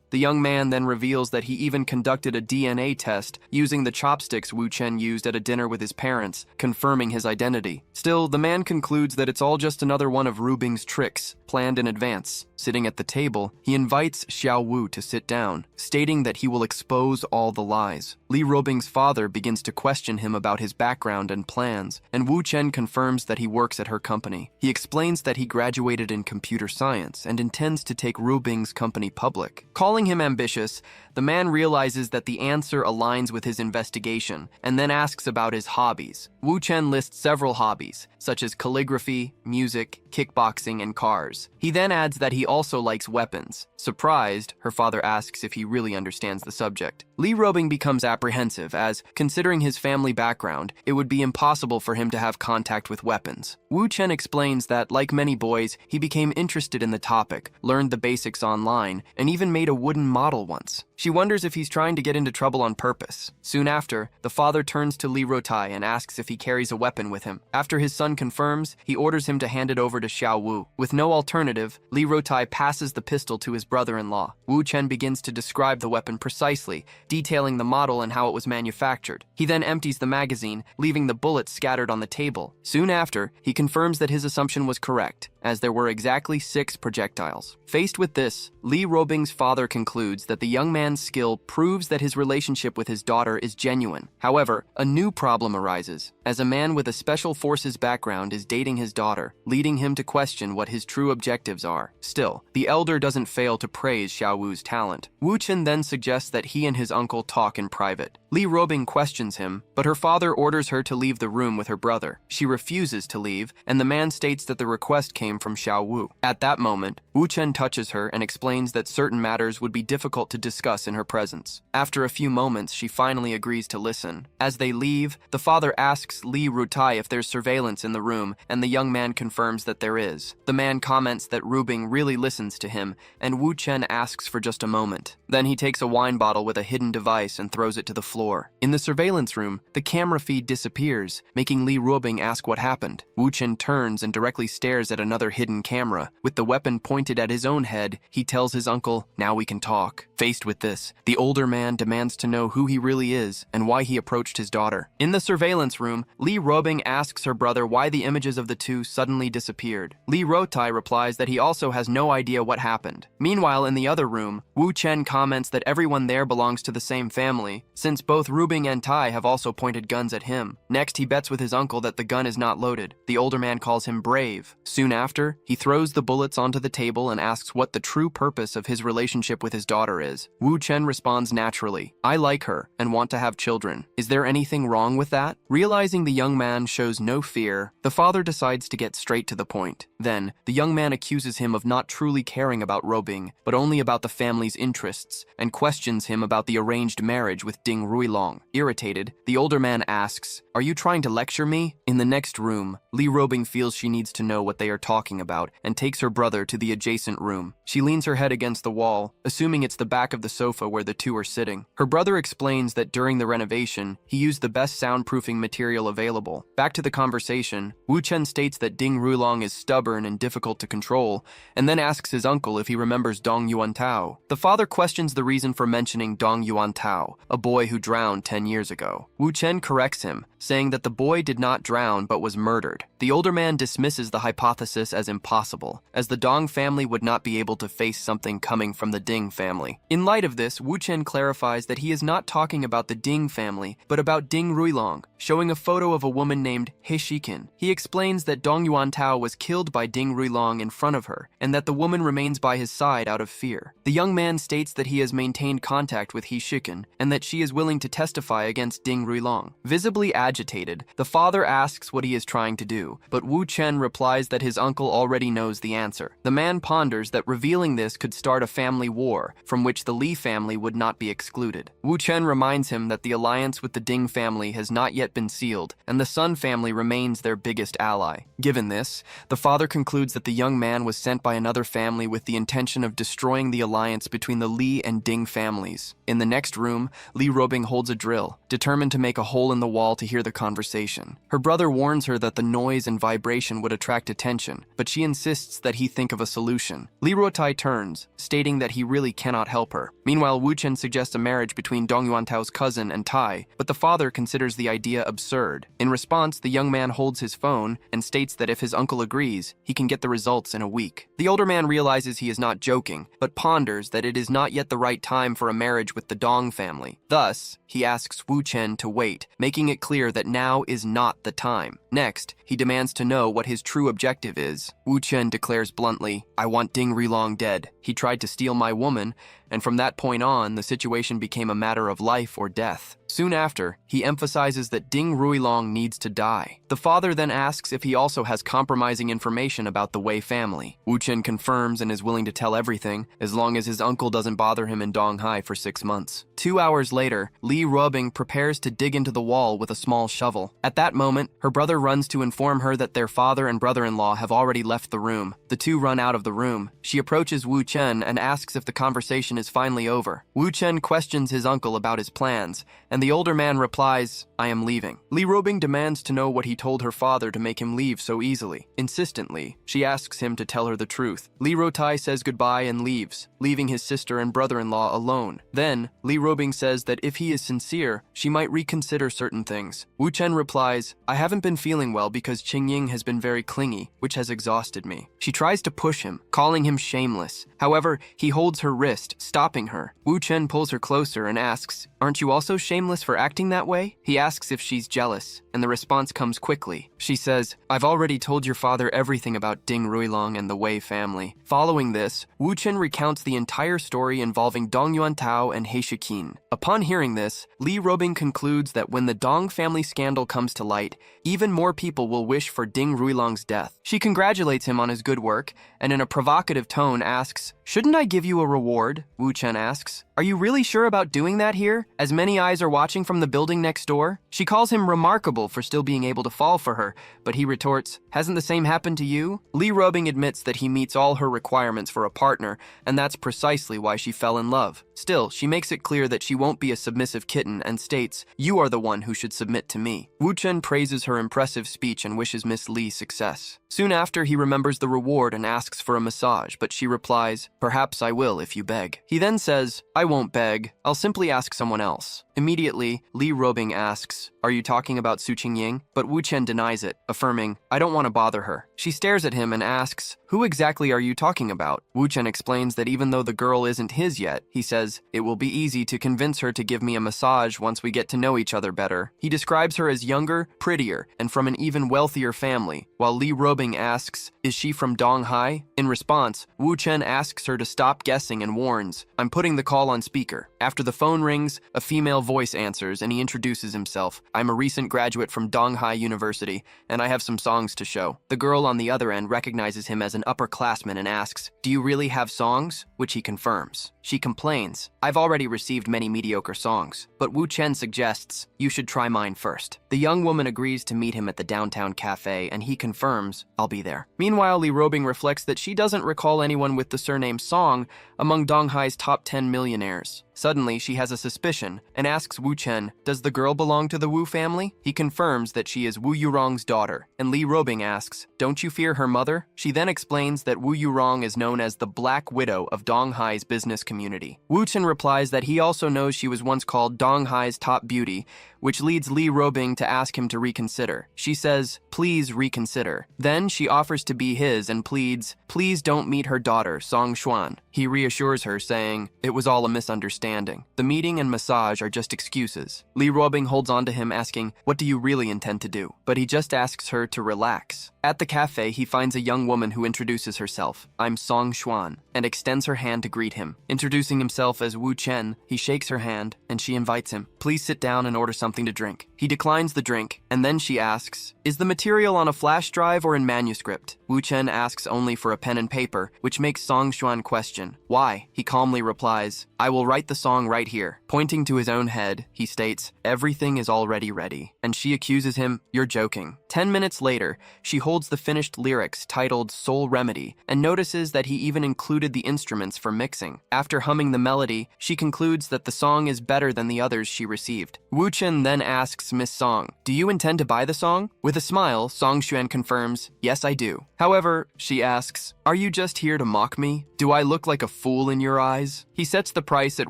The young man then reveals that he even conducted a DNA test using the chopsticks Wu Chen used at a dinner with his parents, confirming his identity. Still, the man concludes that it's all just another one of Ru Bing's tricks, planned in advance. Sitting at the table, he invites Xiao Wu to sit down, stating that he will expose all the lies. Li Robing's father begins to question him about his background and plans, and Wu Chen confirms that he works at her company. He explains that he graduated in computer science and intends to take Ru Bing's company public. Calling him ambitious, the man realizes that the answer aligns with his investigation, and then asks about his hobbies. Wu Chen lists several hobbies, such as calligraphy, music, kickboxing, and cars. He then adds that he also likes weapons. Surprised, her father asks if he really understands the subject. Li Robing becomes apprehensive as, considering his family background, it would be impossible for him to have contact with weapons. Wu Chen explains that, like many boys, he became interested in the topic, learned the basics online, and even made a wooden model once. She wonders if he's trying to get into trouble on purpose. Soon after, the father turns to Li Ruotai and asks if he carries a weapon with him. After his son confirms, he orders him to hand it over to Xiao Wu. With no alternative, Li Ruotai passes the pistol to his brother-in-law. Wu Chen begins to describe the weapon precisely, detailing the model and how it was manufactured. He then empties the magazine, leaving the bullets scattered on the table. Soon after, he confirms that his assumption was correct, as there were exactly 6 projectiles. Faced with this, Li Robing's father concludes that the young man's skill proves that his relationship with his daughter is genuine. However, a new problem arises, as a man with a special forces background is dating his daughter, leading him to question what his true objectives are. Still, the elder doesn't fail to praise Xiao Wu's talent. Wu Chen then suggests that he and his uncle talk in private. Li Robing questions him, but her father orders her to leave the room with her brother. She refuses to leave, and the man states that the request came from Xiao Wu. At that moment, Wu Chen touches her and explains that certain matters would be difficult to discuss in her presence. After a few moments, she finally agrees to listen. As they leave, the father asks Li Ruotai if there's surveillance in the room, and the young man confirms that there is. The man comments that Ru Bing really listens to him, and Wu Chen asks for just a moment. Then he takes a wine bottle with a hidden device and throws it to the floor. In the surveillance room, the camera feed disappears, making Li Ruobing ask what happened. Wu Chen turns and directly stares at another hidden camera. With the weapon pointed at his own head, he tells his uncle, "Now we can talk." Faced with this, the older man demands to know who he really is and why he approached his daughter. In the surveillance room, Li Ruobing asks her brother why the images of the two suddenly disappeared. Li Ruotai replies that he also has no idea what happened. Meanwhile, in the other room, Wu Chen comments that everyone there belongs to the same family, since both Rubing and Tai have also pointed guns at him. Next, he bets with his uncle that the gun is not loaded. The older man calls him brave. Soon after, he throws the bullets onto the table and asks what the true purpose of his relationship with his daughter is. Wu Chen responds naturally, "I like her and want to have children. Is there anything wrong with that?" Realizing the young man shows no fear, the father decides to get straight to the point. Then, the young man accuses him of not truly caring about Robing, but only about the family's interests, and questions him about the arranged marriage with Ding Ruilong. Irritated, the older man asks, "Are you trying to lecture me?" In the next room, Li Robing feels she needs to know what they are talking about and takes her brother to the adjacent room. She leans her head against the wall, assuming it's the back of the sofa where the two are sitting. Her brother explains that during the renovation, he used the best soundproofing material available. Back to the conversation, Wu Chen states that Ding Ruilong is stubborn and difficult to control, and then asks his uncle if he remembers Dong Yuan Tao. The father questions the reason for mentioning Dong Yuan Tao, a boy who drowned 10 years ago. Wu Chen corrects him, saying that the boy did not drown but was murdered. The older man dismisses the hypothesis as impossible, as the Dong family would not be able to face something coming from the Ding family. In light of this, Wu Chen clarifies that he is not talking about the Ding family, but about Ding Ruilong, showing a photo of a woman named He Shikin. He explains that Dong Yuan Tao was killed by Ding Ruilong in front of her, and that the woman remains by his side out of fear. The young man states that he has maintained contact with He Shikin, and that she is willing willing to testify against Ding Ruilong. Visibly agitated, the father asks what he is trying to do, but Wu Chen replies that his uncle already knows the answer. The man ponders that revealing this could start a family war, from which the Li family would not be excluded. Wu Chen reminds him that the alliance with the Ding family has not yet been sealed, and the Sun family remains their biggest ally. Given this, the father concludes that the young man was sent by another family with the intention of destroying the alliance between the Li and Ding families. In the next room, Li Robing holds a drill, determined to make a hole in the wall to hear the conversation. Her brother warns her that the noise and vibration would attract attention, but she insists that he think of a solution. Li Ruotai turns, stating that he really cannot help her. Meanwhile, Wu Chen suggests a marriage between Dong Yuantao's cousin and Tai, but the father considers the idea absurd. In response, the young man holds his phone and states that if his uncle agrees, he can get the results in a week. The older man realizes he is not joking, but ponders that it is not yet the right time for a marriage with the Dong family. Thus, he asks Wu Chen to wait, making it clear that now is not the time. Next, he demands to know what his true objective is. Wu Chen declares bluntly, "I want Ding Ruilong dead. He tried to steal my woman, and from that point on, the situation became a matter of life or death." Soon after, he emphasizes that Ding Ruilong needs to die. The father then asks if he also has compromising information about the Wei family. Wu Chen confirms and is willing to tell everything, as long as his uncle doesn't bother him in Donghai for 6 months. 2 hours later, Li Ruobing prepares to dig into the wall with a small shovel. At that moment, her brother runs to inform her that their father and brother-in-law have already left the room. The two run out of the room. She approaches Wu Chen and asks if the conversation is finally over. Wu Chen questions his uncle about his plans, and the older man replies, "I am leaving." Li Ruobing demands to know what he told her father to make him leave so easily. Insistently, she asks him to tell her the truth. Li Ruotai says goodbye and leaves, leaving his sister and brother-in-law alone. Then, Li Ruobing says that if he is sincere, she might reconsider certain things. Wu Chen replies, "I haven't been feeling well because Qingying has been very clingy, which has exhausted me." She tries to push him, calling him shameless. However, he holds her wrist, stopping her. Wu Chen pulls her closer and asks, "Aren't you also shameless for acting that way?" He asks if she's jealous, and the response comes quickly. She says, "I've already told your father everything about Ding Ruilong and the Wei family." Following this, Wu Chen recounts the entire story involving Dong Yuantao and He Shiqin. Upon hearing this, Li Ruobing concludes that when the Dong family scandal comes to light, even more people will wish for Ding Ruilong's death. She congratulates him on his good work, and in a provocative tone asks, "Shouldn't I give you a reward?" Wu Chen asks, "Are you really sure about doing that here, as many eyes are watching from the building next door?" She calls him remarkable for still being able to fall for her, but he retorts, "Hasn't the same happened to you?" Li Ruobing admits that he meets all her requirements for a partner, and that's precisely why she fell in love. Still, she makes it clear that she won't be a submissive kitten and states, "You are the one who should submit to me." Wu Chen praises her impressive speech and wishes Miss Li success. Soon after, he remembers the reward and asks for a massage, but she replies, "Perhaps I will if you beg." He then says, "I won't beg. I'll simply ask someone else." Immediately, Li Ruobing asks, "Are you talking about Su Qingying?" But Wu Chen denies it, affirming, "I don't want to bother her." She stares at him and asks, "Who exactly are you talking about?" Wu Chen explains that even though the girl isn't his yet, he says, "It will be easy to convince her to give me a massage once we get to know each other better." He describes her as younger, prettier, and from an even wealthier family, while Li Ruobing asks, "Is she from Donghai?" In response, Wu Chen asks her to stop guessing and warns, "I'm putting the call on speaker." After the phone rings, a female voice answers and he introduces himself. "I'm a recent graduate from Donghai University, and I have some songs to show." The girl on the other end recognizes him as an upperclassman and asks, "Do you really have songs?" Which he confirms. She complains, "I've already received many mediocre songs," but Wu Chen suggests, "You should try mine first." The young woman agrees to meet him at the downtown cafe, and he confirms, "I'll be there." Meanwhile, Li Ruobing reflects that she doesn't recall anyone with the surname Song among Donghai's top 10 millionaires. Suddenly, she has a suspicion and asks Wu Chen, "Does the girl belong to the Wu family?" He confirms that she is Wu Yurong's daughter, and Li Ruobing asks, "Don't you fear her mother?" She then explains that Wu Yurong is known as the Black Widow of Donghai's business community. Wu Chen replies that he also knows she was once called Donghai's top beauty, which leads Li Ruobing to ask him to reconsider. She says, "Please reconsider." Then she offers to be his and pleads, "Please don't meet her daughter, Song Xuan." He reassures her, saying, "It was all a misunderstanding. The meeting and massage are just excuses." Li Ruobing holds on to him, asking, "What do you really intend to do?" But he just asks her to relax. At the cafe, he finds a young woman who introduces herself, "I'm Song Xuan," and extends her hand to greet him. Introducing himself as Wu Chen, he shakes her hand, and she invites him. Please sit down and order something to drink. He declines the drink, and then she asks, "Is the material on a flash drive or in manuscript?" Wu Chen asks only for a pen and paper, which makes Song Xuan question, "Why?" He calmly replies, "I will write the song right here." Pointing to his own head, he states, "Everything is already ready." And she accuses him, "You're joking." 10 minutes later, she holds the finished lyrics titled Soul Remedy and notices that he even included the instruments for mixing. After humming the melody, she concludes that the song is better than the others she received. Wu Chen then asks Miss Song, "Do you intend to buy the song?" With a smile, Song Xuan confirms, "Yes, I do." However, she asks, "Are you just here to mock me? Do I look like a fool in your eyes?" He sets the price at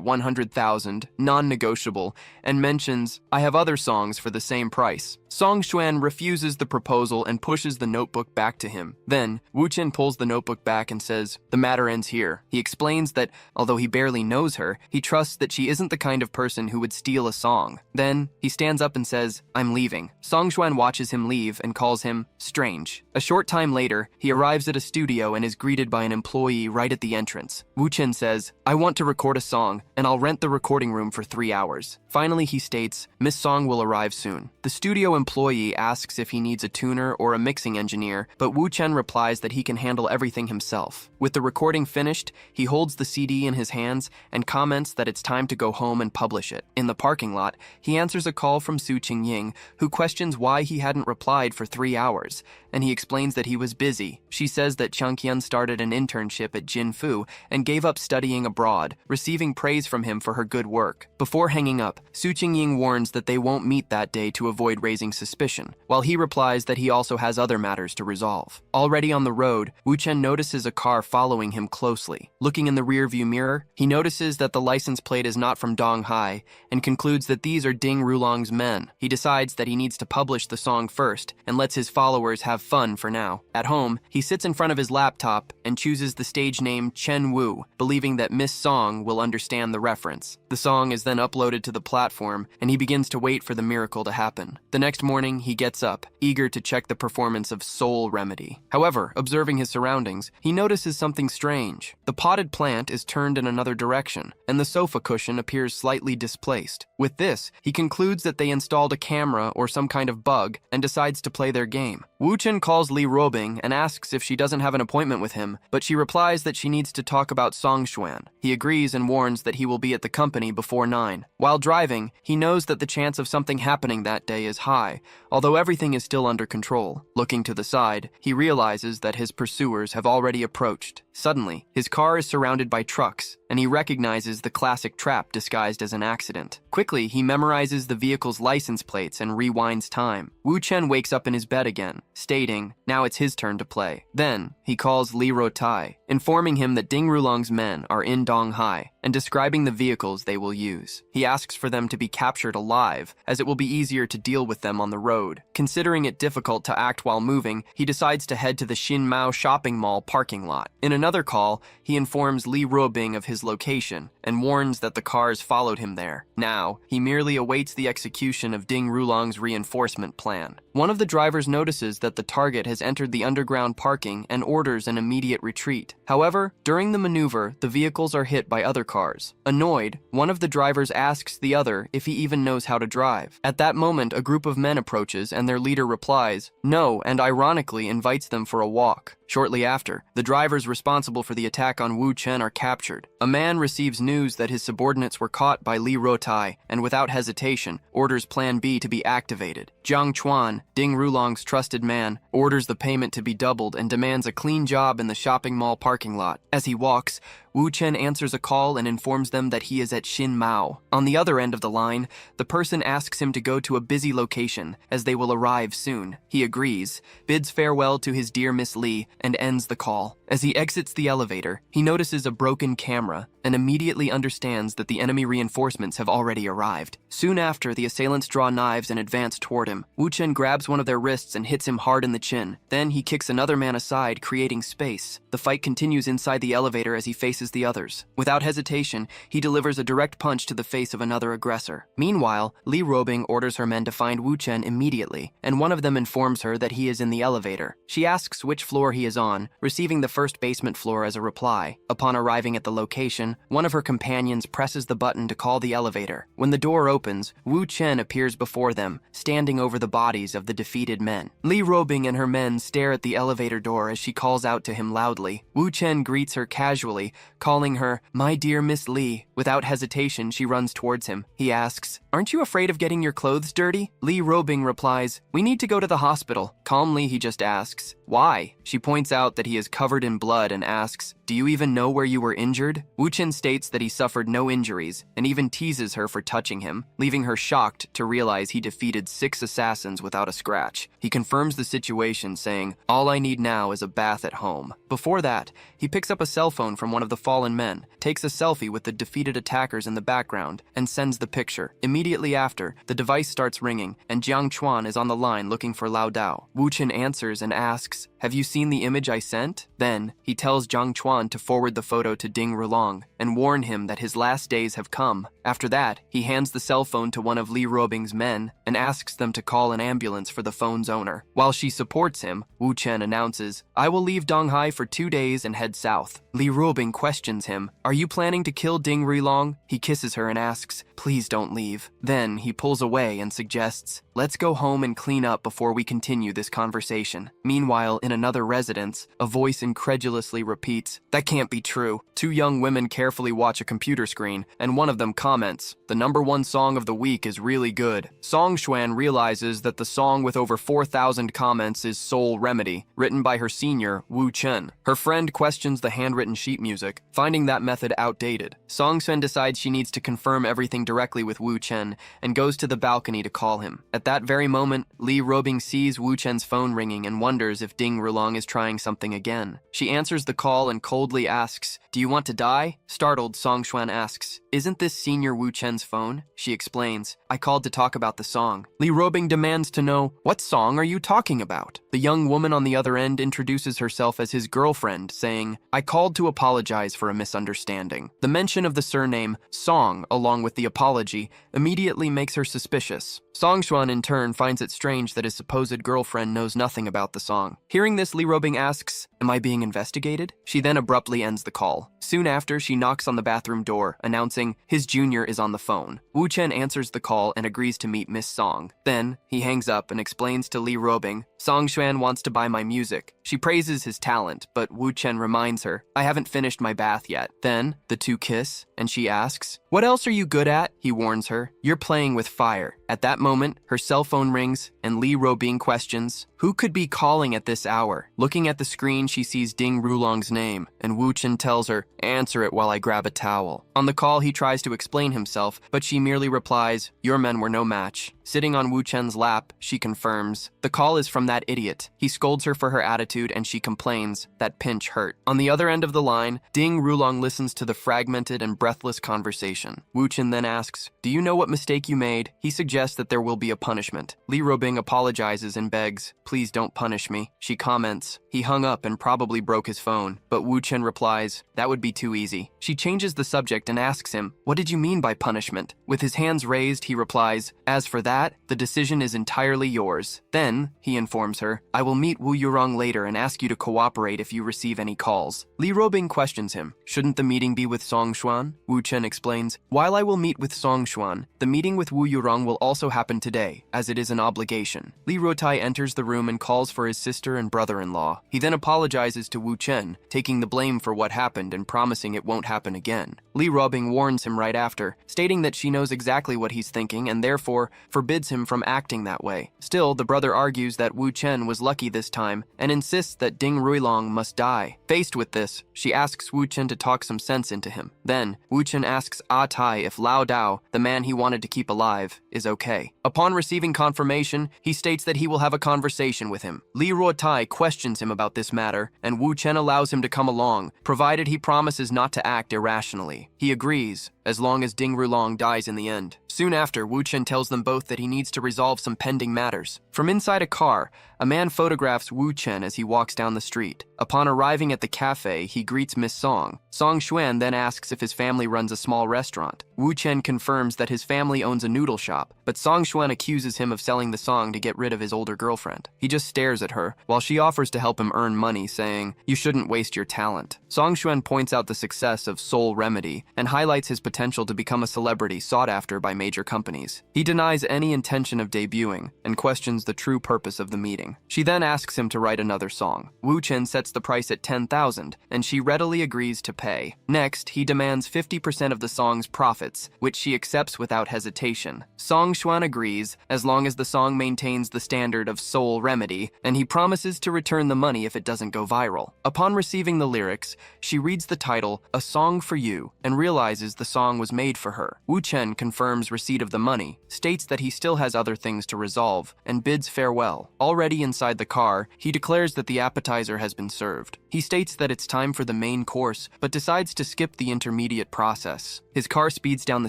100,000, non-negotiable, and mentions, "I have other songs for the same price." Song Xuan refuses the proposal and pushes the notebook back to him. Then, Wu Chen pulls the notebook back and says, "The matter ends here." He explains that, although he barely knows her, he trusts that she isn't the kind of person who would steal a song. Then, he stands up and says, "I'm leaving." Song Xuan watches him leave and calls him strange. A short time later, he arrives at a studio and is greeted by an employee right at the entrance. Wu Chen says, "I want to record a song, and I'll rent the recording room for 3 hours. Finally, he states, "Miss Song will arrive soon." The studio employee asks if he needs a tuner or a mixing engineer, but Wu Chen replies that he can handle everything himself. With the recording finished, he holds the CD in his hands and comments that it's time to go home and publish it. In the parking lot, he answers a call from Su Qingying, who questions why he hadn't replied for 3 hours, and he explains that he was busy. She says that Chiang Qian started an internship at Jinfu and gave up studying abroad, receiving praise from him for her good work. Before hanging up, Su Qingying warns that they won't meet that day to avoid raising suspicion, while he replies that he also has other matters to resolve. Already on the road, Wu Chen notices a car following him closely. Looking in the rearview mirror, he notices that the license plate is not from Donghai and concludes that these are Ding Rulong's men. He decides that he needs to publish the song first and lets his followers have fun for now. At home, he sits in front of his laptop and chooses the stage name Chen Wu, believing that Miss Song will understand the reference. The song is then uploaded to the platform, and he begins to wait for the miracle to happen. The next morning, he gets up, eager to check the performance of Soul Remedy. However, observing his surroundings, he notices something strange. The potted plant is turned in another direction, and the sofa cushion appears slightly displaced. With this, he concludes that they installed a camera or some kind of bug and decides to play their game. Wu Chen calls Li Robing and asks if she doesn't have an appointment with him, but she replies that she needs to talk about Song Xuan. He agrees and warns that he will be at the company before 9. While driving, he knows that the chance of something happening that day is high, although everything is still under control. Looking to the side, he realizes that his pursuers have already approached. Suddenly, his car is surrounded by trucks, and he recognizes the classic trap disguised as an accident. Quickly, he memorizes the vehicle's license plates and rewinds time. Wu Chen wakes up in his bed again, stating, now it's his turn to play. Then, he calls Li Rotai, informing him that Ding Rulong's men are in Donghai and describing the vehicles they will use. He asks for them to be captured alive, as it will be easier to deal with them on the road. Considering it difficult to act while moving, he decides to head to the Xinmao shopping mall parking lot. In another call, he informs Li Robing of his location and warns that the cars followed him there. Now, he merely awaits the execution of Ding Rulong's reinforcement plan. One of the drivers notices that the target has entered the underground parking and orders an immediate retreat. However, during the maneuver, the vehicles are hit by other cars. Annoyed, one of the drivers asks the other if he even knows how to drive. At that moment, a group of men approaches and their leader replies, no, and ironically invites them for a walk. Shortly after, the drivers responsible for the attack on Wu Chen are captured. A man receives news that his subordinates were caught by Li Rotai and without hesitation, orders Plan B to be activated. Jiang Chuan, Ding Rulong's trusted man, orders the payment to be doubled and demands a clean job in the shopping mall parking lot. As he walks, Wu Chen answers a call and informs them that he is at Xinmao. On the other end of the line, the person asks him to go to a busy location, as they will arrive soon. He agrees, bids farewell to his dear Miss Li, and ends the call. As he exits the elevator, he notices a broken camera and immediately understands that the enemy reinforcements have already arrived. Soon after, the assailants draw knives and advance toward him. Wu Chen grabs one of their wrists and hits him hard in the chin. Then he kicks another man aside, creating space. The fight continues inside the elevator as he faces the others. Without hesitation, he delivers a direct punch to the face of another aggressor. Meanwhile, Li Robing orders her men to find Wu Chen immediately, and one of them informs her that he is in the elevator. She asks which floor he is on, receiving the first basement floor as a reply. Upon arriving at the location, one of her companions presses the button to call the elevator. When the door opens, Wu Chen appears before them, standing over the bodies of the defeated men. Li Robing and her men stare at the elevator door as she calls out to him loudly. Wu Chen greets her casually, calling her, "My dear Miss Li." Without hesitation, she runs towards him. He asks, "Aren't you afraid of getting your clothes dirty?" Li Robing replies, "We need to go to the hospital." Calmly, he just asks, "Why?" She points out that he is covered in blood and asks, "Do you even know where you were injured?" Wu Chen states that he suffered no injuries and even teases her for touching him, leaving her shocked to realize he defeated 6 assassins without a scratch. He confirms the situation, saying, "All I need now is a bath at home." Before that, he picks up a cell phone from one of the fallen men, takes a selfie with the defeated attackers in the background, and sends the picture. Immediately after, the device starts ringing, and Jiang Chuan is on the line looking for Lao Dao. Wu Chen answers and asks, "Have you seen the image I sent?" Then, he tells Jiang Chuan to forward the photo to Ding Rulong and warn him that his last days have come. After that, he hands the cell phone to one of Li Robing's men and asks them to call an ambulance for the phone's owner. While she supports him, Wu Chen announces, "I will leave Donghai for 2 days and head south." Li Robing questions him, "Are you planning to kill Ding Rulong?" He kisses her and asks, "Please don't leave." Then, he pulls away and suggests, "Let's go home and clean up before we continue this conversation." Meanwhile, in another residence, a voice incredulously repeats, "That can't be true." 2 young women carefully watch a computer screen, and one of them comments, "The #1 song of the week is really good." Song Xuan realizes that the song with over 4,000 comments is Soul Remedy, written by her senior, Wu Chen. Her friend questions the handwritten sheet music, finding that method outdated. Song Xuan decides she needs to confirm everything directly with Wu Chen and goes to the balcony to call him. At that very moment, Li Robing sees Wu Chen's phone ringing and wonders if Ding Rulong is trying something again. She answers the call and coldly asks, "Do you want to die?" Startled, Song Xuan asks, "Isn't this senior Wu Chen's phone?" She explains, "I called to talk about the song." Li Robing demands to know, "What song are you talking about?" The young woman on the other end introduces herself as his girlfriend, saying, "I called to apologize for a misunderstanding." The mention of the surname Song, along with the apology, immediately makes her suspicious. Song Xuan in turn finds it strange that his supposed girlfriend knows nothing about the song. Hearing this, Li Robing asks, "Am I being investigated?" She then abruptly ends the call. Soon after, she knocks on the bathroom door, announcing his junior is on the phone. Wu Chen answers the call and agrees to meet Miss Song. Then, he hangs up and explains to Li Robing, "Song Xuan wants to buy my music." She praises his talent, but Wu Chen reminds her, "I haven't finished my bath yet." Then, the two kiss, and she asks, "What else are you good at?" He warns her, "You're playing with fire." At that moment, her cell phone rings, and Li Robing questions, "Who could be calling at this hour?" Looking at the screen, she sees Ding Rulong's name, and Wu Chen tells her, "Answer it while I grab a towel." On the call, he tries to explain himself, but she merely replies, "Your men were no match." Sitting on Wu Chen's lap, she confirms, "The call is from that idiot." He scolds her for her attitude, and she complains, "That pinch hurt." On the other end of the line, Ding Rulong listens to the fragmented and breathless conversation. Wu Chen then asks, "Do you know what mistake you made?" He suggests that there will be a punishment. Li Robing apologizes and begs, "Please don't punish me." She comments, "He hung up and probably broke his phone." But Wu Chen replies, "That would be too easy." She changes the subject and asks him, "What did you mean by punishment?" With his hands raised, he replies, "As for that, the decision is entirely yours." Then, he informs her, "I will meet Wu Yurong later and ask you to cooperate if you receive any calls." Li Robing questions him, "Shouldn't the meeting be with Song Xuan?" Wu Chen explains, "While I will meet with Song Xuan, the meeting with Wu Yurong will also happen today, as it is an obligation." Li Rotai enters the room and calls for his sister and brother-in-law. He then apologizes to Wu Chen, taking the blame for what happened and promising it won't happen again. Li Robing warns him right after, stating that she knows exactly what he's thinking and therefore forbids him from acting that way. Still, the brother argues that Wu Chen was lucky this time and insists that Ding Ruilong must die. Faced with this, she asks Wu Chen to talk some sense into him. Then, Wu Chen asks Ah Tai if Lao Dao, the man he wanted to keep alive, is okay. okay. Upon receiving confirmation, he states that he will have a conversation with him. Li Ruotai questions him about this matter, and Wu Chen allows him to come along, provided he promises not to act irrationally. He agrees, as long as Ding Rulong dies in the end. Soon after, Wu Chen tells them both that he needs to resolve some pending matters. From inside a car, a man photographs Wu Chen as he walks down the street. Upon arriving at the cafe, he greets Miss Song. Song Xuan then asks if his family runs a small restaurant. Wu Chen confirms that his family owns a noodle shop, but Song Xuan accuses him of selling the Song to get rid of his older girlfriend. He just stares at her, while she offers to help him earn money, saying, "You shouldn't waste your talent." Song Xuan points out the success of Soul Remedy and highlights his potential to become a celebrity sought after by major companies. He denies any intention of debuting and questions the true purpose of the meeting. She then asks him to write another song. Wu Chen sets the price at 10,000, and she readily agrees to pay. Next, he demands 50% of the song's profits, which she accepts without hesitation. Song Xuan agrees, as long as the song maintains the standard of Soul Remedy, and he promises to return the money if it doesn't go viral. Upon receiving the lyrics, she reads the title, "A Song for You," and realizes the song was made for her. Wu Chen confirms receipt of the money, states that he still has other things to resolve, and bids farewell. Already inside the car, he declares that the appetizer has been served. He states that it's time for the main course, but decides to skip the intermediate process. His car speeds down the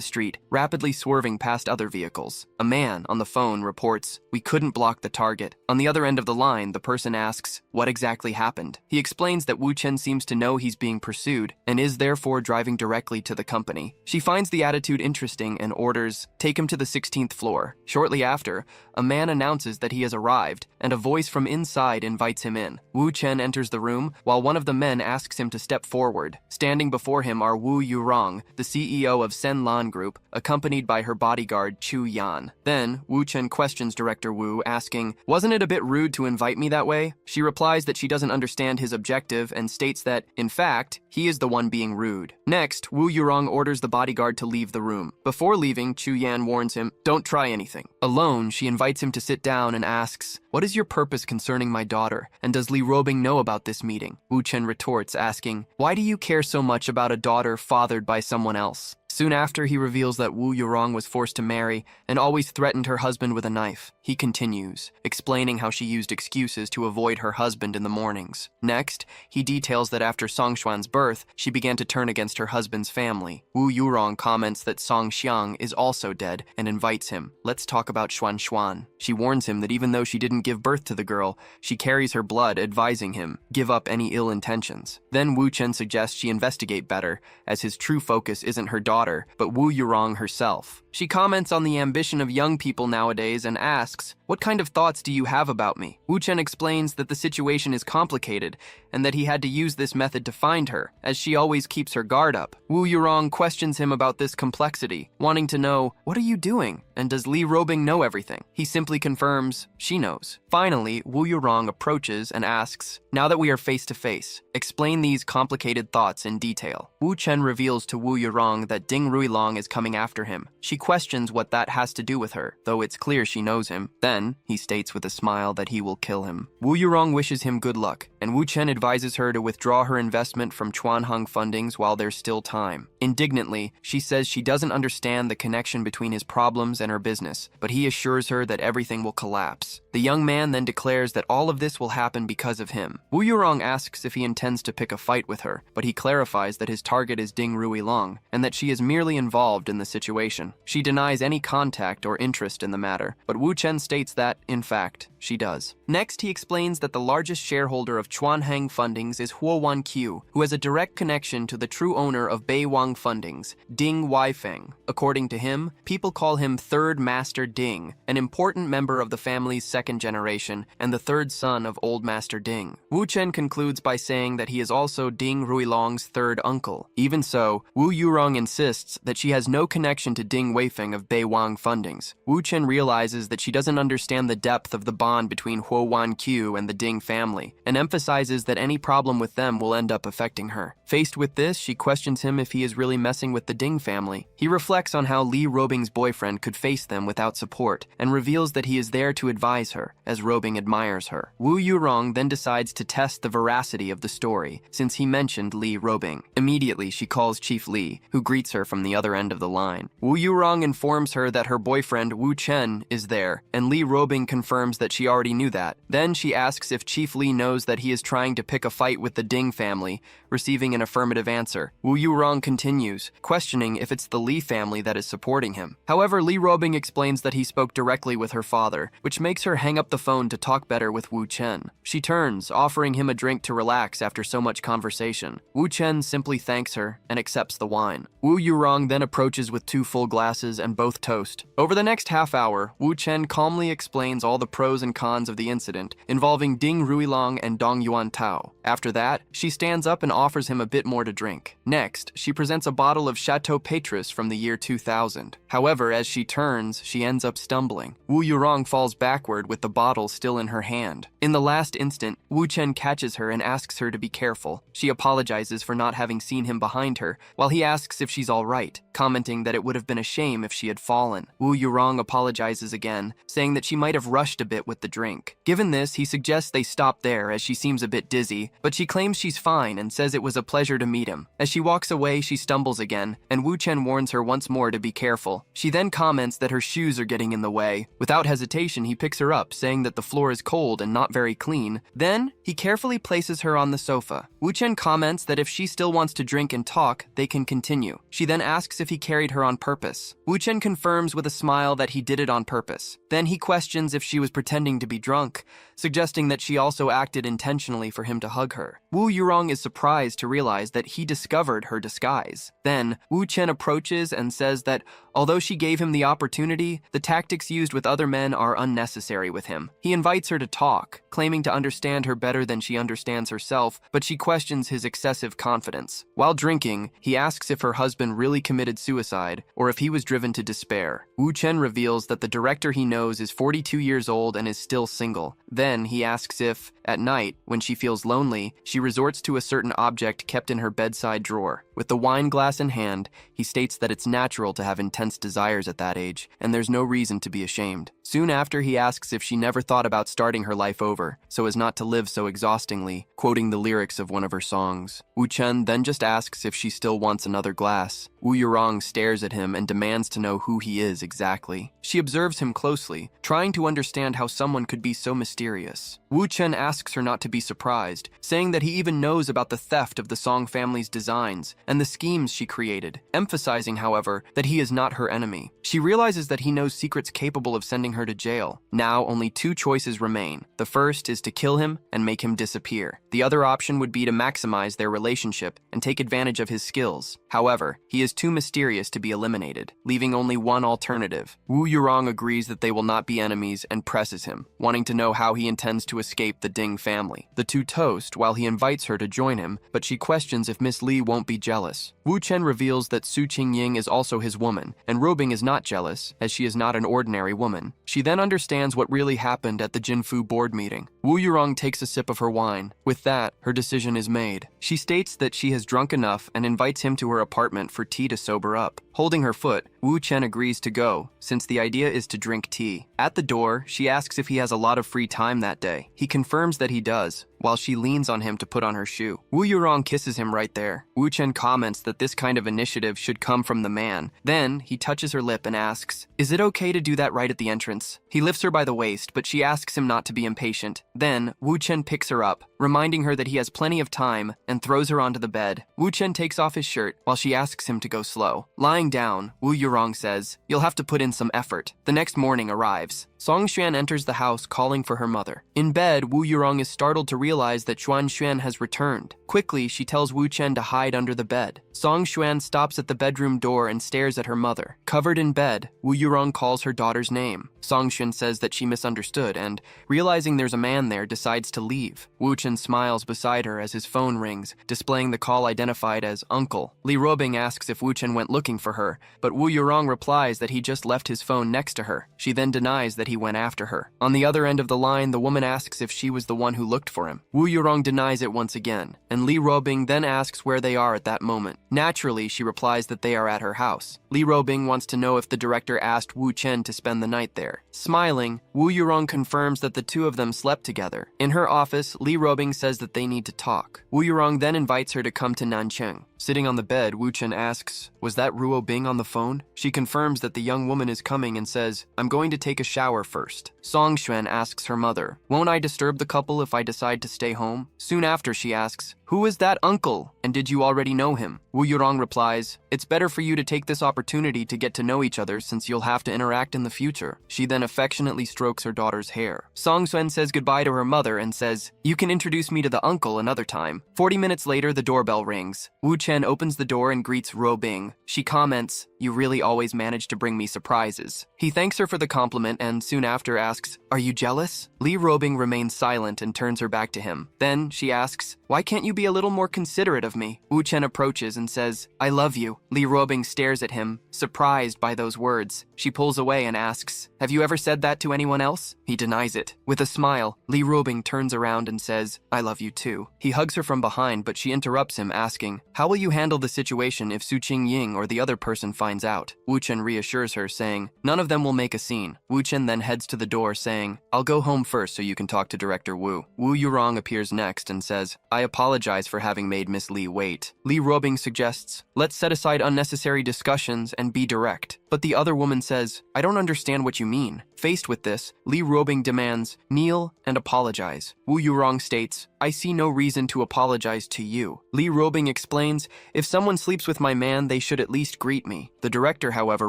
street, rapidly swerving past other vehicles. A man on the phone reports, "We couldn't block the target." On the other end of the line, the person asks, "What exactly happened?" He explains that Wu Chen seems to know he's being pursued, and is therefore driving directly to the company. She finds the attitude interesting and orders, "Take him to the 16th floor." Shortly after, a man announces that he has arrived, and a voice from inside invites him in. Wu Chen enters the room, while one of the men asks him to step forward. Standing before him are Wu Yurong, the CEO of Senlan Group, accompanied by her bodyguard Chu Yan. Then, Wu Chen questions Director Wu, asking, "Wasn't it a bit rude to invite me that way?" She replies that she doesn't understand his objective and states that, in fact, he is the one being rude. Next, Wu Yurong orders the bodyguard to leave the room. Before leaving, Chu Yan warns him, "Don't try anything." Alone, she invites him to sit down and asks, "What is your purpose concerning my daughter, and does Li Robing know about this meeting?" Wu Chen retorts, asking, "Why do you care so much about a daughter fathered by someone else?" Soon after, he reveals that Wu Yurong was forced to marry and always threatened her husband with a knife. He continues, explaining how she used excuses to avoid her husband in the mornings. Next, he details that after Song Xuan's birth, she began to turn against her husband's family. Wu Yurong comments that Song Xiang is also dead and invites him, "Let's talk about Xuan Xuan." She warns him that even though she didn't give birth to the girl, she carries her blood, advising him, "Give up any ill intentions." Then Wu Chen suggests she investigate better, as his true focus isn't her daughter, but Wu Yurong herself. She comments on the ambition of young people nowadays and asks, "What kind of thoughts do you have about me?" Wu Chen explains that the situation is complicated and that he had to use this method to find her, as she always keeps her guard up. Wu Yurong questions him about this complexity, wanting to know, "What are you doing? And does Li Robing know everything?" He simply confirms, she knows. Finally, Wu Yurong approaches and asks, "Now that we are face to face, explain these complicated thoughts in detail." Wu Chen reveals to Wu Yurong that Ding Ruilong is coming after him. She questions what that has to do with her, though it's clear she knows him. Then, he states with a smile that he will kill him. Wu Yurong wishes him good luck, and Wu Chen advises her to withdraw her investment from Chuanheng Fundings while there's still time. Indignantly, she says she doesn't understand the connection between his problems and her business, but he assures her that everything will collapse. The young man then declares that all of this will happen because of him. Wu Yurong asks if he intends to pick a fight with her, but he clarifies that his target is Ding Ruilong, and that she is merely involved in the situation. She denies any contact or interest in the matter, but Wu Chen states that, in fact, she does. Next, he explains that the largest shareholder of Chuanheng Fundings is Huo Wanqiu, who has a direct connection to the true owner of Beiwang Fundings, Ding Weifeng. According to him, people call him Third Master Ding, an important member of the family's second generation and the third son of Old Master Ding. Wu Chen concludes by saying that he is also Ding Ruilong's third uncle. Even so, Wu Yurong insists that she has no connection to Ding Weifeng of Beiwang Fundings. Wu Chen realizes that she doesn't understand the depth of the bond between Huo Wanqiu and the Ding family, and emphasizes that any problem with them will end up affecting her. Faced with this, she questions him if he is really messing with the Ding family. He reflects on how Li Robing's boyfriend could face them without support, and reveals that he is there to advise her, as Robing admires her. Wu Yurong then decides to test the veracity of the story, since he mentioned Li Robing. Immediately, she calls Chief Li, who greets her answer from the other end of the line. Wu Yurong informs her that her boyfriend, Wu Chen, is there, and Li Robing confirms that she already knew that. Then she asks if Chief Li knows that he is trying to pick a fight with the Ding family, receiving an affirmative answer. Wu Yurong continues, questioning if it's the Li family that is supporting him. However, Li Robing explains that he spoke directly with her father, which makes her hang up the phone to talk better with Wu Chen. She turns, offering him a drink to relax after so much conversation. Wu Chen simply thanks her and accepts the wine. Wu Yurong then approaches with 2 full glasses and both toast. Over the next half hour, Wu Chen calmly explains all the pros and cons of the incident involving Ding Ruilong and Dong Yuan Tao. After that, she stands up and offers him a bit more to drink. Next, she presents a bottle of Chateau Petrus from the year 2000. However, as she turns, she ends up stumbling. Wu Yurong falls backward with the bottle still in her hand. In the last instant, Wu Chen catches her and asks her to be careful. She apologizes for not having seen him behind her, while he asks if she's all right, commenting that it would have been a shame if she had fallen. Wu Yurong apologizes again, saying that she might have rushed a bit with the drink. Given this, he suggests they stop there as she seems a bit dizzy, but she claims she's fine and says it was a pleasure to meet him. As she walks away, she stumbles again, and Wu Chen warns her once more to be careful. She then comments that her shoes are getting in the way. Without hesitation, he picks her up, saying that the floor is cold and not very clean. Then, he carefully places her on the sofa. Wu Chen comments that if she still wants to drink and talk, they can continue. She then asks if he carried her on purpose. Wu Chen confirms with a smile that he did it on purpose. Then he questions if she was pretending to be drunk, suggesting that she also acted intentionally for him to hug her. Wu Yurong is surprised to realize that he discovered her disguise. Then, Wu Chen approaches and says that although she gave him the opportunity, the tactics used with other men are unnecessary with him. He invites her to talk, claiming to understand her better than she understands herself, but she questions his excessive confidence. While drinking, he asks if her husband really committed suicide or if he was driven to despair. Wu Chen reveals that the director he knows is 42 years old and is still single. Then he asks if, at night, when she feels lonely, she resorts to a certain object kept in her bedside drawer. With the wine glass in hand, he states that it's natural to have intense desires at that age, and there's no reason to be ashamed. Soon after, he asks if she never thought about starting her life over, so as not to live so exhaustingly, quoting the lyrics of one of her songs. Wu Chen then just asks if she still wants another glass. Wu Yurong stares at him and demands to know who he is exactly. She observes him closely, trying to understand how someone could be so mysterious. Wu Chen asks her not to be surprised, saying that he even knows about the theft of the Song family's designs and the schemes she created, emphasizing, however, that he is not her enemy. She realizes that he knows secrets capable of sending her to jail. Now, only 2 choices remain. The first is to kill him and make him disappear. The other option would be to maximize their relationship and take advantage of his skills. However, he is too mysterious to be eliminated, leaving only one alternative. Wu Yurong agrees that they will not be enemies and presses him, wanting to know how he intends to escape the Ding family. The 2 toast while he invites her to join him, but she questions if Miss Li won't be jealous. Wu Chen reveals that Su Qingying is also his woman, and Robing is not jealous, as she is not an ordinary woman. She then understands what really happened at the Jinfu board meeting. Wu Yurong takes a sip of her wine. With that, her decision is made. She states that she has drunk enough and invites him to her apartment for tea to sober up. Holding her foot, Wu Chen agrees to go, since the idea is to drink tea. At the door, she asks if he has a lot of free time that day. He confirms that he does, while she leans on him to put on her shoe. Wu Yurong kisses him right there. Wu Chen comments that this kind of initiative should come from the man. Then, he touches her lip and asks, "Is it okay to do that right at the entrance?" He lifts her by the waist, but she asks him not to be impatient. Then, Wu Chen picks her up, reminding her that he has plenty of time, and throws her onto the bed. Wu Chen takes off his shirt, while she asks him to go slow. Lying down, Wu Yurong says, "You'll have to put in some effort." The next morning arrives. Song Xuan enters the house calling for her mother. In bed, Wu Yurong is startled to realize that Xuan Xuan has returned. Quickly, she tells Wu Chen to hide under the bed. Song Xuan stops at the bedroom door and stares at her mother. Covered in bed, Wu Yurong calls her daughter's name. Song Xuan says that she misunderstood and, realizing there's a man there, decides to leave. Wu Chen smiles beside her as his phone rings, displaying the call identified as Uncle. Li Robing asks if Wu Chen went looking for her, but Wu Yurong replies that he just left his phone next to her. She then denies that he went after her. On the other end of the line, the woman asks if she was the one who looked for him. Wu Yurong denies it once again, and Li Robing then asks where they are at that moment. Naturally, she replies that they are at her house. Li Robing wants to know if the director asked Wu Chen to spend the night there. Smiling, Wu Yurong confirms that the two of them slept together. In her office, Li Robing says that they need to talk. Wu Yurong then invites her to come to Nancheng. Sitting on the bed, Wu Chen asks, "Was that Ruo Bing on the phone?" She confirms that the young woman is coming and says, "I'm going to take a shower first." Song Xuan asks her mother, "Won't I disturb the couple if I decide to stay home?" Soon after, she asks, "Who is that uncle? And did you already know him?" Wu Yurong replies, "It's better for you to take this opportunity to get to know each other since you'll have to interact in the future." She then affectionately strokes her daughter's hair. Song Xuan says goodbye to her mother and says, "You can introduce me to the uncle another time." 40 minutes later, the doorbell rings. Wu Chen opens the door and greets Ruo Bing. She comments, "You really always manage to bring me surprises." He thanks her for the compliment and soon after asks, "Are you jealous?" Li Robing remains silent and turns her back to him. Then she asks, "Why can't you be a little more considerate of me?" Wu Chen approaches and says, "I love you." Li Robing stares at him, surprised by those words. She pulls away and asks, "Have you ever said that to anyone else?" He denies it. With a smile, Li Robing turns around and says, "I love you too." He hugs her from behind, but she interrupts him, asking, "How will you handle the situation if Su Qingying or the other person finds out?" Wu Chen reassures her, saying, "None of them will make a scene." Wu Chen then heads to the door, saying, "I'll go home first so you can talk to Director Wu." Wu Yurong appears next and says, "I apologize for having made Miss Li wait." Li Robing suggests, "Let's set aside unnecessary discussions and be direct." But the other woman says, "I don't understand what you mean." Faced with this, Li Robing demands, "Kneel and apologize." Wu Yurong states, "I see no reason to apologize to you." Li Robing explains, "If someone sleeps with my man, they should at least greet me." The director, however,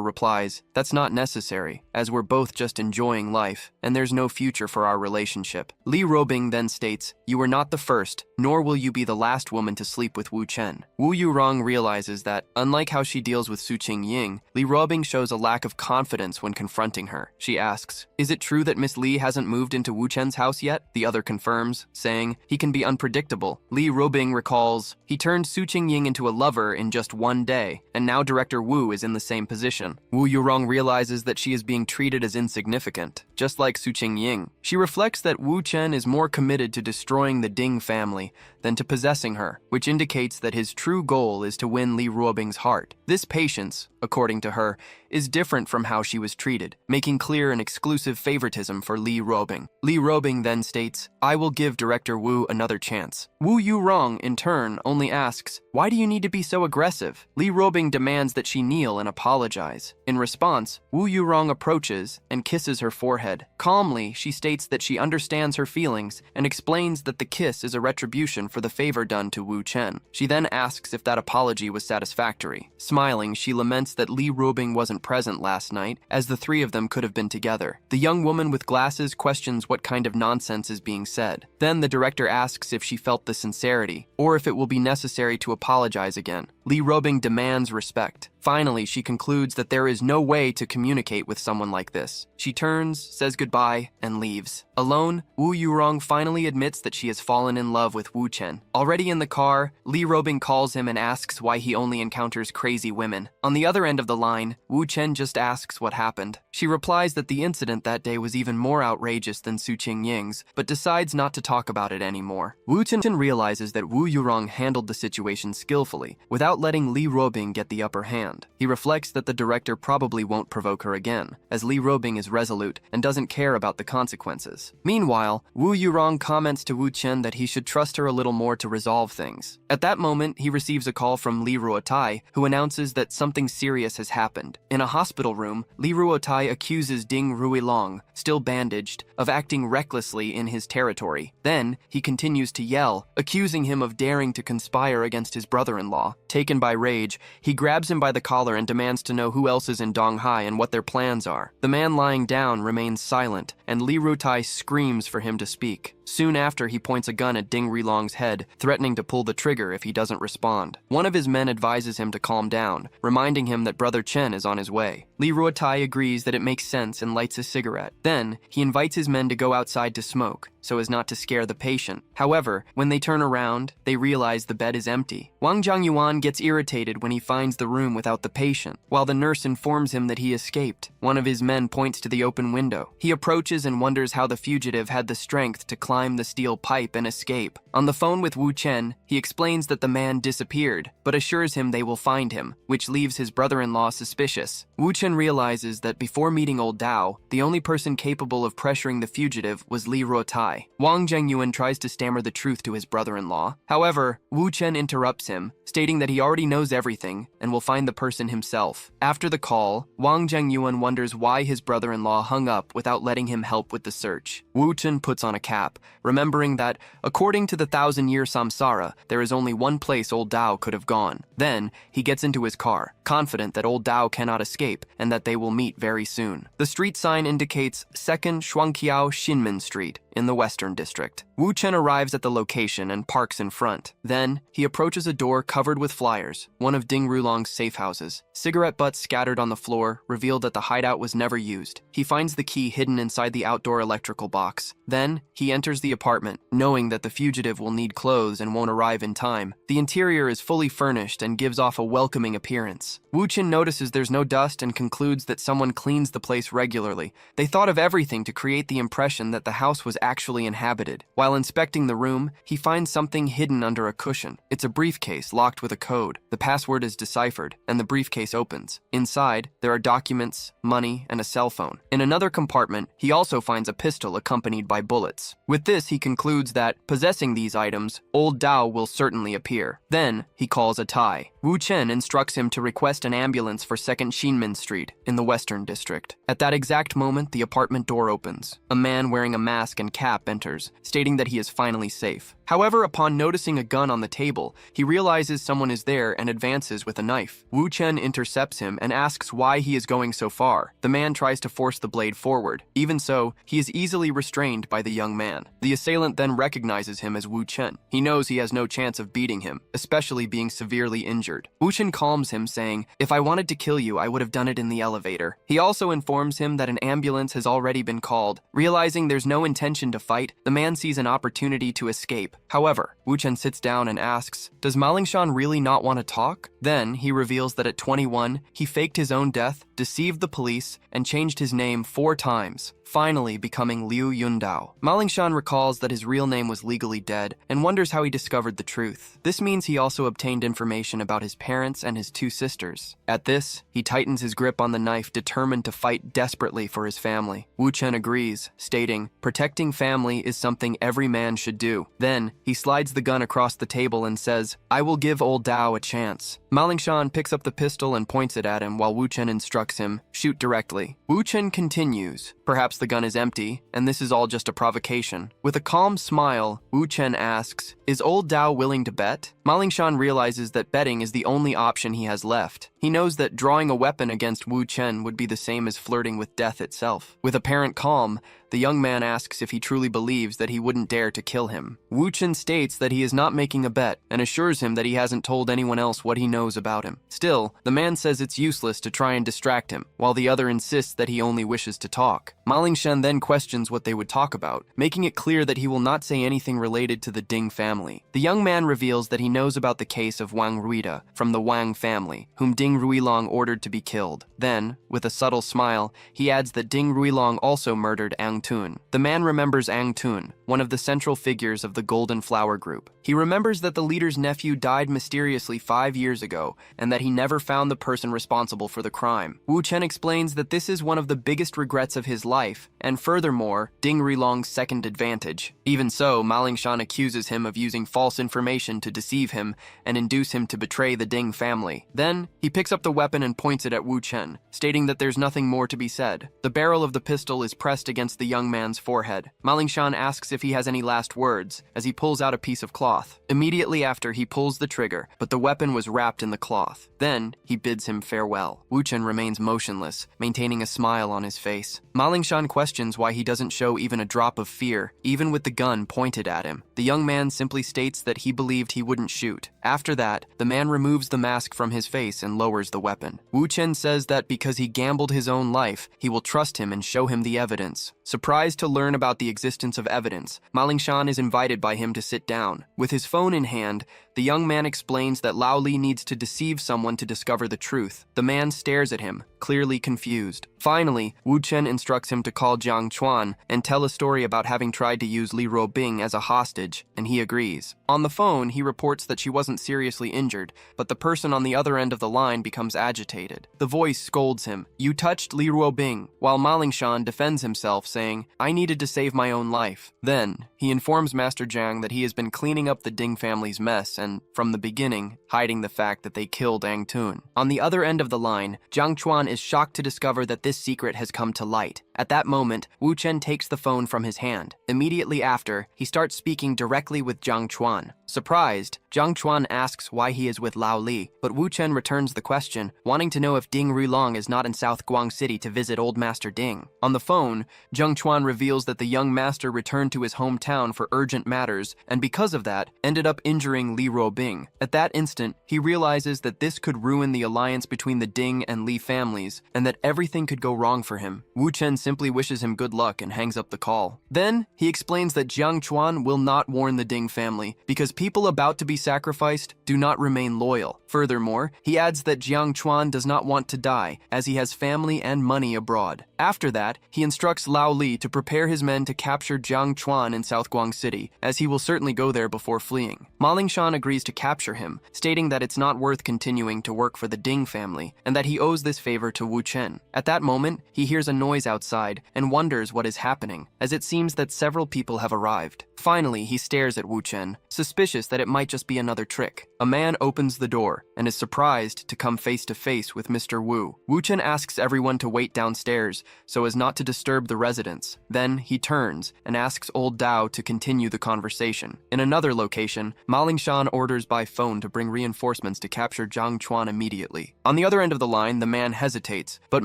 replies, "That's not necessary, as we're both just enjoying life, and there's no future for our relationship." Li Robing then states, "You are not the first, nor will you be the last woman to sleep with Wu Chen." Wu Yurong realizes that, unlike how she deals with Su Qingying, Li Robing shows a lack of confidence when confronting her. She asks, "Is it true that Miss Li hasn't moved into Wu Chen's house yet?" The other confirms, saying, "He can be unpredictable." Li Robing recalls, "He turned Su Qingying into a lover in just one day, and now Director Wu is in the same position." Wu Yurong realizes that she is being treated as insignificant, just like Su Qingying. She reflects that Wu Chen is more committed to destroying the Ding family than to possessing her, which indicates that his true goal is to win Li Robing's heart. This patience, according to her, is different from how she was treated, making clear an exclusive favoritism for Li Robing. Li Robing then states, "I will give Director Wu another chance." Wu Yurong, in turn, only asks, "Why do you need to be so aggressive?" Li Robing demands that she kneel and apologize. In response, Wu Yurong approaches and kisses her forehead. Calmly, she states that she understands her feelings and explains that the kiss is a retribution for the favor done to Wu Chen. She then asks if that apology was satisfactory. Smiling, she laments that Li Robing wasn't present last night, as the three of them could have been together. The young woman with glasses questions what kind of nonsense is being said. Then the director asks if she felt the sincerity, or if it will be necessary to apologize again. Li Robing demands respect. Finally, she concludes that there is no way to communicate with someone like this. She turns, says goodbye, and leaves. Alone, Wu Yurong finally admits that she has fallen in love with Wu Chen. Already in the car, Li Robing calls him and asks why he only encounters crazy women. On the other end of the line, Wu Chen just asks what happened. She replies that the incident that day was even more outrageous than Su Qingying's, but decides not to talk about it anymore. Wu Chen realizes that Wu Yurong handled the situation skillfully, without letting Li Robing get the upper hand. He reflects that the director probably won't provoke her again, as Li Robing is resolute and doesn't care about the consequences. Meanwhile, Wu Yurong comments to Wu Chen that he should trust her a little more to resolve things. At that moment, he receives a call from Li Ruotai, who announces that something serious has happened. In a hospital room, Li Ruotai accuses Ding Ruilong, still bandaged, of acting recklessly in his territory. Then, he continues to yell, accusing him of daring to conspire against his brother-in-law. Taken by rage, he grabs him by the collar and demands to know who else is in Donghai and what their plans are. The man lying down remains silent, and Li Ruotai screams for him to speak. Soon after, he points a gun at Ding Ruilong's head, threatening to pull the trigger if he doesn't respond. One of his men advises him to calm down, reminding him that Brother Chen is on his way. Li Ruotai agrees that it makes sense and lights a cigarette. Then, he invites his men to go outside to smoke, so as not to scare the patient. However, when they turn around, they realize the bed is empty. Wang Jiangyuan gets irritated when he finds the room without the patient, while the nurse informs him that he escaped. One of his men points to the open window. He approaches and wonders how the fugitive had the strength to climb climb the steel pipe and escape. On the phone with Wu Chen, he explains that the man disappeared, but assures him they will find him, which leaves his brother-in-law suspicious. Wu Chen realizes that before meeting old Dao, the only person capable of pressuring the fugitive was Li Ruotai. Wang Zhengyuan tries to stammer the truth to his brother-in-law. However, Wu Chen interrupts him, stating that he already knows everything and will find the person himself. After the call, Wang Zhengyuan wonders why his brother-in-law hung up without letting him help with the search. Wu Chen puts on a cap, remembering that, according to the 1,000-year samsara, there is only one place old Dao could have gone. Then, he gets into his car, confident that old Dao cannot escape and that they will meet very soon. The street sign indicates 2nd Shuangqiao Xinmen Street in the Western District. Wu Chen arrives at the location and parks in front. Then, he approaches a door covered with flyers, one of Ding Rulong's safe houses. Cigarette butts scattered on the floor reveal that the hideout was never used. He finds the key hidden inside the outdoor electrical box. Then, he enters the apartment, knowing that the fugitive will need clothes and won't arrive in time. The interior is fully furnished and gives off a welcoming appearance. Wu Chen notices there's no dust and concludes that someone cleans the place regularly. They thought of everything to create the impression that the house was actually inhabited. While inspecting the room, he finds something hidden under a cushion. It's a briefcase locked with a code. The password is deciphered, and the briefcase opens. Inside, there are documents, money, and a cell phone. In another compartment, he also finds a pistol accompanied by bullets. With this, he concludes that, possessing these items, old Dao will certainly appear. Then, he calls a tie. Wu Chen instructs him to request an ambulance for 2nd Xinmen Street in the Western District. At that exact moment, the apartment door opens. A man wearing a mask and cap enters, stating that he is finally safe. However, upon noticing a gun on the table, he realizes someone is there and advances with a knife. Wu Chen intercepts him and asks why he is going so far. The man tries to force the blade forward. Even so, he is easily restrained by the young man. The assailant then recognizes him as Wu Chen. He knows he has no chance of beating him, especially being severely injured. Wu Chen calms him, saying, "If I wanted to kill you, I would have done it in the elevator." He also informs him that an ambulance has already been called. Realizing there's no intention to fight, the man sees an opportunity to escape. However, Wu Chen sits down and asks, "Does Malingshan really not want to talk?" Then, he reveals that at 21, he faked his own death, deceived the police, and changed his name 4 times, finally becoming Liu Yundao. Malingshan recalls that his real name was legally dead and wonders how he discovered the truth. This means he also obtained information about his parents and his 2 sisters. At this, he tightens his grip on the knife, determined to fight desperately for his family. Wu Chen agrees, stating, "Protecting family is something every man should do." Then, he slides the gun across the table and says, "I will give old Dao a chance." Malingshan picks up the pistol and points it at him while Wu Chen instructs him, "Shoot directly." Wu Chen continues, "Perhaps the gun is empty, and this is all just a provocation." With a calm smile, Wu Chen asks, "Is old Dao willing to bet?" Malingshan realizes that betting is the only option he has left. He knows that drawing a weapon against Wu Chen would be the same as flirting with death itself. With apparent calm, the young man asks if he truly believes that he wouldn't dare to kill him. Wu Chen states that he is not making a bet and assures him that he hasn't told anyone else what he knows about him. Still, the man says it's useless to try and distract him, while the other insists that he only wishes to talk. Malingshan then questions what they would talk about, making it clear that he will not say anything related to the Ding family. The young man reveals that he knows about the case of Wang Ruida from the Wang family, whom Ding Ruilong ordered to be killed. Then, with a subtle smile, he adds that Ding Ruilong also murdered Ang Tun. The man remembers Ang Tun, one of the central figures of the Golden Flower Group. He remembers that the leader's nephew died mysteriously 5 years ago, and that he never found the person responsible for the crime. Wu Chen explains that this is one of the biggest regrets of his life, and furthermore, Ding Ruilong's second advantage. Even so, Malingshan accuses him of using false information to deceive him and induce him to betray the Ding family. Then, he picks up the weapon and points it at Wu Chen, stating that there's nothing more to be said. The barrel of the pistol is pressed against the young man's forehead. Malingshan asks if he has any last words, as he pulls out a piece of cloth. Immediately after, he pulls the trigger, but the weapon was wrapped in the cloth. Then, he bids him farewell. Wu Chen remains motionless, maintaining a smile on his face. Malingshan questions why he doesn't show even a drop of fear, even with the gun pointed at him. The young man simply states that he believed he wouldn't shoot. After that, the man removes the mask from his face and lowers the weapon. Wu Chen says that because he gambled his own life, he will trust him and show him the evidence. Surprised to learn about the existence of evidence, Malingshan is invited by him to sit down. With his phone in hand, The young man explains that Lao Li needs to deceive someone to discover the truth. The man stares at him, clearly confused. Finally, Wu Chen instructs him to call Jiang Chuan and tell a story about having tried to use Li Ruobing as a hostage, and he agrees. On the phone, he reports that she wasn't seriously injured, but the person on the other end of the line becomes agitated. The voice scolds him, "You touched Li Ruobing," while Malingshan defends himself, saying, "I needed to save my own life." Then, he informs Master Jiang that he has been cleaning up the Ding family's mess and, from the beginning, hiding the fact that they killed Ang Tun. On the other end of the line, Jiang Chuan is shocked to discover that this secret has come to light. At that moment, Wu Chen takes the phone from his hand. Immediately after, he starts speaking directly with Jiang Chuan. Surprised, Jiang Chuan asks why he is with Lao Li, but Wu Chen returns the question, wanting to know if Ding Rulong is not in South Guang City to visit Old Master Ding. On the phone, Jiang Chuan reveals that the young master returned to his hometown for urgent matters, and because of that, ended up injuring Li Ruobing. At that instant, he realizes that this could ruin the alliance between the Ding and Li families, and that everything could go wrong for him. Wu Chen simply wishes him good luck and hangs up the call. Then, he explains that Jiang Chuan will not warn the Ding family, because people about to be sacrificed do not remain loyal. Furthermore, he adds that Jiang Chuan does not want to die, as he has family and money abroad. After that, he instructs Lao Li to prepare his men to capture Jiang Chuan in South Guang City, as he will certainly go there before fleeing. Malingshan agrees to capture him, stating that it's not worth continuing to work for the Ding family, and that he owes this favor to Wu Chen. At that moment, he hears a noise outside and wonders what is happening, as it seems that several people have arrived. Finally, he stares at Wu Chen, suspicious that it might just be another trick. A man opens the door and is surprised to come face to face with Mr. Wu. Wu Chen asks everyone to wait downstairs so as not to disturb the residents. Then he turns and asks old Dao to continue the conversation. In another location, Malingshan orders by phone to bring reinforcements to capture Jiang Chuan immediately. On the other end of the line, the man hesitates, but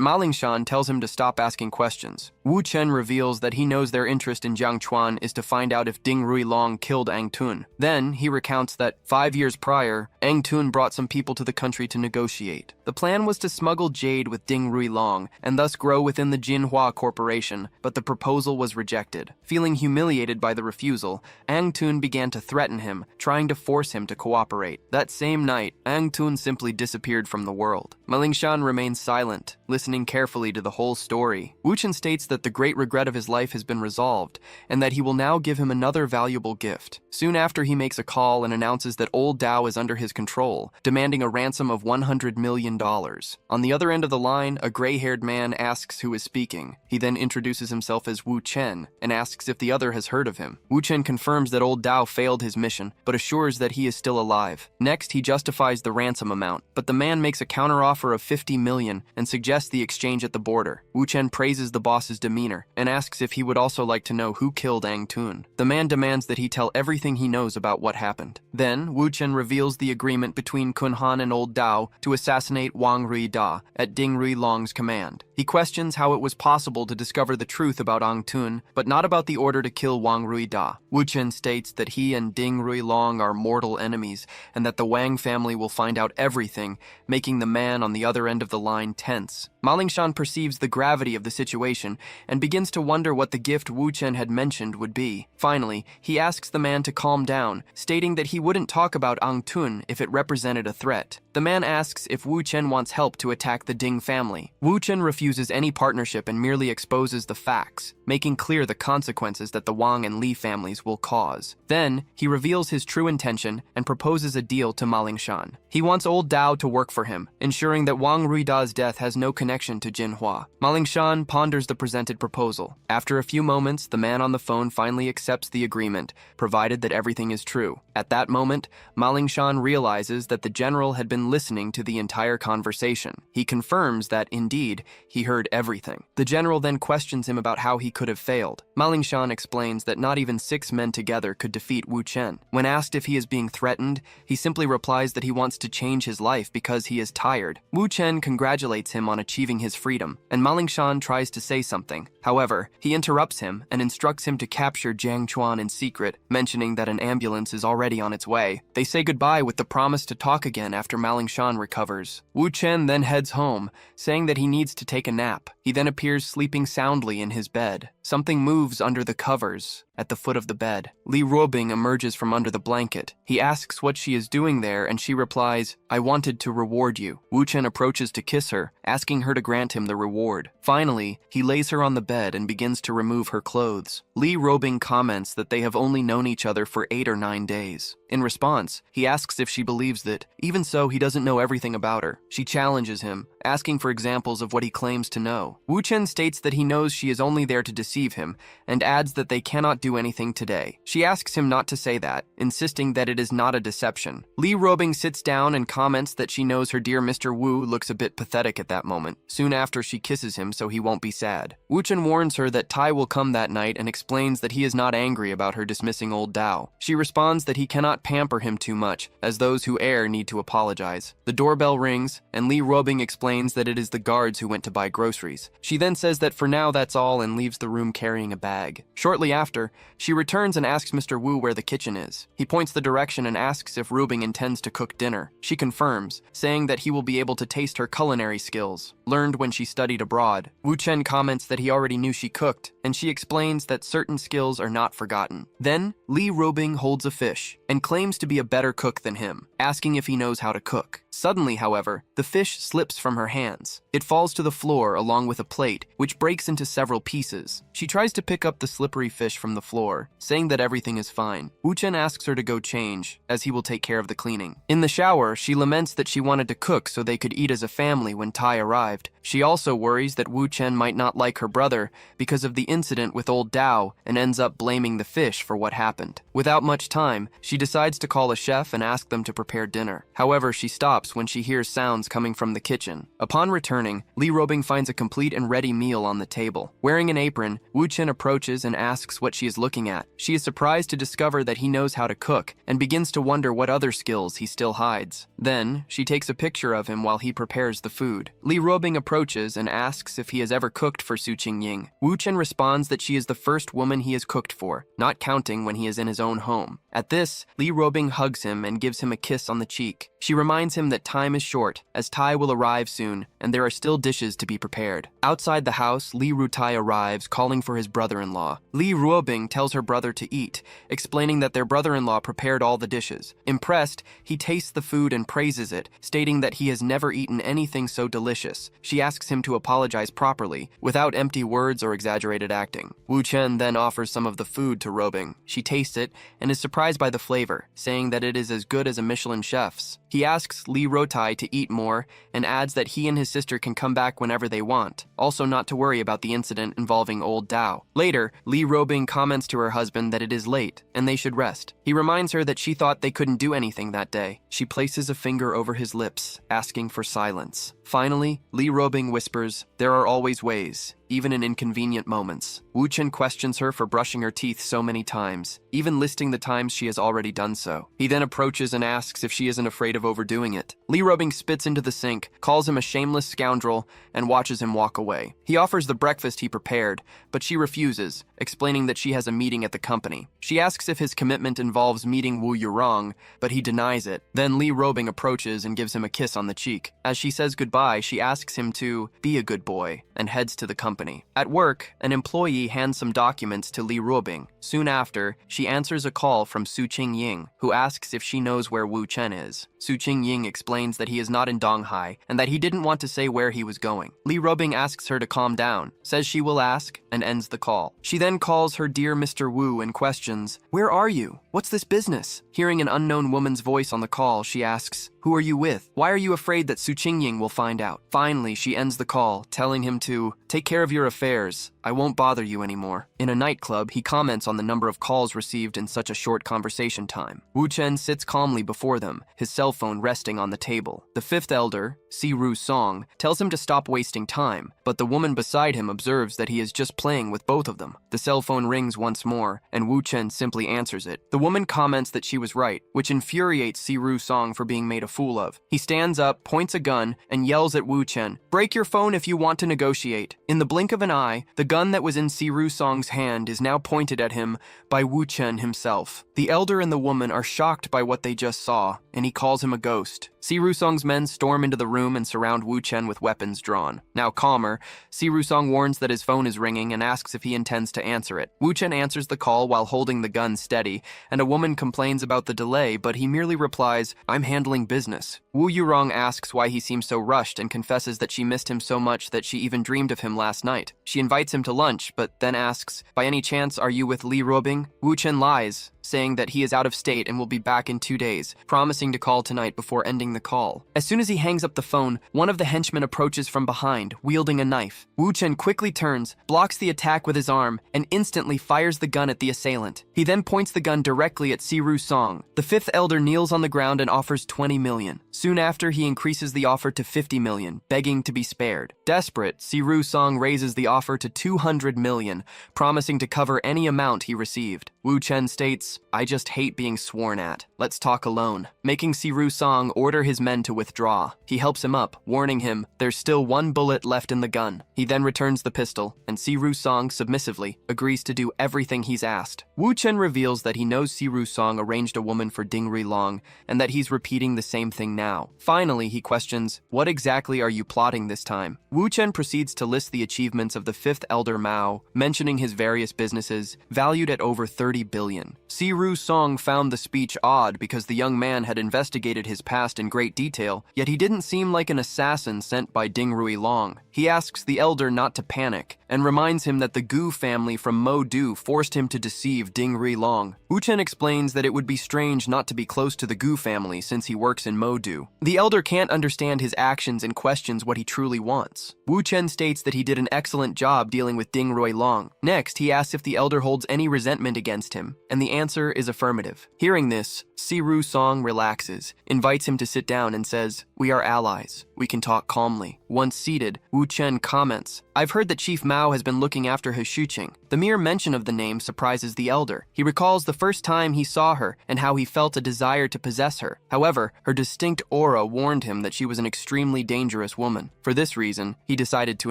Malingshan tells him to stop asking questions. Wu Chen reveals that he knows their interest in Jiang Chuan is to find out if Ding Ruilong killed Ang Tun. Then he recounts that 5 years prior, Ang Tun brought some people to the country to negotiate. The plan was to smuggle jade with Ding Ruilong and thus grow within the Jinhua Corporation, but the proposal was rejected. Feeling humiliated by the refusal, Ang Tun began to threaten him, trying to force him to cooperate. That same night, Ang Tun simply disappeared from the world. Malingshan remains silent, listening carefully to the whole story. Wu Chen states that the great regret of his life has been resolved, and that he will now give him another valuable gift. Soon after, he makes a call and announces that old Dao is under his control, demanding a ransom of $100 million. On the other end of the line, a gray-haired man asks who is speaking. He then introduces himself as Wu Chen and asks if the other has heard of him. Wu Chen confirms that old Dao failed his mission, but assures that he is still alive. Next, he justifies the ransom amount, but the man makes a counteroffer of $50 million and suggests the exchange at the border. Wu Chen praises the boss's demeanor and asks if he would also like to know who killed Ang Tun. The man demands that he tell everything he knows about what happened. Then, Wu Chen reveals the agreement between Kun Han and old Dao to assassinate Wang Ruida at Ding Ruilong's command. He questions how it was possible to discover the truth about Ang Tun, but not about the order to kill Wang Ruida. Wu Chen states that he and Ding Ruilong are mortal enemies, and that the Wang family will find out everything, making the man on the other end of the line tense. Malingshan perceives the gravity of the situation and begins to wonder what the gift Wu Chen had mentioned would be. Finally, he asks the man to calm down, stating that he wouldn't talk about Ang Tun if it represented a threat. The man asks if Wu Chen wants help to attack the Ding family. Wu Chen refuses any partnership and merely exposes the facts, making clear the consequences that the Wang and Li families will cause. Then, he reveals his true intention and proposes a deal to Malingshan. He wants old Dao to work for him, ensuring that Wang Ruida's death has no connection to Jinhua. Malingshan ponders the presented proposal. After a few moments, the man on the phone finally accepts the agreement, provided that everything is true. At that moment, Malingshan realizes that the general had been listening to the entire conversation. He confirms that, indeed, he heard everything. The general then questions him about how he could have failed. Malingshan explains that not even 6 men together could defeat Wu Chen. When asked if he is being threatened, he simply replies that he wants to change his life because he is tired. Wu Chen congratulates him on achieving his freedom, and Malingshan tries to say something. However, he interrupts him and instructs him to capture Jiang Chuan in secret, mentioning that an ambulance is already on its way. They say goodbye with the promise to talk again after Malingshan recovers. Wu Chen then heads home, saying that he needs to take a nap. He then appears sleeping soundly in his bed. bed. Something moves under the covers at the foot of the bed. Lee Ruobing emerges from under the blanket. He asks what she is doing there, and she replies, "I wanted to reward you." Wu Chen approaches to kiss her, asking her to grant him the reward. Finally, he lays her on the bed and begins to remove her clothes. Lee Ruobing comments that they have only known each other for 8 or 9 days. In response, he asks if she believes that, even so, he doesn't know everything about her. She challenges him, asking for examples of what he claims to know. Wu Chen states that he knows she is only there to deceive him, and adds that they cannot do anything today. She asks him not to say that, insisting that it is not a deception. Lee Ruobing sits down and comments that she knows her dear Mr. Wu looks a bit pathetic at that moment. Soon after, she kisses him so he won't be sad. Wu Chen warns her that Tai will come that night and explains that he is not angry about her dismissing old Dao. She responds that he cannot pamper him too much, as those who err need to apologize. The doorbell rings, and Lee Ruobing explains that it is the guards who went to buy groceries. She then says that for now that's all and leaves the room carrying a bag. Shortly after, she returns and asks Mr. Wu where the kitchen is. He points the direction and asks if Ruobing intends to cook dinner. She confirms, saying that he will be able to taste her culinary skills, learned when she studied abroad. Wu Chen comments that he already knew she cooked, and she explains that certain skills are not forgotten. Then, Lee Ruobing holds a fish and claims to be a better cook than him, asking if he knows how to cook. Suddenly, however, the fish slips from her hands. It falls to the floor along with a plate, which breaks into several pieces. She tries to pick up the slippery fish from the floor, saying that everything is fine. Wu Chen asks her to go change, as he will take care of the cleaning. In the shower, she laments that she wanted to cook so they could eat as a family when Tai arrived. She also worries that Wu Chen might not like her brother because of the incident with old Dao and ends up blaming the fish for what happened. Without much time, she decides to call a chef and ask them to prepare dinner. However, she stops when she hears sounds coming from the kitchen. Upon returning, Lee Ruobing finds a complete and ready meal on the table. Wearing an apron, Wu Chen approaches and asks what she is looking at. She is surprised to discover that he knows how to cook and begins to wonder what other skills he still hides. Then, she takes a picture of him while he prepares the food. Lee Ruobing approaches and asks if he has ever cooked for Su Qingying. Wu Chen responds that she is the first woman he has cooked for, not counting when he is in his own home. At this, Lee Ruobing hugs him and gives him a kiss on the cheek. She reminds him that time is short, as Tai will arrive soon, and there are still dishes to be prepared. Outside the house, Lee Rutai arrives, calling for his brother-in-law. Lee Ruobing tells her brother to eat, explaining that their brother-in-law prepared all the dishes. Impressed, he tastes the food and praises it, stating that he has never eaten anything so delicious. She asks him to apologize properly, without empty words or exaggerated acting. Wu Chen then offers some of the food to Ruobing. She tastes it and is surprised by the flavor, saying that it is as good as a Michelin chef's. He asks Lee Rutai to eat more and adds that he and his sister can come back whenever they want, also not to worry about the incident involving old Dao. Later, Lee Ruobing comments to her husband that it is late and they should rest. He reminds her that she thought they couldn't do anything that day. She places a finger over his lips, asking for silence. Finally, Lee Ruobing whispers, "There are always ways, even in inconvenient moments." Wu Chen questions her for brushing her teeth so many times, even listing the times she has already done so. He then approaches and asks if she isn't afraid of overdoing it. Lee Ruobing spits into the sink, calls him a shameless scoundrel, and watches him walk away. He offers the breakfast he prepared, but she refuses, explaining that she has a meeting at the company. She asks if his commitment involves meeting Wu Yurong, but he denies it. Then Lee Ruobing approaches and gives him a kiss on the cheek. As she says goodbye, she asks him to be a good boy and heads to the company. At work, an employee hands some documents to Lee Ruobing. Soon after, she answers a call from Su Qingying, who asks if she knows where Wu Chen is. Su Qingying explains that he is not in Donghai and that he didn't want to say where he was going. Lee Ruobing asks her to calm down, says she will ask, and ends the call. She then calls her dear Mr. Wu and questions, "Where are you? What's this business?" Hearing an unknown woman's voice on the call, she asks, "Who are you with? Why are you afraid that Su Qingying will find out?" Finally, she ends the call, telling him to take care of your affairs. I won't bother you anymore. In a nightclub, he comments on the number of calls received in such a short conversation time. Wu Chen sits calmly before them, his cell phone resting on the table. The fifth elder, Si-Ru Song, tells him to stop wasting time, but the woman beside him observes that he is just playing with both of them. The cell phone rings once more, and Wu Chen simply answers it. The woman comments that she was right, which infuriates Si-Ru Song for being made a fool of. He stands up, points a gun, and yells at Wu Chen, "Break your phone if you want to negotiate." In the blink of an eye, the gun that was in Si-Ru Song's hand is now pointed at him by Wu Chen himself. The elder and the woman are shocked by what they just saw, and he calls him a ghost. Si-Ru Song's men storm into the room and surround Wu Chen with weapons drawn. Now calmer, Si-Ru Song warns that his phone is ringing and asks if he intends to answer it. Wu Chen answers the call while holding the gun steady, and a woman complains about the delay, but he merely replies, "I'm handling business." Wu Yurong asks why he seems so rushed and confesses that she missed him so much that she even dreamed of him last night. She invites him to lunch, but then asks, "By any chance, are you with Li Ruobing?" Wu Chen lies, saying that he is out of state and will be back in 2 days, promising to call tonight before ending the call. As soon as he hangs up the phone, one of the henchmen approaches from behind, wielding a knife. Wu Chen quickly turns, blocks the attack with his arm, and instantly fires the gun at the assailant. He then points the gun directly at Si-Ru Song. The fifth elder kneels on the ground and offers 20 million. Soon after, he increases the offer to 50 million, begging to be spared. Desperate, Si-Ru Song raises the offer to 200 million, promising to cover any amount he received. Wu Chen states, "I just hate being sworn at. Let's talk alone," making Si-Ru Song order his men to withdraw. He helps him up, warning him there's still 1 bullet left in the gun. He then returns the pistol, and Si-Ru Song submissively agrees to do everything he's asked. Wu Chen reveals that he knows Si-Ru Song arranged a woman for Ding Ruilong, and that he's repeating the same thing now. Finally, he questions, "What exactly are you plotting this time?" Wu Chen proceeds to list the achievements of the fifth elder Mao, mentioning his various businesses, valued at over 30 billion. Si-Ru Song found the speech odd because the young man had investigated his past in great detail, yet he didn't seem like an assassin sent by Ding Ruilong. He asks the elder not to panic, and reminds him that the Gu family from Mo-Du forced him to deceive Ding Ruilong. Wu Chen explains that it would be strange not to be close to the Gu family since he works in Mo-Du. The elder can't understand his actions and questions what he truly wants. Wu Chen states that he did an excellent job dealing with Ding Ruilong. Next, he asks if the elder holds any resentment against him, and the answer is affirmative. Hearing this, Si-Ru Song relaxes, invites him to sit down and says, "We are allies. We can talk calmly." Once seated, Wu Chen comments, "I've heard that Chief Mao has been looking after He Shuqing." The mere mention of the name surprises the elder. He recalls the first time he saw her and how he felt a desire to possess her. However, her distinct aura warned him that she was an extremely dangerous woman. For this reason, he decided to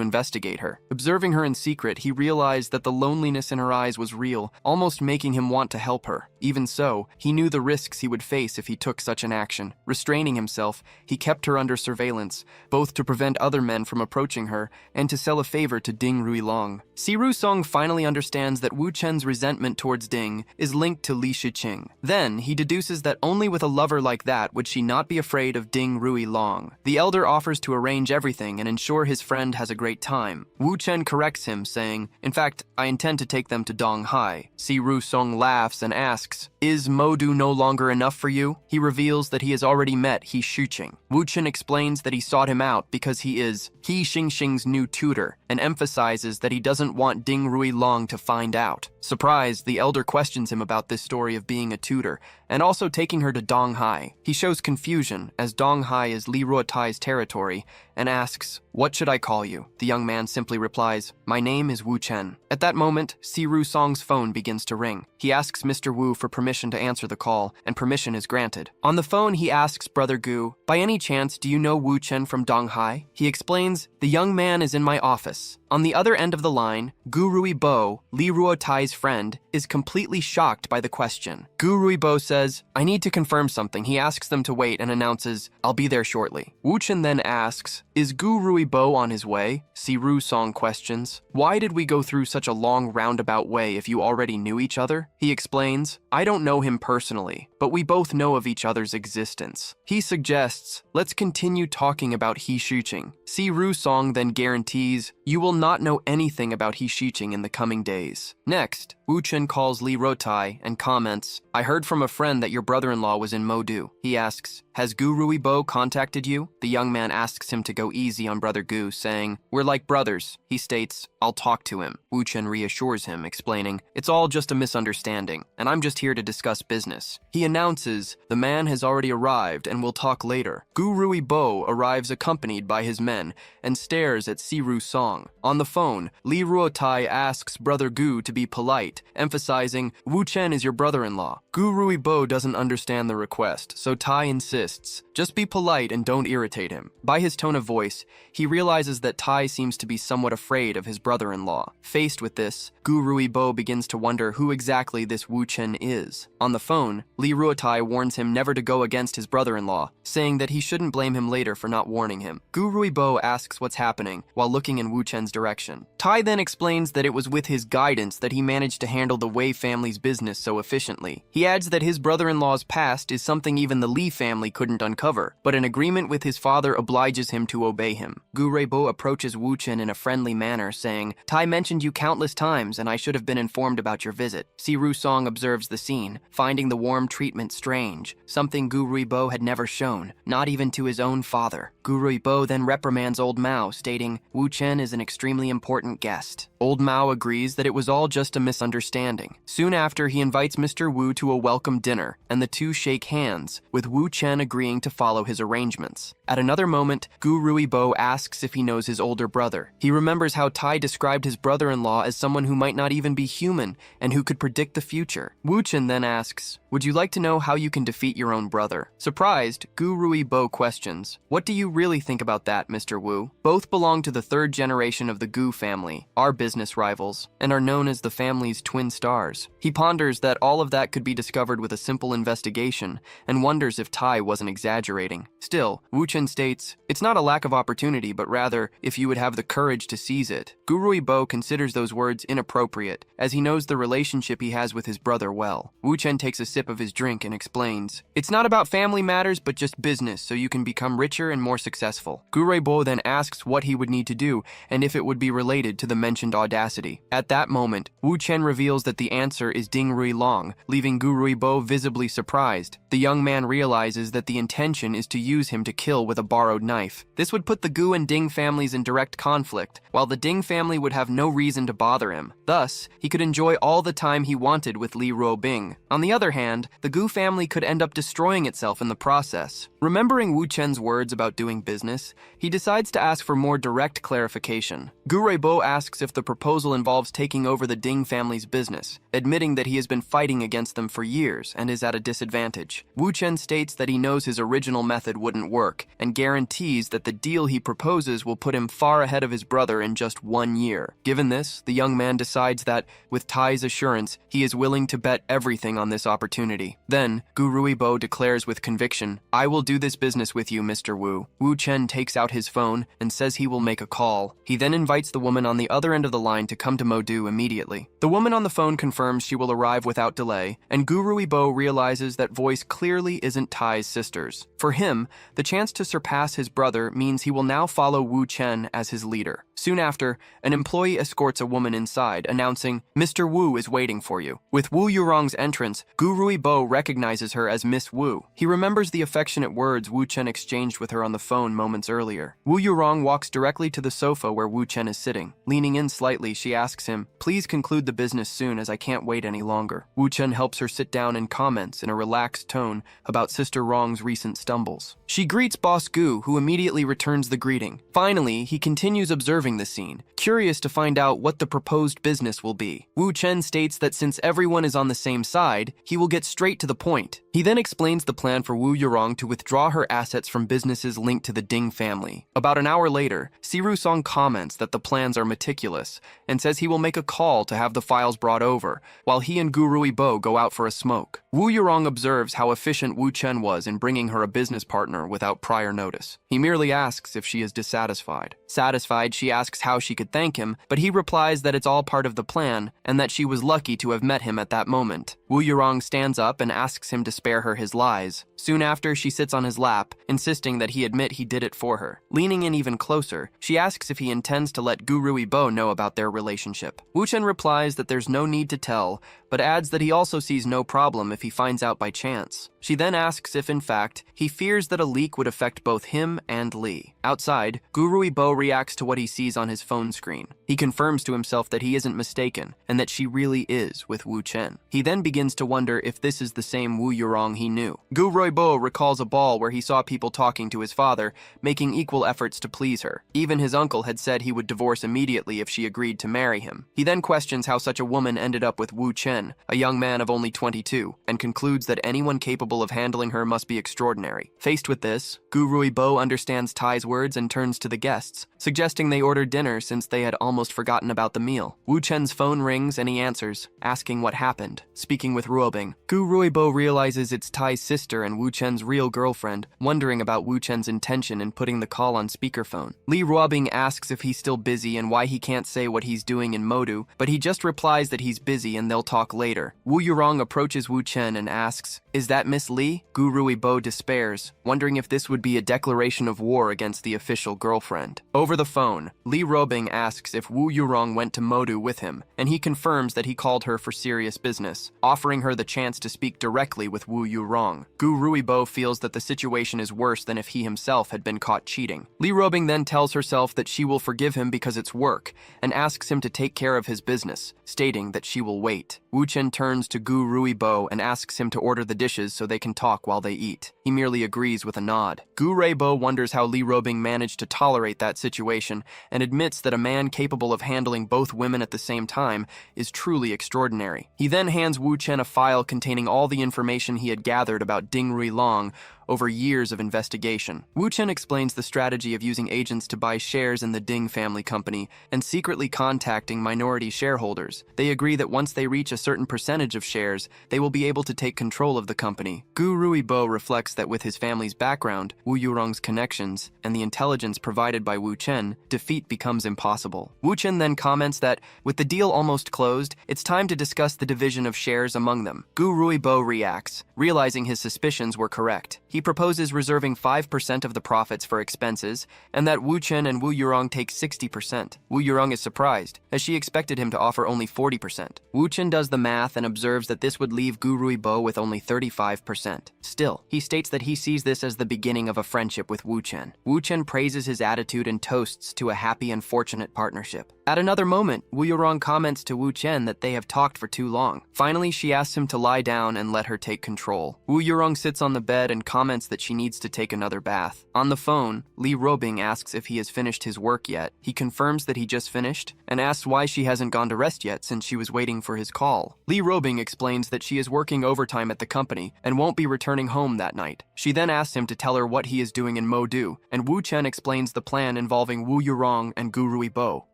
investigate her. Observing her in secret, he realized that the loneliness in her eyes was real, almost making him want to help her. Even so, he knew the risks he would face if he took such an action. Restraining himself, he kept her under surveillance, both to prevent other men from approaching her and to sell a favor to Ding Ruilong. Si-Ru Song finally understands that Wu Chen's resentment towards Ding is linked to Li Shiqing. Then, he deduces that only with a lover like that would she not be afraid of Ding Ruilong. The elder offers to arrange everything and ensure his friend has a great time. Wu Chen corrects him, saying, "In fact, I intend to take them to Donghai." Si-Ru Song laughs and asks, "Is Mo-Du no longer enough for you?" He reveals that he has already met He Shuqing. Wu Chen explains that he sought him out because he is He Xingxing's new tutor, and emphasizes that he doesn't want Ding Ruilong to find out. Surprised, the elder questions him about this story of being a tutor, and also taking her to Donghai. He shows confusion, as Donghai is Li Ruotai's territory, and asks, "What should I call you?" The young man simply replies, "My name is Wu Chen." At that moment, Si-Ru Song's phone begins to ring. He asks Mr. Wu for permission to answer the call, and permission is granted. On the phone, he asks Brother Gu, "By any chance, do you know Wu Chen from Donghai?" He explains, "The young man is in my office." On the other end of the line, Gu Ruibo, Li Ruotai's friend, is completely shocked by the question. Gu Ruibo says, "I need to confirm something." He asks them to wait and announces, "I'll be there shortly." Wu Chen then asks, "Is Gu Ruibo on his way?" Si-Ru Song questions, "Why did we go through such a long roundabout way if you already knew each other?" He explains, "I don't know him personally, but we both know of each other's existence." He suggests, "Let's continue talking about He Shuqing." Si-Ru Song then guarantees, "You will not know anything about He Shuqing in the coming days." Next, Wu Chen calls Li Ruotai and comments, "I heard from a friend that your brother-in-law was in Mo-Du." He asks, "Has Gu Ruibo contacted you?" The young man asks him to go easy on Brother Gu, saying, "We're like brothers." He states, "I'll talk to him." Wu Chen reassures him, explaining, "It's all just a misunderstanding, and I'm just here to discuss business." He announces, "The man has already arrived and will talk later." Gu Ruibo arrives accompanied by his men and stares at Si-Ru Song. On the phone, Li Ruotai asks Brother Gu to be polite, emphasizing, "Wu Chen is your brother-in-law." Gu Ruibo doesn't understand the request, so Tai insists insists, just be polite and don't irritate him. By his tone of voice, he realizes that Tai seems to be somewhat afraid of his brother-in-law. Faced with this, Gu Ruibo begins to wonder who exactly this Wu Chen is. On the phone, Li Ruotai warns him never to go against his brother-in-law, saying that he shouldn't blame him later for not warning him. Gu Ruibo asks what's happening while looking in Wu Chen's direction. Tai then explains that it was with his guidance that he managed to handle the Wei family's business so efficiently. He adds that his brother-in-law's past is something even the Li family couldn't uncover, but an agreement with his father obliges him to obey him. Gu Ruibo approaches Wu Chen in a friendly manner, saying, Tai mentioned you countless times and I should have been informed about your visit. Si Rusong observes the scene, finding the warm treatment strange, something Gu Ruibo had never shown, not even to his own father. Gu Ruibo then reprimands Old Mao, stating, Wu Chen is an extremely important guest. Old Mao agrees that it was all just a misunderstanding. Soon after, he invites Mr. Wu to a welcome dinner, and the two shake hands, with Wu Chen agreeing to follow his arrangements. At another moment, Gu Ruibo asks if he knows his older brother. He remembers how Tai described his brother-in-law as someone who might not even be human and who could predict the future. Wu Chen then asks, would you like to know how you can defeat your own brother? Surprised, Gu Ruibo questions, what do you really think about that, Mr. Wu? Both belong to the third generation of the Gu family, our business rivals, and are known as the family's twin stars. He ponders that all of that could be discovered with a simple investigation and wonders if Tai wasn't exaggerating. Still, Wu Chen states, it's not a lack of opportunity, but rather if you would have the courage to seize it. Gu Ruibo considers those words inappropriate, as he knows the relationship he has with his brother well. Wu Chen takes a sip of his drink and explains, it's not about family matters, but just business, so you can become richer and more successful. Gu Ruibo then asks what he would need to do, and if it would be related to the mentioned audacity. At that moment, Wu Chen reveals that the answer is Ding Rui Long, leaving Gu Ruibo visibly surprised. The young man realizes that the intention is to use him to kill with a borrowed knife. This would put the Gu and Ding families in direct conflict, while the Ding family would have no reason to bother him. Thus, he could enjoy all the time he wanted with Li Ruobing. On the other hand, the Gu family could end up destroying itself in the process. Remembering Wu Chen's words about doing business, he decides to ask for more direct clarification. Gu Ruibo asks if the proposal involves taking over the Ding family's business, admitting that he has been fighting against them for years and is at a disadvantage. Wu Chen states that he knows his original method wouldn't work, and guarantees that the deal he proposes will put him far ahead of his brother in just 1 year. Given this, the young man decides that, with Tai's assurance, he is willing to bet everything on this opportunity. Then, Gu Ruibo declares with conviction, I will do this business with you, Mr. Wu. Wu Chen takes out his phone and says he will make a call. He then invites the woman on the other end of the line to come to Modu immediately. The woman on the phone confirms she will arrive without delay, and Gu Ruibo realizes that voice clearly isn't Tai's sister's. For him, the chance to surpass his brother means he will now follow Wu Chen as his leader. Soon after, an employee escorts a woman inside, announcing, Mr. Wu is waiting for you. With Wu Yurong's entrance, Gu Ruibo recognizes her as Miss Wu. He remembers the affectionate words Wu Chen exchanged with her on the phone moments earlier. Wu Yurong walks directly to the sofa where Wu Chen is sitting. Leaning in slightly, she asks him, please conclude the business soon as I can't wait any longer. Wu Chen helps her sit down and comments in a relaxed tone about Sister Rong's recent stumbles. She greets Boss Gu, who immediately returns the greeting. Finally, he continues observing the scene, curious to find out what the proposed business will be. Wu Chen states that since everyone is on the same side, he will get straight to the point. He then explains the plan for Wu Yurong to withdraw her assets from businesses linked to the Ding family. About an hour later, Si Rusong comments that the plans are meticulous and says he will make a call to have the files brought over, while he and Gu Ruibo go out for a smoke. Wu Yurong observes how efficient Wu Chen was in bringing her a business partner without prior notice. He merely asks if she is dissatisfied. Satisfied, she asks how she could thank him, but he replies that it's all part of the plan and that she was lucky to have met him at that moment. Wu Yurong stands up and asks him to spare her his lies. Soon after, she sits on his lap, insisting that he admit he did it for her. Leaning in even closer, she asks if he intends to let Gu Ruibo know about their relationship. Wu Chen replies that there's no need to tell, but adds that he also sees no problem if he finds out by chance. She then asks if, in fact, he fears that a leak would affect both him and Li. Outside, Gu Ruibo reacts to what he sees on his phone screen. He confirms to himself that he isn't mistaken, and that she really is with Wu Chen. He then begins to wonder if this is the same Wu Yurong he knew. Gu Ruibo recalls a ball where he saw people talking to his father, making equal efforts to please her. Even his uncle had said he would divorce immediately if she agreed to marry him. He then questions how such a woman ended up with Wu Chen, Chen, a young man of only 22, and concludes that anyone capable of handling her must be extraordinary. Faced with this, Gu Ruibo understands Tai's words and turns to the guests, suggesting they order dinner since they had almost forgotten about the meal. Wu Chen's phone rings and he answers, asking what happened. Speaking with Ruobing, Gu Ruibo realizes it's Tai's sister and Wu Chen's real girlfriend, wondering about Wu Chen's intention in putting the call on speakerphone. Li Ruobing asks if he's still busy and why he can't say what he's doing in Modu, but he just replies that he's busy and they'll talk later. Wu Yurong approaches Wu Chen and asks, "Is that Miss Li?" Gu Ruibo despairs, wondering if this would be a declaration of war against the official girlfriend. Over the phone, Li Ruobing asks if Wu Yurong went to Modu with him, and he confirms that he called her for serious business, offering her the chance to speak directly with Wu Yurong. Gu Ruibo feels that the situation is worse than if he himself had been caught cheating. Li Ruobing then tells herself that she will forgive him because it's work, and asks him to take care of his business, stating that she will wait. Wu Chen turns to Gu Ruibo and asks him to order the dishes so they can talk while they eat. He merely agrees with a nod. Gu Ruibo wonders how Li Ruobing managed to tolerate that situation and admits that a man capable of handling both women at the same time is truly extraordinary. He then hands Wu Chen a file containing all the information he had gathered about Ding Rui Long over years of investigation. Wu Chen explains the strategy of using agents to buy shares in the Ding family company and secretly contacting minority shareholders. They agree that once they reach a certain percentage of shares, they will be able to take control of the company. Gu Ruibo reflects that with his family's background, Wu Yurong's connections, and the intelligence provided by Wu Chen, defeat becomes impossible. Wu Chen then comments that, with the deal almost closed, it's time to discuss the division of shares among them. Gu Ruibo reacts, realizing his suspicions were correct. He proposes reserving 5% of the profits for expenses, and that Wu Chen and Wu Yurong take 60%. Wu Yurong is surprised, as she expected him to offer only 40%. Wu Chen does the math and observes that this would leave Gu Ruibo with only 35%. Still, he states that he sees this as the beginning of a friendship with Wu Chen. Wu Chen praises his attitude and toasts to a happy and fortunate partnership. At another moment, Wu Yurong comments to Wu Chen that they have talked for too long. Finally, she asks him to lie down and let her take control. Wu Yurong sits on the bed and comments that she needs to take another bath. On the phone, Li Ruobing asks if he has finished his work yet. He confirms that he just finished and asks why she hasn't gone to rest yet since she was waiting for his call. Li Ruobing explains that she is working overtime at the company and won't be returning home that night. She then asks him to tell her what he is doing in Modu, and Wu Chen explains the plan involving Wu Yurong and Gu Ruibo.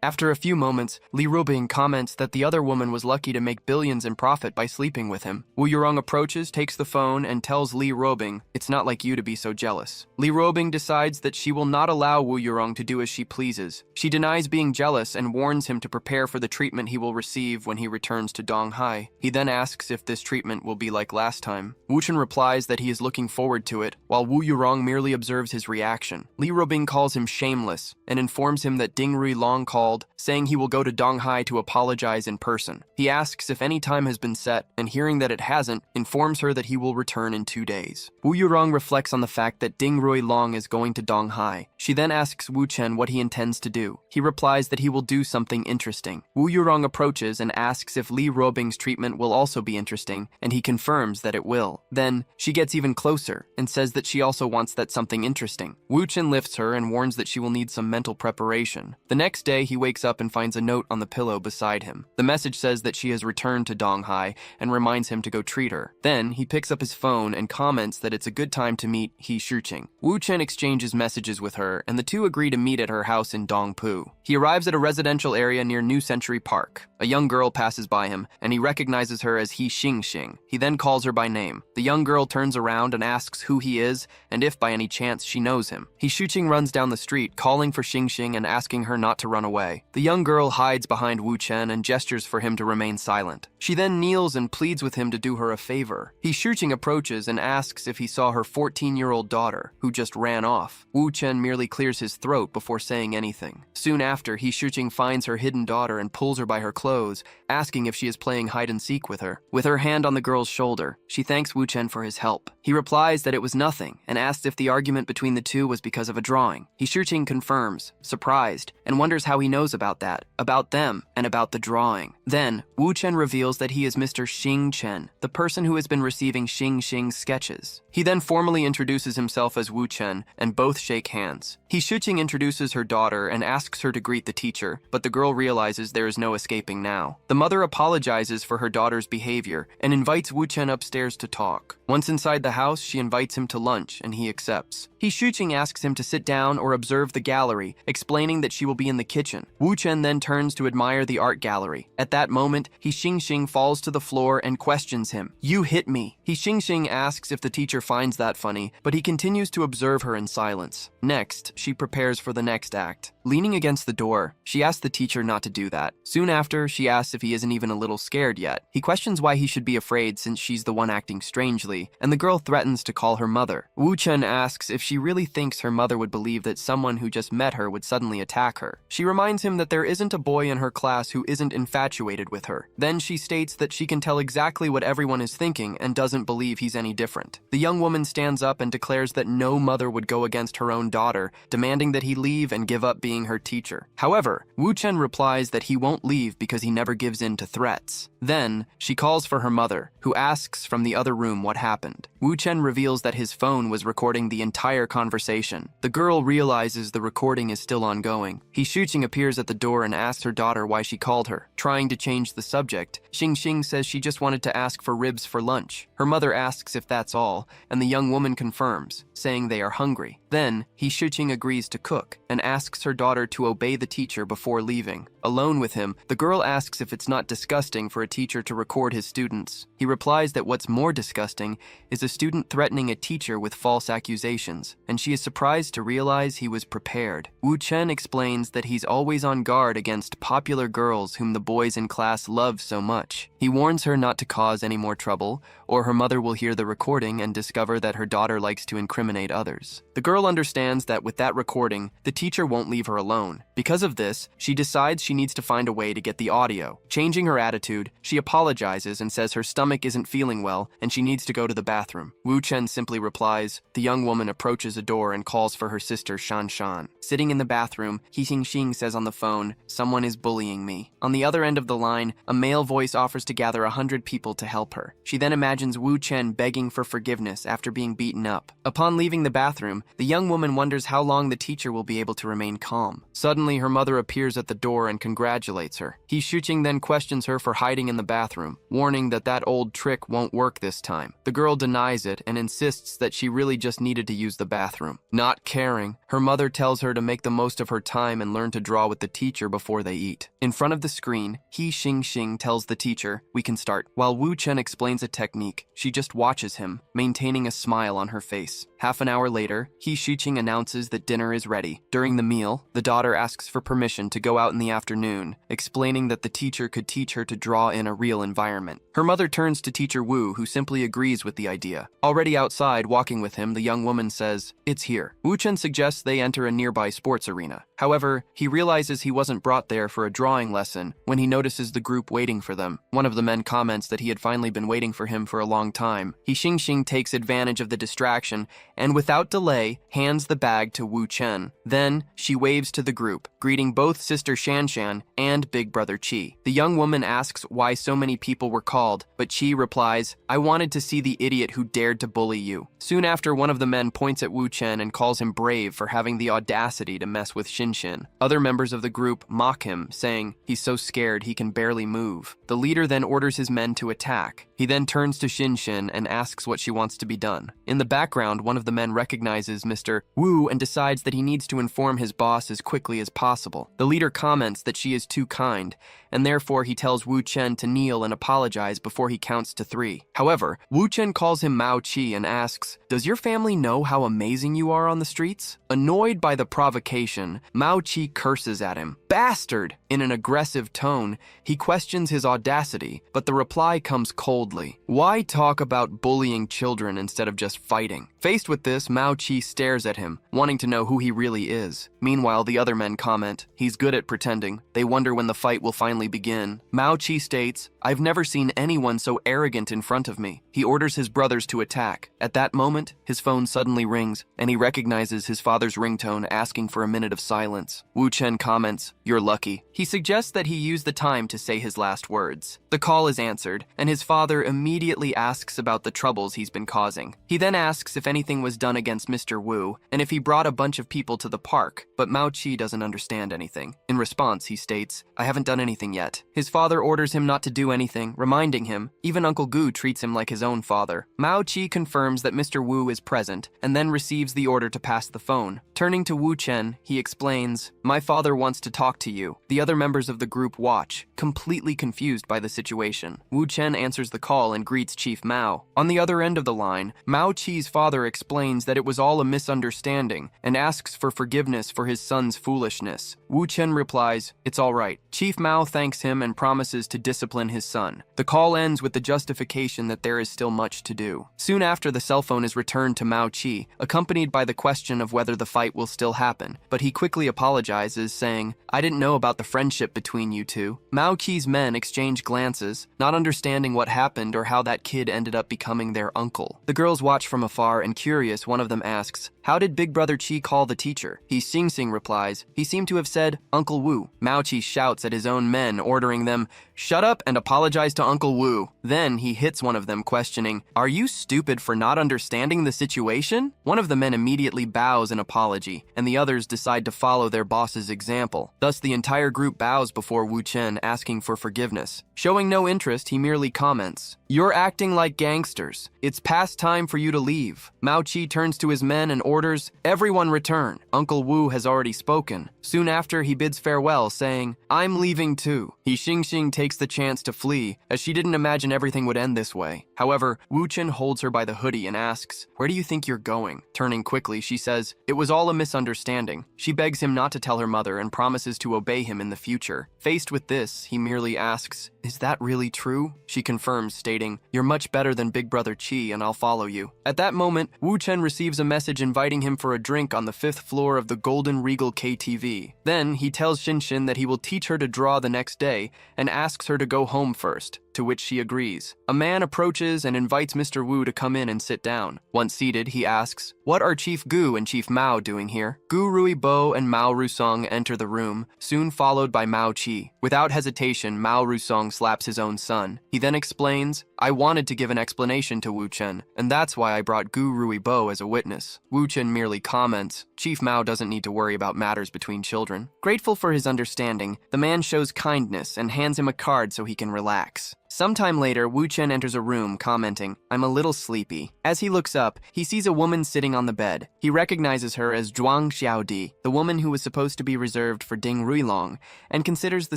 After a few moments, Li Ruobing comments that the other woman was lucky to make billions in profit by sleeping with him. Wu Yurong approaches, takes the phone, and tells Li Ruobing, "It's not like you to be so jealous." Li Ruobing decides that she will not allow Wu Yurong to do as she pleases. She denies being jealous and warns him to prepare for the treatment he will receive when he returns to Donghai. He then asks if this treatment will be like last time. Wu Chen replies that he is looking forward to it, while Wu Yurong merely observes his reaction. Li Ruobing calls him shameless and informs him that Ding Rui Long called, saying he will go to Donghai to apologize in person. He asks if any time has been set, and hearing that it hasn't, informs her that he will return in 2 days. Wu Yurong reflects on the fact that Ding Rui Long is going to Donghai. She then asks Wu Chen what he intends to do. He replies that he will do something interesting. Wu Yurong approaches and asks if Li Ruobing's treatment will also be interesting, and he confirms that it will. Then, she gets even closer and says that she also wants that something interesting. Wu Chen lifts her and warns that she will need some mental preparation. The next day, he wakes up and finds a note on the pillow beside him. The message says that she has returned to Donghai and reminds him to go treat her. Then, he picks up his phone and comments that it's a good time to meet He Shuqing. Wu Chen exchanges messages with her, and the two agree to meet at her house in Dongpu. He arrives at a residential area near New Century Park. A young girl passes by him, and he recognizes her as He Xingxing. He then calls her by name. The young girl turns around and asks who he is, and if by any chance she knows him. He Shuqing runs down the street, calling for Xingxing and asking her not to run away. The young girl hides behind Wu Chen and gestures for him to remain silent. She then kneels and pleads with him to do her a favor. He Shuqing approaches and asks if he saw her 14-year-old daughter, who just ran off. Wu Chen merely clears his throat before saying anything. Soon after, He Shuqing finds her hidden daughter and pulls her by her clothes, asking if she is playing hide-and-seek with her. With her hand on the girl's shoulder, she thanks Wu Chen for his help. He replies that it was nothing and asks if the argument between the two was because of a drawing. He Shuqing confirms, surprised, and wonders how he knows about about that, about them, and about the drawing. Then, Wu Chen reveals that he is Mr. Xing Chen, the person who has been receiving Xing Xing's sketches. He then formally introduces himself as Wu Chen, and both shake hands. He Shuqing introduces her daughter and asks her to greet the teacher, but the girl realizes there is no escaping now. The mother apologizes for her daughter's behavior and invites Wu Chen upstairs to talk. Once inside the house, she invites him to lunch, and he accepts. He Shuqing asks him to sit down or observe the gallery, explaining that she will be in the kitchen. Wu Chen then turns to admire the art gallery. At that moment, He Xing Xing falls to the floor and questions him. "You hit me." He Xing Xing asks if the teacher finds that funny, but he continues to observe her in silence. Next, she prepares for the next act. Leaning against the door, she asks the teacher not to do that. Soon after, she asks if he isn't even a little scared yet. He questions why he should be afraid since she's the one acting strangely, and the girl threatens to call her mother. Wu Chen asks if she really thinks her mother would believe that someone who just met her would suddenly attack her. She reminds him that there isn't a boy in her class who isn't infatuated with her. Then she states that she can tell exactly what everyone is thinking and doesn't believe he's any different. The young woman stands up and declares that no mother would go against her own daughter, demanding that he leave and give up being her teacher. However, Wu Chen replies that he won't leave because he never gives in to threats. Then, she calls for her mother, who asks from the other room what happened. Wu Chen reveals that his phone was recording the entire conversation. The girl realizes the recording is still ongoing. He Shuqing appears at the door and asks her daughter why she called her. Trying to change the subject, Xing Xing says she just wanted to ask for ribs for lunch. Her mother asks if that's all, and the young woman confirms, saying they are hungry. Then, He Shuqing agrees to cook and asks her daughter to obey the teacher before leaving. Alone with him, the girl asks if it's not disgusting for a teacher to record his students. He replies that what's more disgusting is a student threatening a teacher with false accusations, and she is surprised to realize he was prepared. Wu Chen explains that he's always on guard against popular girls whom the boys in class love so much. He warns her not to cause any more trouble, or her mother will hear the recording and discover that her daughter likes to incriminate others. The girl understands that with that recording, the teacher won't leave her alone. Because of this, she decides she needs to find a way to get the audio. Changing her attitude, she apologizes and says her stomach isn't feeling well and she needs to go to the bathroom. Wu Chen simply replies. The young woman approaches a door and calls for her sister Shan Shan. Sitting in the bathroom, He Xing Xing says on the phone, "Someone is bullying me." On the other end of the line, a male voice offers to gather 100 people to help her. She then imagines Wu Chen begging for forgiveness after being beaten up. Upon leaving the bathroom, the young woman wonders how long the teacher will be able to remain calm. Suddenly, her mother appears at the door and congratulates her. He Shuqing then questions her for hiding in the bathroom, warning that that old trick won't work this time. The girl denies it and insists that she really just needed to use the bathroom. Not caring, her mother tells her to make the most of her time and learn to draw with the teacher before they eat. In front of the screen, He Xing Xing tells the teacher, "We can start." While Wu Chen explains a technique, she just watches him, maintaining a smile on her face. Half an hour later, He Shuqing announces that dinner is ready. During the meal, the daughter asks for permission to go out in the afternoon, explaining that the teacher could teach her to draw in a real environment. Her mother turns to teacher Wu, who simply agrees with the idea. Already outside, walking with him, the young woman says, "It's here." Wu Chen suggests they enter a nearby sports arena. However, he realizes he wasn't brought there for a drawing lesson when he notices the group waiting for them. One of the men comments that he had finally been waiting for him for a long time. He Xing Xing takes advantage of the distraction and without delay, hands the bag to Wu Chen. Then, she waves to the group, greeting both Sister Shan Shan and Big Brother Qi. The young woman asks why so many people were called, but Qi replies, "I wanted to see the idiot who dared to bully you." Soon after, one of the men points at Wu Chen and calls him brave for having the audacity to mess with Shin Shin. Other members of the group mock him, saying he's so scared he can barely move. The leader then orders his men to attack. He then turns to Shin Shin and asks what she wants to be done. In the background, one of the men recognizes Mr. Wu and decides that he needs to inform his boss as quickly as possible. The leader comments that she is too kind, and therefore he tells Wu Chen to kneel and apologize before he counts to 3. However, Wu Chen calls him Mao Qi and asks, "Does your family know how amazing you are on the streets?" Annoyed by the provocation, Mao Qi curses at him. "Bastard!" In an aggressive tone, he questions his audacity, but the reply comes coldly. Why talk about bullying children instead of just fighting? Faced with this, Mao Qi stares at him, wanting to know who he really is. Meanwhile, the other men comment, "He's good at pretending." They wonder when the fight will finally begin. Mao Qi states, "I've never seen anyone so arrogant in front of me. He orders his brothers to attack. At that moment, his phone suddenly rings, and he recognizes his father's ringtone asking for a minute of silence. Wu Chen comments, "You're lucky." He suggests that he use the time to say his last words. The call is answered, and his father immediately asks about the troubles he's been causing. He then asks if anything was done against Mr. Wu, and if he brought a bunch of people to the park, but Mao Qi doesn't understand anything. In response, he states, "I haven't done anything yet." His father orders him not to do anything, reminding him, even Uncle Gu treats him like his own father. Mao Qi confirms that Mr. Wu is present, and then receives the order to pass the phone. Turning to Wu Chen, he explains, "My father wants to talk to you." The other members of the group watch, completely confused by the situation. Wu Chen answers the call and greets Chief Mao. On the other end of the line, Mao Qi's father explains that it was all a misunderstanding and asks for forgiveness for his son's foolishness. Wu Chen replies, "It's all right." Chief Mao thanks him and promises to discipline his son. The call ends with the justification that there is still much to do. Soon after, the cell phone is returned to Mao Qi, accompanied by the question of whether the fight will still happen, but he quickly apologizes, saying, "I didn't know about the friendship between you two." Mao Qi's men exchange glances, not understanding what happened or how that kid ended up becoming their uncle. The girls watch from afar, and curious, one of them asks, "How did Big Brother Qi call the teacher?" Xing Xing replies, "He seemed to have said, 'Uncle Wu.'" Mao Qi shouts at his own men, ordering them, "Shut up and apologize to Uncle Wu." Then he hits one of them, questioning, "Are you stupid for not understanding the situation?" One of the men immediately bows in apology, and the others decide to follow their boss's example. Thus, the entire group bows before Wu Chen, asking for forgiveness. Showing no interest, he merely comments, "You're acting like gangsters. It's past time for you to leave." Mao Qi turns to his men and orders, "Everyone return." Uncle Wu has already spoken. Soon after, he bids farewell, saying, "I'm leaving too." Xing Xing takes the chance to flee, as she didn't imagine everything would end this way. However, Wu Chen holds her by the hoodie and asks, "Where do you think you're going?" Turning quickly, she says, "It was all a misunderstanding." She begs him not to tell her mother and promises to obey him in the future. Faced with this, he merely asks, "Is that really true?" She confirms, stating, "You're much better than Big Brother Qi, and I'll follow you." At that moment, Wu Chen receives a message inviting him for a drink on the 5th floor of the Golden Regal KTV. Then, he tells Xin that he will teach her to draw the next day, and asks her to go home first, to which she agrees. A man approaches and invites Mr. Wu to come in and sit down. Once seated, he asks, "What are Chief Gu and Chief Mao doing here?" Gu Ruibo and Mao Rusong enter the room, soon followed by Mao Qi. Without hesitation, Mao Rusong slaps his own son. He then explains, "I wanted to give an explanation to Wu Chen, and that's why I brought Gu Ruibo as a witness." Wu Chen merely comments, "Chief Mao doesn't need to worry about matters between children." Grateful for his understanding, the man shows kindness and hands him a card so he can relax. Sometime later, Wu Chen enters a room, commenting, "I'm a little sleepy." As he looks up, he sees a woman sitting on the bed. He recognizes her as Zhuang Xiaodi, the woman who was supposed to be reserved for Ding Ruilong, and considers the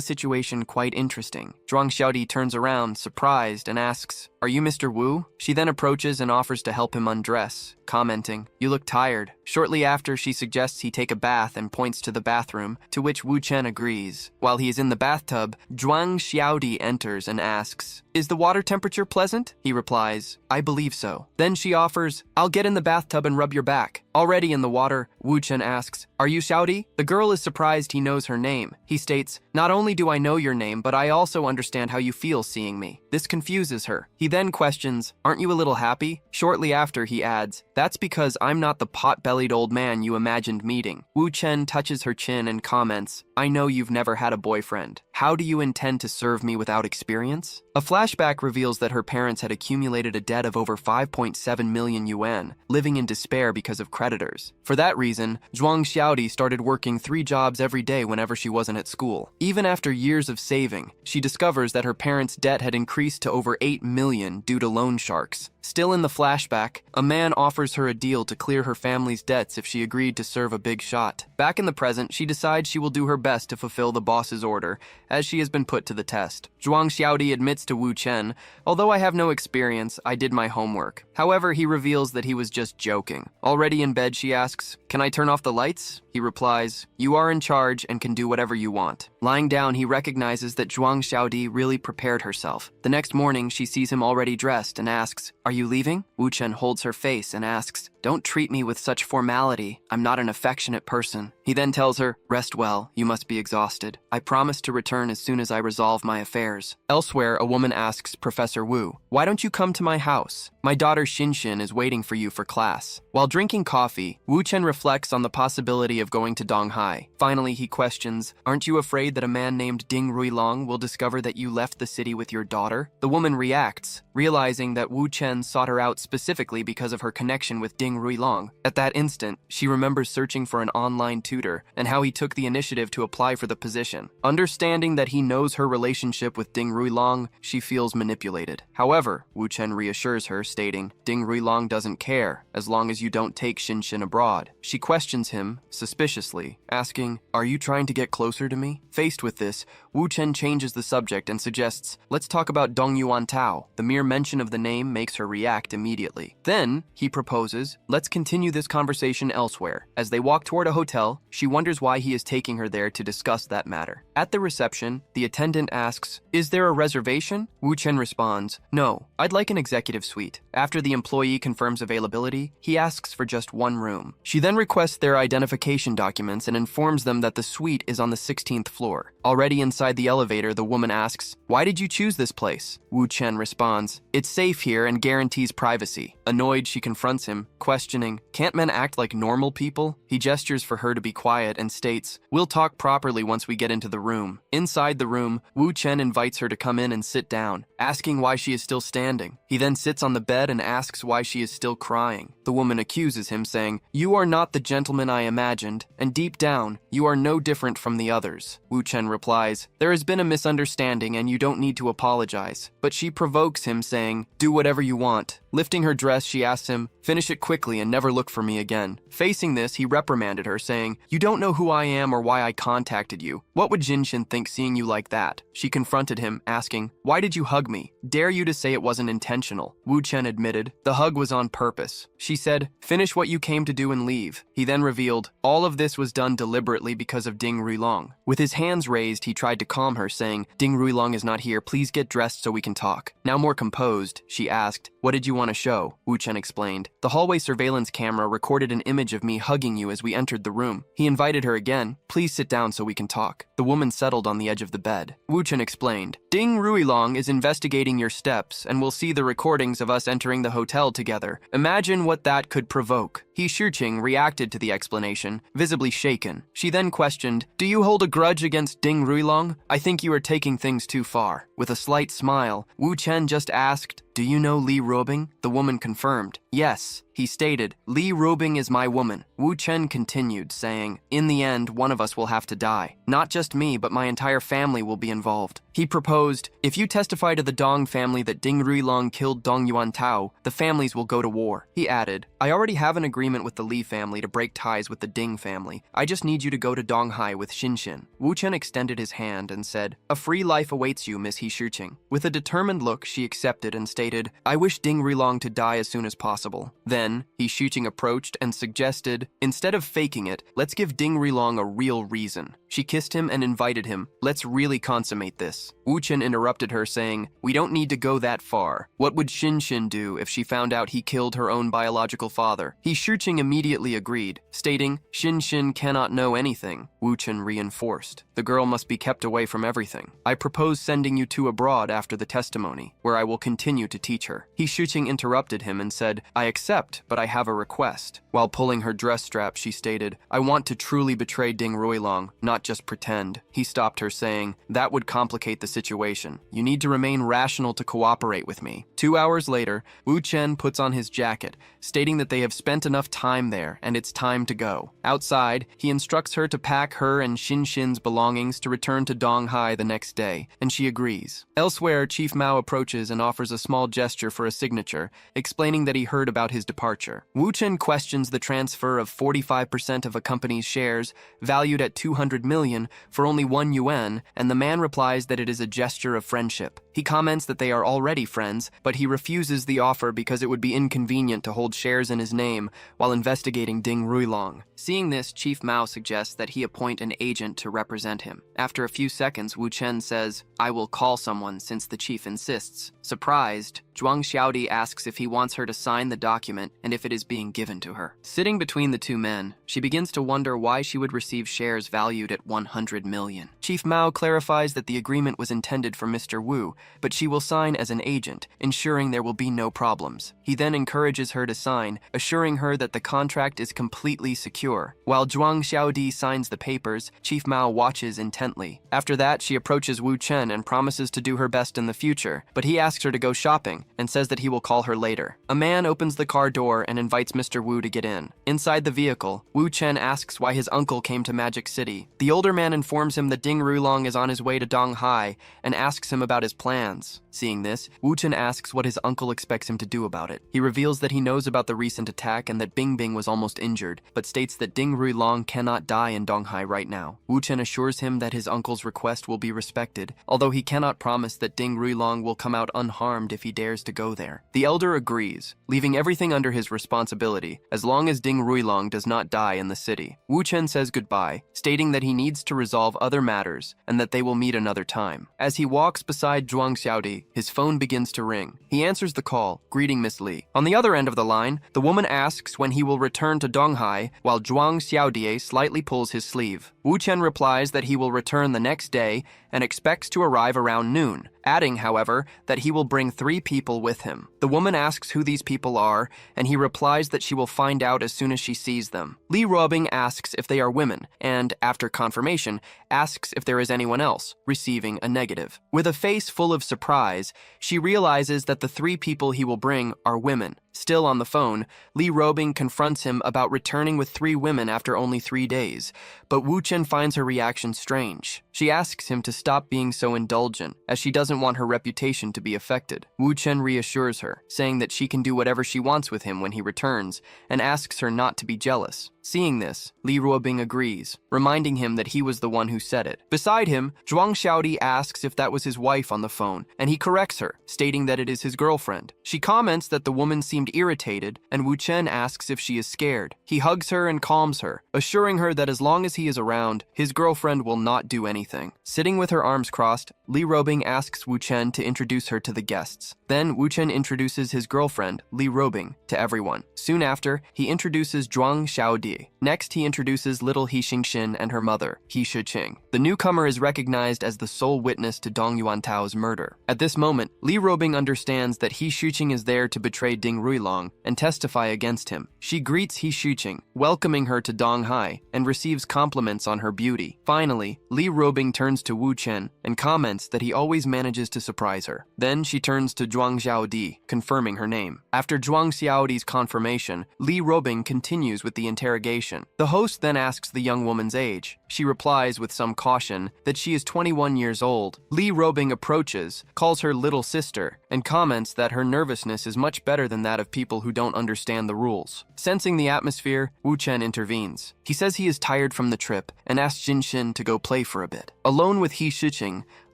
situation quite interesting. Zhuang Xiaodi turns around, surprised, and asks, "Are you Mr. Wu?" She then approaches and offers to help him undress, commenting, "You look tired." Shortly after, she suggests he take a bath and points to the bathroom, to which Wu Chen agrees. While he is in the bathtub, Zhuang Xiaodi enters and asks, "Is the water temperature pleasant?" He replies, "I believe so." Then she offers, "I'll get in the bathtub and rub your back." Already in the water, Wu Chen asks, "Are you Xiaodi?" The girl is surprised he knows her name. He states, "Not only do I know your name, but I also understand how you feel seeing me." This confuses her. He then questions, "Aren't you a little happy?" Shortly after, he adds, "That's because I'm not the pot-bellied old man you imagined meeting." Wu Chen touches her chin and comments, "I know you've never had a boyfriend. How do you intend to serve me without experience?" A flashback reveals that her parents had accumulated a debt of over 5.7 million yuan, living in despair because of creditors. For that reason, Zhuang Xiaodi started working 3 jobs every day whenever she wasn't at school. Even after years of saving, she discovers that her parents' debt had increased to over 8 million due to loan sharks. Still in the flashback, a man offers her a deal to clear her family's debts if she agreed to serve a big shot. Back in the present, she decides she will do her best to fulfill the boss's order, as she has been put to the test. Zhuang Xiaodi admits to Wu Chen, "Although I have no experience, I did my homework." However, he reveals that he was just joking. Already in bed, she asks, "Can I turn off the lights?" He replies, "You are in charge and can do whatever you want." Lying down, he recognizes that Zhuang Xiaodi really prepared herself. The next morning, she sees him already dressed and asks, "Are you leaving?" Wu Chen holds her face and asks, "Don't treat me with such formality. I'm not an affectionate person." He then tells her, "Rest well. You must be exhausted. I promise to return as soon as I resolve my affairs." Elsewhere, a woman asks Professor Wu, "Why don't you come to my house? My daughter Xinshin is waiting for you for class." While drinking coffee, Wu Chen reflects on the possibility of going to Donghai. Finally, he questions, "Aren't you afraid that a man named Ding Ruilong will discover that you left the city with your daughter?" The woman reacts, realizing that Wu Chen sought her out specifically because of her connection with Ding Ruilong. At that instant, she remembers searching for an online tutor and how he took the initiative to apply for the position. Understanding that he knows her relationship with Ding Ruilong, she feels manipulated. However, Wu Chen reassures her, stating, "Ding Ruilong doesn't care, as long as you don't take Xinshin abroad." She questions him, suspiciously, asking, "Are you trying to get closer to me?" Faced with this, Wu Chen changes the subject and suggests, "Let's talk about Dong Yuan Tao." The mere mention of the name makes her react immediately. Then, he proposes, "Let's continue this conversation elsewhere." As they walk toward a hotel, she wonders why he is taking her there to discuss that matter. At the reception, the attendant asks, "Is there a reservation?" Wu Chen responds, "No, I'd like an executive suite." After the employee confirms availability, he asks for just one room. She then requests their identification documents and informs them that the suite is on the 16th floor. Already inside the elevator, the woman asks, "Why did you choose this place?" Wu Chen responds, "It's safe here and guarantees privacy." Annoyed, she confronts him, questioning, "Can't men act like normal people?" He gestures for her to be quiet and states, "We'll talk properly once we get into the room." Inside the room, Wu Chen invites her to come in and sit down, asking why she is still standing. He then sits on the bed and asks why she is still crying. The woman accuses him, saying, "You are not the gentleman I imagined, and deep down, you are no different from the others." Wu Chen replies, "There has been a misunderstanding and you don't need to apologize." But she provokes him, saying, "Do whatever you want." Lifting her dress, she asks him, "Finish it quickly and never look for me again." Facing this, he reprimanded her, saying, "You don't know who I am or why I contacted you. What would Jinshin think seeing you like that?" She confronted him, asking, "Why did you hug me? Dare you to say it wasn't intentional?" Wu Chen admitted, "The hug was on purpose." She said, "Finish what you came to do and leave." He then revealed, all of this was done deliberately because of Ding Ruilong. With his hands raised, he tried to calm her, saying, "Ding Ruilong is not here. Please get dressed so we can talk." Now more composed, she asked, "What did you want to show?" Wu Chen explained, "The hallway surveillance camera recorded an image of me hugging you as we entered the room." He invited her again, "Please sit down so we can talk." The woman settled on the edge of the bed. Wu Chen explained, "Ding Ruilong is investigating your steps and will see the recordings of us entering the hotel together. Imagine what that could provoke." He Shiqing reacted to the explanation, visibly shaken. She then questioned, "Do you hold a grudge against Ding Ruilong? I think you are taking things too far." With a slight smile, Wu Chen just asked, "Do you know Li Ruobing?" The woman confirmed, "Yes." He stated, "Li Ruobing is my woman." Wu Chen continued, saying, "In the end, one of us will have to die. Not just me, but my entire family will be involved." He proposed, "If you testify to the Dong family that Ding Ruilong killed Dong Yuan Tao, the families will go to war." He added, "I already have an agreement with the Li family to break ties with the Ding family. I just need you to go to Donghai with Xinshin." Wu Chen extended his hand and said, "A free life awaits you, Miss He Shiqing." With a determined look, she accepted and stated, "I wish Ding Ruilong to die as soon as possible." Then, He Shiqing approached and suggested, "Instead of faking it, let's give Ding Ruilong a real reason." She kissed him and invited him, "Let's really consummate this." Wu Chen interrupted her, saying, "We don't need to go that far. What would Xinshin do if she found out he killed her own biological father?" He Shiqing immediately agreed, stating, "Xinshin cannot know anything." Wu Chen reinforced, "The girl must be kept away from everything. I propose sending you two abroad after the testimony, where I will continue to teach her." He Shiqing interrupted him and said, "I accept, but I have a request." While pulling her dress strap, she stated, "I want to truly betray Ding Ruilong, not just pretend." He stopped her, saying, "That would complicate the situation. You need to remain rational to cooperate with me." 2 hours later, Wu Chen puts on his jacket, stating that they have spent enough time there and it's time to go. Outside, he instructs her to pack her and Xinshin's belongings to return to Donghai the next day, and she agrees. Elsewhere, Chief Mao approaches and offers a small gesture for a signature, explaining that he heard about his departure. Wu Chen questions the transfer of 45% of a company's shares, valued at 200 million, for only 1 yuan, and the man replies that it is a gesture of friendship. He comments that they are already friends, but he refuses the offer because it would be inconvenient to hold shares in his name while investigating Ding Ruilong. Seeing this, Chief Mao suggests that he appoint an agent to represent him. After a few seconds, Wu Chen says, "I will call someone since the chief insists." Surprised, Zhuang Xiaodi asks if he wants her to sign the document and if it is being given to her. Sitting between the two men, she begins to wonder why she would receive shares valued at 100 million. Chief Mao clarifies that the agreement was intended for Mr. Wu, but she will sign as an agent, ensuring there will be no problems. He then encourages her to sign, assuring her that the contract is completely secure. While Zhuang Xiaodi signs the papers, Chief Mao watches intently. After that, she approaches Wu Chen and promises to do her best in the future, but he asks her to go shopping and says that he will call her later. A man opens the car door and invites Mr. Wu to get in. Inside the vehicle, Wu Chen asks why his uncle came to Magic City. The older man informs him that Ding Rulong is on his way to Donghai and asks him about his plans. Seeing this, Wu Chen asks what his uncle expects him to do about it. He reveals that he knows about the recent attack and that Bing Bing was almost injured, but states that Ding Rulong cannot die in Donghai right now. Wu Chen assures him that his uncle's request will be respected, although he cannot promise that Ding Rulong will come out unharmed if he dares to go there. The elder agrees, leaving everything under his responsibility as long as Ding Rulong does not die in the city. Wu Chen says goodbye, stating that he needs to resolve other matters and that they will meet another time. As he walks beside Zhuang Xiaodi, his phone begins to ring. He answers the call, greeting Miss Li. On the other end of the line, the woman asks when he will return to Donghai, while Zhuang Xiaodi slightly pulls his sleeve. Wu Chen replies that he will return the next day and expects to arrive around noon, adding, however, that he will bring 3 people with him. The woman asks who these people are, and he replies that she will find out as soon as she sees them. Li Ruobing asks if they are women, and, after confirmation, asks if there is anyone else, receiving a negative. With a face full of surprise, she realizes that the 3 people he will bring are women. Still on the phone, Li Ruobing confronts him about returning with 3 women after only 3 days, but Wu Chen finds her reaction strange. She asks him to stop being so indulgent, as she doesn't want her reputation to be affected. Wu Chen reassures her, saying that she can do whatever she wants with him when he returns, and asks her not to be jealous. Seeing this, Li Ruobing agrees, reminding him that he was the one who said it. Beside him, Zhuang Xiaodi asks if that was his wife on the phone, and he corrects her, stating that it is his girlfriend. She comments that the woman seemed irritated, and Wu Chen asks if she is scared. He hugs her and calms her, assuring her that as long as he is around, his girlfriend will not do anything. Sitting with her arms crossed, Li Ruobing asks Wu Chen to introduce her to the guests. Then Wu Chen introduces his girlfriend, Li Ruobing, to everyone. Soon after, he introduces Zhuang Xiaodi. Next, he introduces little He Xingxin and her mother, He Shiqing. The newcomer is recognized as the sole witness to Dong Yuantao's murder. At this moment, Li Ruobing understands that He Shiqing is there to betray Ding Rulong and testify against him. She greets He Shiqing, welcoming her to Donghai, and receives compliments on her beauty. Finally, Li Ruobing turns to Wu Chen and comments that he always manages to surprise her. Then she turns to Zhuang Xiaodi, confirming her name. After Zhuang Xiaodi's confirmation, Li Ruobing continues with the interrogation. The host then asks the young woman's age. She replies with some caution that she is 21 years old. Li Ruobing approaches, calls her little sister, and comments that her nervousness is much better than that of people who don't understand the rules. Sensing the atmosphere, Wu Chen intervenes. He says he is tired from the trip and asks Jinxin to go play for a bit. Alone with He Shiqing,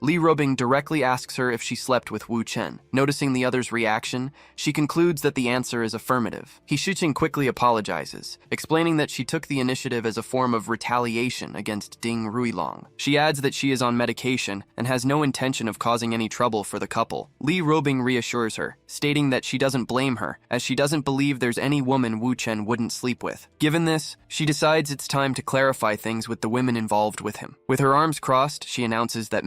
Li Ruobing directly asks her if she slept with Wu Chen. Noticing the other's reaction, she concludes that the answer is affirmative. He Shiqing quickly apologizes, explaining that she took the initiative as a form of retaliation against Ding Rulong. She adds that she is on medication and has no intention of causing any trouble for the couple. Li Ruobing reassures her, stating that she doesn't blame her, as she doesn't believe there's any woman Wu Chen wouldn't sleep with. Given this, she decides it's time to clarify things with the women involved with him. With her arms crossed, she announces that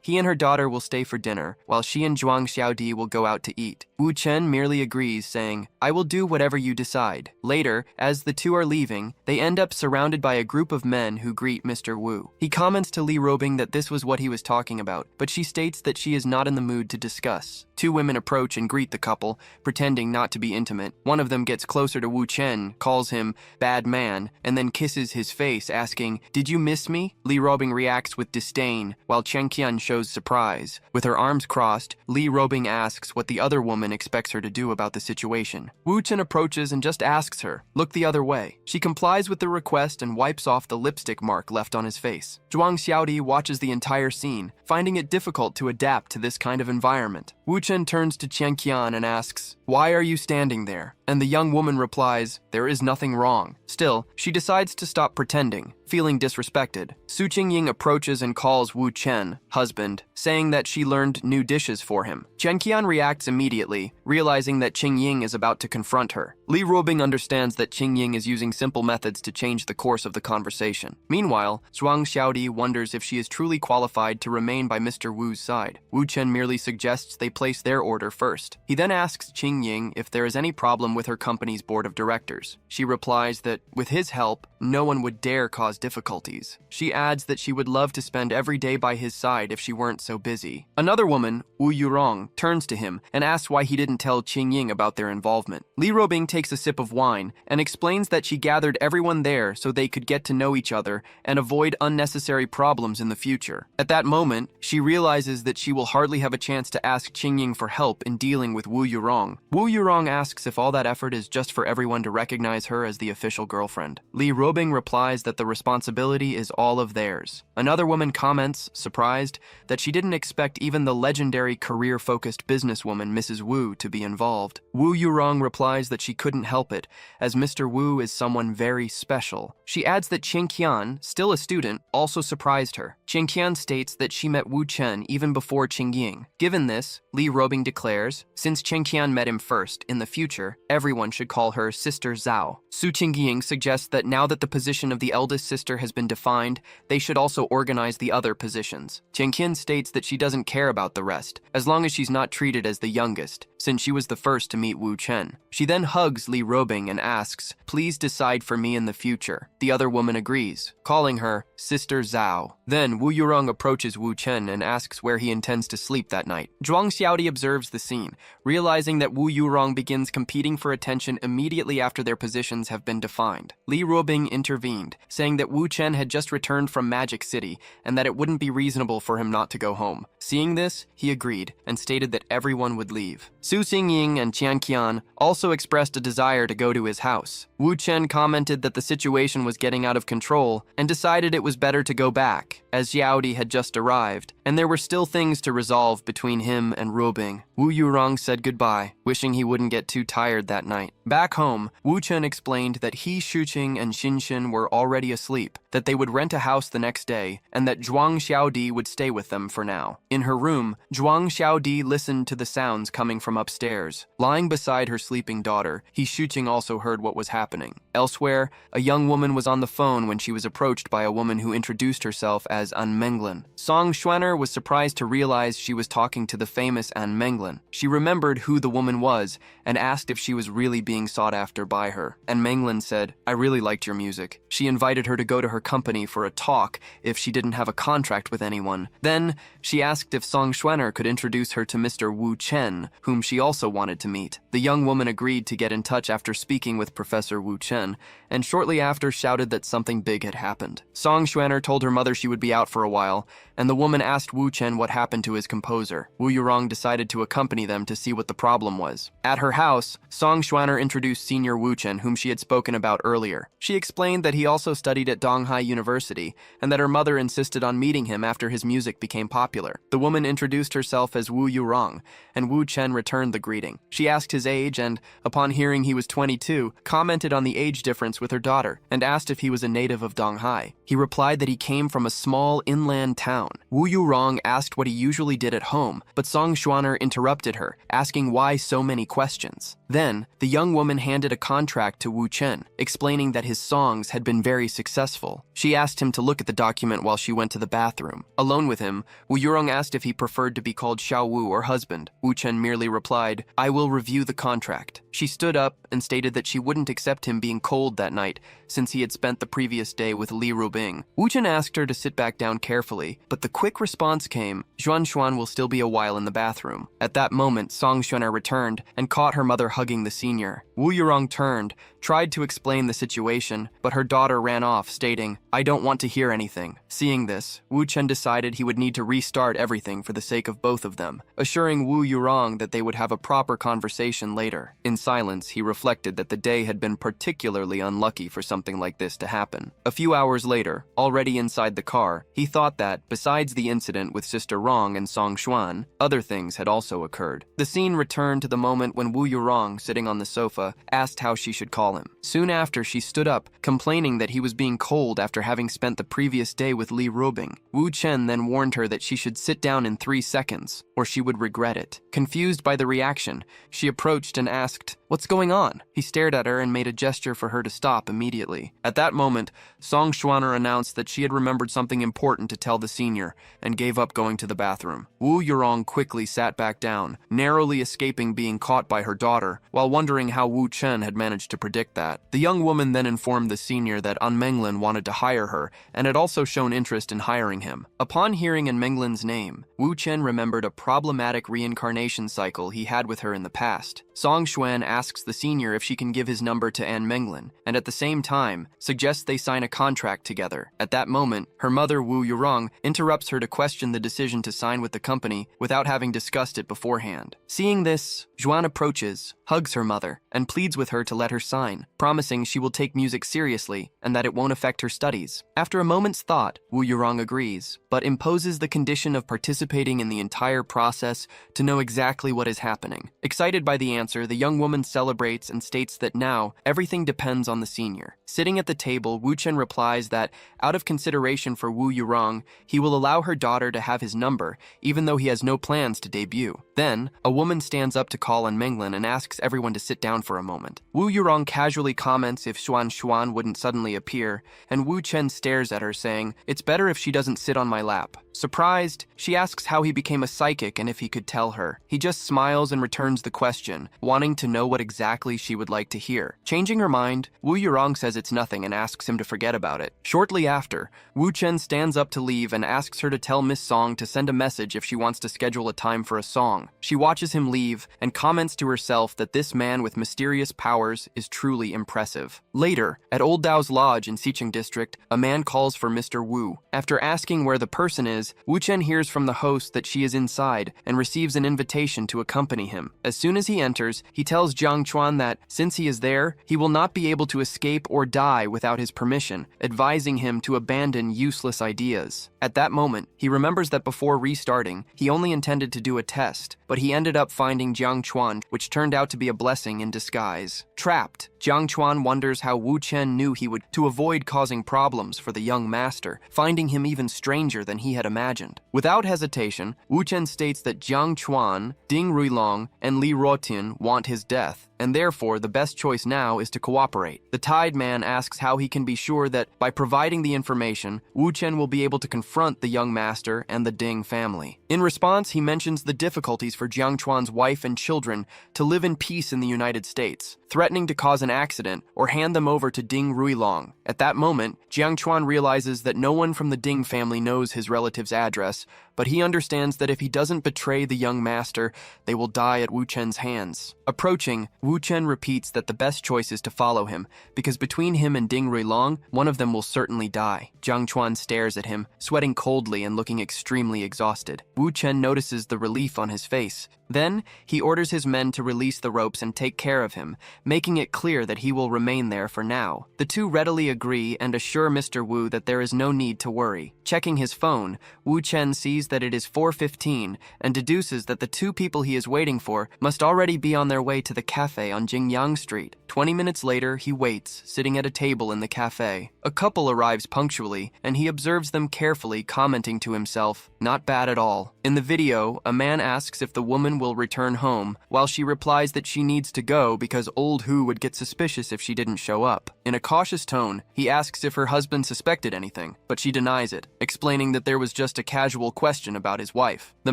he and her daughter will stay for dinner, while she and Zhuang Xiaodi will go out to eat. Wu Chen merely agrees, saying, "I will do whatever you decide." Later, as the two are leaving, they end up surrounded by a group of men who greet Mr. Wu. He comments to Li Ruobing that this was what he was talking about, but she states that she is not in the mood to discuss. 2 women approach and greet the couple, pretending not to be intimate. One of them gets closer to Wu Chen, calls him bad man, and then kisses his face, asking, "Did you miss me?" Li Ruobing reacts with disdain, while Chen Qian shows surprise. With her arms crossed, Li Ruobing asks what the other woman expects her to do about the situation. Wu Chen approaches and just asks her, "Look the other way." She complies with the request and wipes off the lipstick mark left on his face. Zhuang Xiaodi watches the entire scene, finding it difficult to adapt to this kind of environment. Wu Chen turns to Chen Qian and asks, "Why are you standing there?" And the young woman replies, "There is nothing wrong." Still, she decides to stop pretending, feeling disrespected. Su Qingying approaches and calls Wu Chen, husband, saying that she learned new dishes for him. Chen Qian reacts immediately, realizing that Qingying is about to confront her. Li Ruobing understands that Qingying is using simple methods to change the course of the conversation. Meanwhile, Zhuang Xiaodi wonders if she is truly qualified to remain by Mr. Wu's side. Wu Chen merely suggests they place their order first. He then asks Qingying if there is any problem with her company's board of directors. She replies that, with his help, no one would dare cause difficulties. She adds that she would love to spend every day by his side if she weren't so busy. Another woman, Wu Yurong, turns to him and asks why he didn't tell Qingying about their involvement. Li Ruobing takes a sip of wine and explains that she gathered everyone there so they could get to know each other and avoid unnecessary problems in the future. At that moment, she realizes that she will hardly have a chance to ask Qingying for help in dealing with Wu Yurong. Wu Yurong asks if all that effort is just for everyone to recognize her as the official girlfriend. Li Ruobing replies that the responsibility is all of theirs. Another woman comments, surprised, that she didn't expect even the legendary career-focused businesswoman Mrs. Wu to be involved. Wu Yurong replies that she couldn't help it, as Mr. Wu is someone very special. She adds that Chen Qian, still a student, also surprised her. Chen Qian states that she met Wu Chen even before Qingying. Given this, Li Ruobing declares, since Chen Qian met him first, in the future, everyone should call her Sister Zhao. Su Qingying suggests that now that the position of the eldest sister has been defined, they should also organize the other positions. Chen Qian states that she doesn't care about the rest, as long as she's not treated as the youngest, since she was the first to meet Wu Chen. She then hugs Li Ruobing and asks, please decide for me in the future. The other woman agrees, calling her Sister Zhao. Then Wu Yurong approaches Wu Chen and asks where he intends to sleep that night. Zhuang Xiaodi observes the scene, realizing that Wu Yurong begins competing for attention immediately after their positions have been defined. Li Ruobing intervened, saying that Wu Chen had just returned from Magic City and that it wouldn't be reasonable for him not to go home. Seeing this, he agreed and stated that everyone would leave. Su Xingying and Qian Qian also expressed a desire to go to his house. Wu Chen commented that the situation was getting out of control and decided it was better to go back, as Xiaodi had just arrived, and there were still things to resolve between him and Ruobing. Wu Yurong said goodbye, wishing he wouldn't get too tired that night. Back home, Wu Chen explained that he, Shuqing, and Xinshin were already asleep, that they would rent a house the next day, and that Zhuang Xiaodi would stay with them for now. In her room, Zhuang Xiaodi listened to the sounds coming from upstairs. Lying beside her sleeping daughter, he, Shuqing, also heard what was happening. Elsewhere, a young woman was on the phone when she was approached by a woman who introduced herself as An Menglan. Song Xuaner was surprised to realize she was talking to the famous An Menglan. She remembered who the woman was and asked if she was really being sought after by her. An Menglan said, I really liked your music. She invited her to go to her company for a talk if she didn't have a contract with anyone. Then, she asked if Song Xuaner could introduce her to Mr. Wu Chen, whom she also wanted to meet. The young woman agreed to get in touch after speaking with Professor Wu Chen, and shortly after shouted that something big had happened. Song Xuaner told her mother she would be out for a while, and the woman asked Wu Chen what happened to his composer. Wu Yurong decided to accompany them to see what the problem was. At her house, Song Xuaner introduced Senior Wu Chen, whom she had spoken about earlier. She explained that he also studied at Donghai University, and that her mother insisted on meeting him after his music became popular. The woman introduced herself as Wu Yurong, and Wu Chen returned the greeting. She asked his age and, upon hearing he was 22, commented on the age difference with her daughter, and asked if he was a native of Donghai. He replied that he came from a small inland town. Wu Yurong asked what he usually did at home, but Song Xuaner interrupted her, asking why so many questions. Then, the young woman handed a contract to Wu Chen, explaining that his songs had been very successful. She asked him to look at the document while she went to the bathroom. Alone with him, Wu Yurong asked if he preferred to be called Xiao Wu or husband. Wu Chen merely replied, I will review the contract. She stood up and stated that she wouldn't accept him being cold that night, since he had spent the previous day with Li Ruobing. Wu Chen asked her to sit back down carefully, but the quick response came, Xuan Xuan will still be a while in the bathroom. At that moment, Song Xuaner returned and caught her mother hugging the senior. Wu Yurong turned, tried to explain the situation, but her daughter ran off, stating, I don't want to hear anything. Seeing this, Wu Chen decided he would need to restart everything for the sake of both of them, assuring Wu Yurong that they would have a proper conversation later. In silence, he reflected that the day had been particularly unlucky for something like this to happen. A few hours later, already inside the car, he thought that, besides the incident with Sister Rong and Song Xuan, other things had also occurred. The scene returned to the moment when Wu Yurong, sitting on the sofa, asked how she should call call him. Soon after, she stood up, complaining that he was being cold after having spent the previous day with Li Rubing. Wu Chen then warned her that she should sit down in 3 seconds, or she would regret it. Confused by the reaction, she approached and asked, "What's going on?" He stared at her and made a gesture for her to stop immediately. At that moment, Song Xuaner announced that she had remembered something important to tell the senior and gave up going to the bathroom. Wu Yurong quickly sat back down, narrowly escaping being caught by her daughter, while wondering how Wu Chen had managed to predict that. The young woman then informed the senior that An Menglin wanted to hire her and had also shown interest in hiring him. Upon hearing An Menglin's name, Wu Chen remembered a problematic reincarnation cycle he had with her in the past. Song Xuan asks the senior if she can give his number to An Menglin, and at the same time, suggests they sign a contract together. At that moment, her mother, Wu Yurong, interrupts her to question the decision to sign with the company without having discussed it beforehand. Seeing this, Zhuan approaches, hugs her mother, and pleads with her to let her sign, promising she will take music seriously and that it won't affect her studies. After a moment's thought, Wu Yurong agrees, but imposes the condition of participating in the entire process to know exactly what is happening. Excited by the answer, the young woman celebrates and states that now everything depends on the senior. Sitting at the table, Wu Chen replies that, out of consideration for Wu Yurong, he will allow her daughter to have his number, even though he has no plans to debut. Then, a woman stands up to call An Menglin and asks everyone to sit down for a moment. Wu Yurong casually comments if Xuan wouldn't suddenly appear, and Wu Chen stares at her, saying, "It's better if she doesn't sit on my lap." Surprised, she asks how he became a psychic and if he could tell her. He just smiles and returns the question, wanting to know what exactly she would like to hear. Changing her mind, Wu Yurong says it's nothing and asks him to forget about it. Shortly after, Wu Chen stands up to leave and asks her to tell Miss Song to send a message if she wants to schedule a time for a song. She watches him leave and comments to herself that this man with mysterious powers is truly impressive. Later, at Old Dao's lodge in Xicheng district, a man calls for Mr. Wu. After asking where the person is, Wu Chen hears from the host that she is inside and receives an invitation to accompany him. As soon as he enters, he tells Jiang Chuan that, since he is there, he will not be able to escape or die without his permission, advising him to abandon useless ideas. At that moment, he remembers that before restarting, he only intended to do a test, but he ended up finding Jiang Chuan, which turned out to be a blessing in disguise. Trapped, Jiang Chuan wonders how Wu Chen knew he would to avoid causing problems for the young master, finding him even stranger than he had imagined. Without hesitation, Wu Chen states that Jiang Chuan, Ding Ruilong, and Li Ruotian want his death, and therefore the best choice now is to cooperate. The Tide Man asks how he can be sure that, by providing the information, Wu Chen will be able to confront the young master and the Ding family. In response, he mentions the difficulties for Jiang Chuan's wife and children to live in peace in the United States, threatening to cause an accident or hand them over to Ding Ruilong. At that moment, Jiang Chuan realizes that no one from the Ding family knows his relative's address, but he understands that if he doesn't betray the young master, they will die at Wu Chen's hands. Approaching, Wu Chen repeats that the best choice is to follow him, because between him and Ding Ruilong, one of them will certainly die. Jiang Chuan stares at him, sweating coldly and looking extremely exhausted. Wu Chen notices the relief on his face. Then, he orders his men to release the ropes and take care of him, making it clear that he will remain there for now. The two readily agree and assure Mr. Wu that there is no need to worry. Checking his phone, Wu Chen sees that it is 4:15 and deduces that the two people he is waiting for must already be on their way to the cafe on Jingyang Street. 20 minutes later, he waits, sitting at a table in the cafe. A couple arrives punctually, and he observes them carefully, commenting to himself, "Not bad at all." In the video, a man asks if the woman will return home, while she replies that she needs to go because old Hu would get suspicious if she didn't show up. In a cautious tone, he asks if her husband suspected anything, but she denies it, explaining that there was just a casual question about his wife. The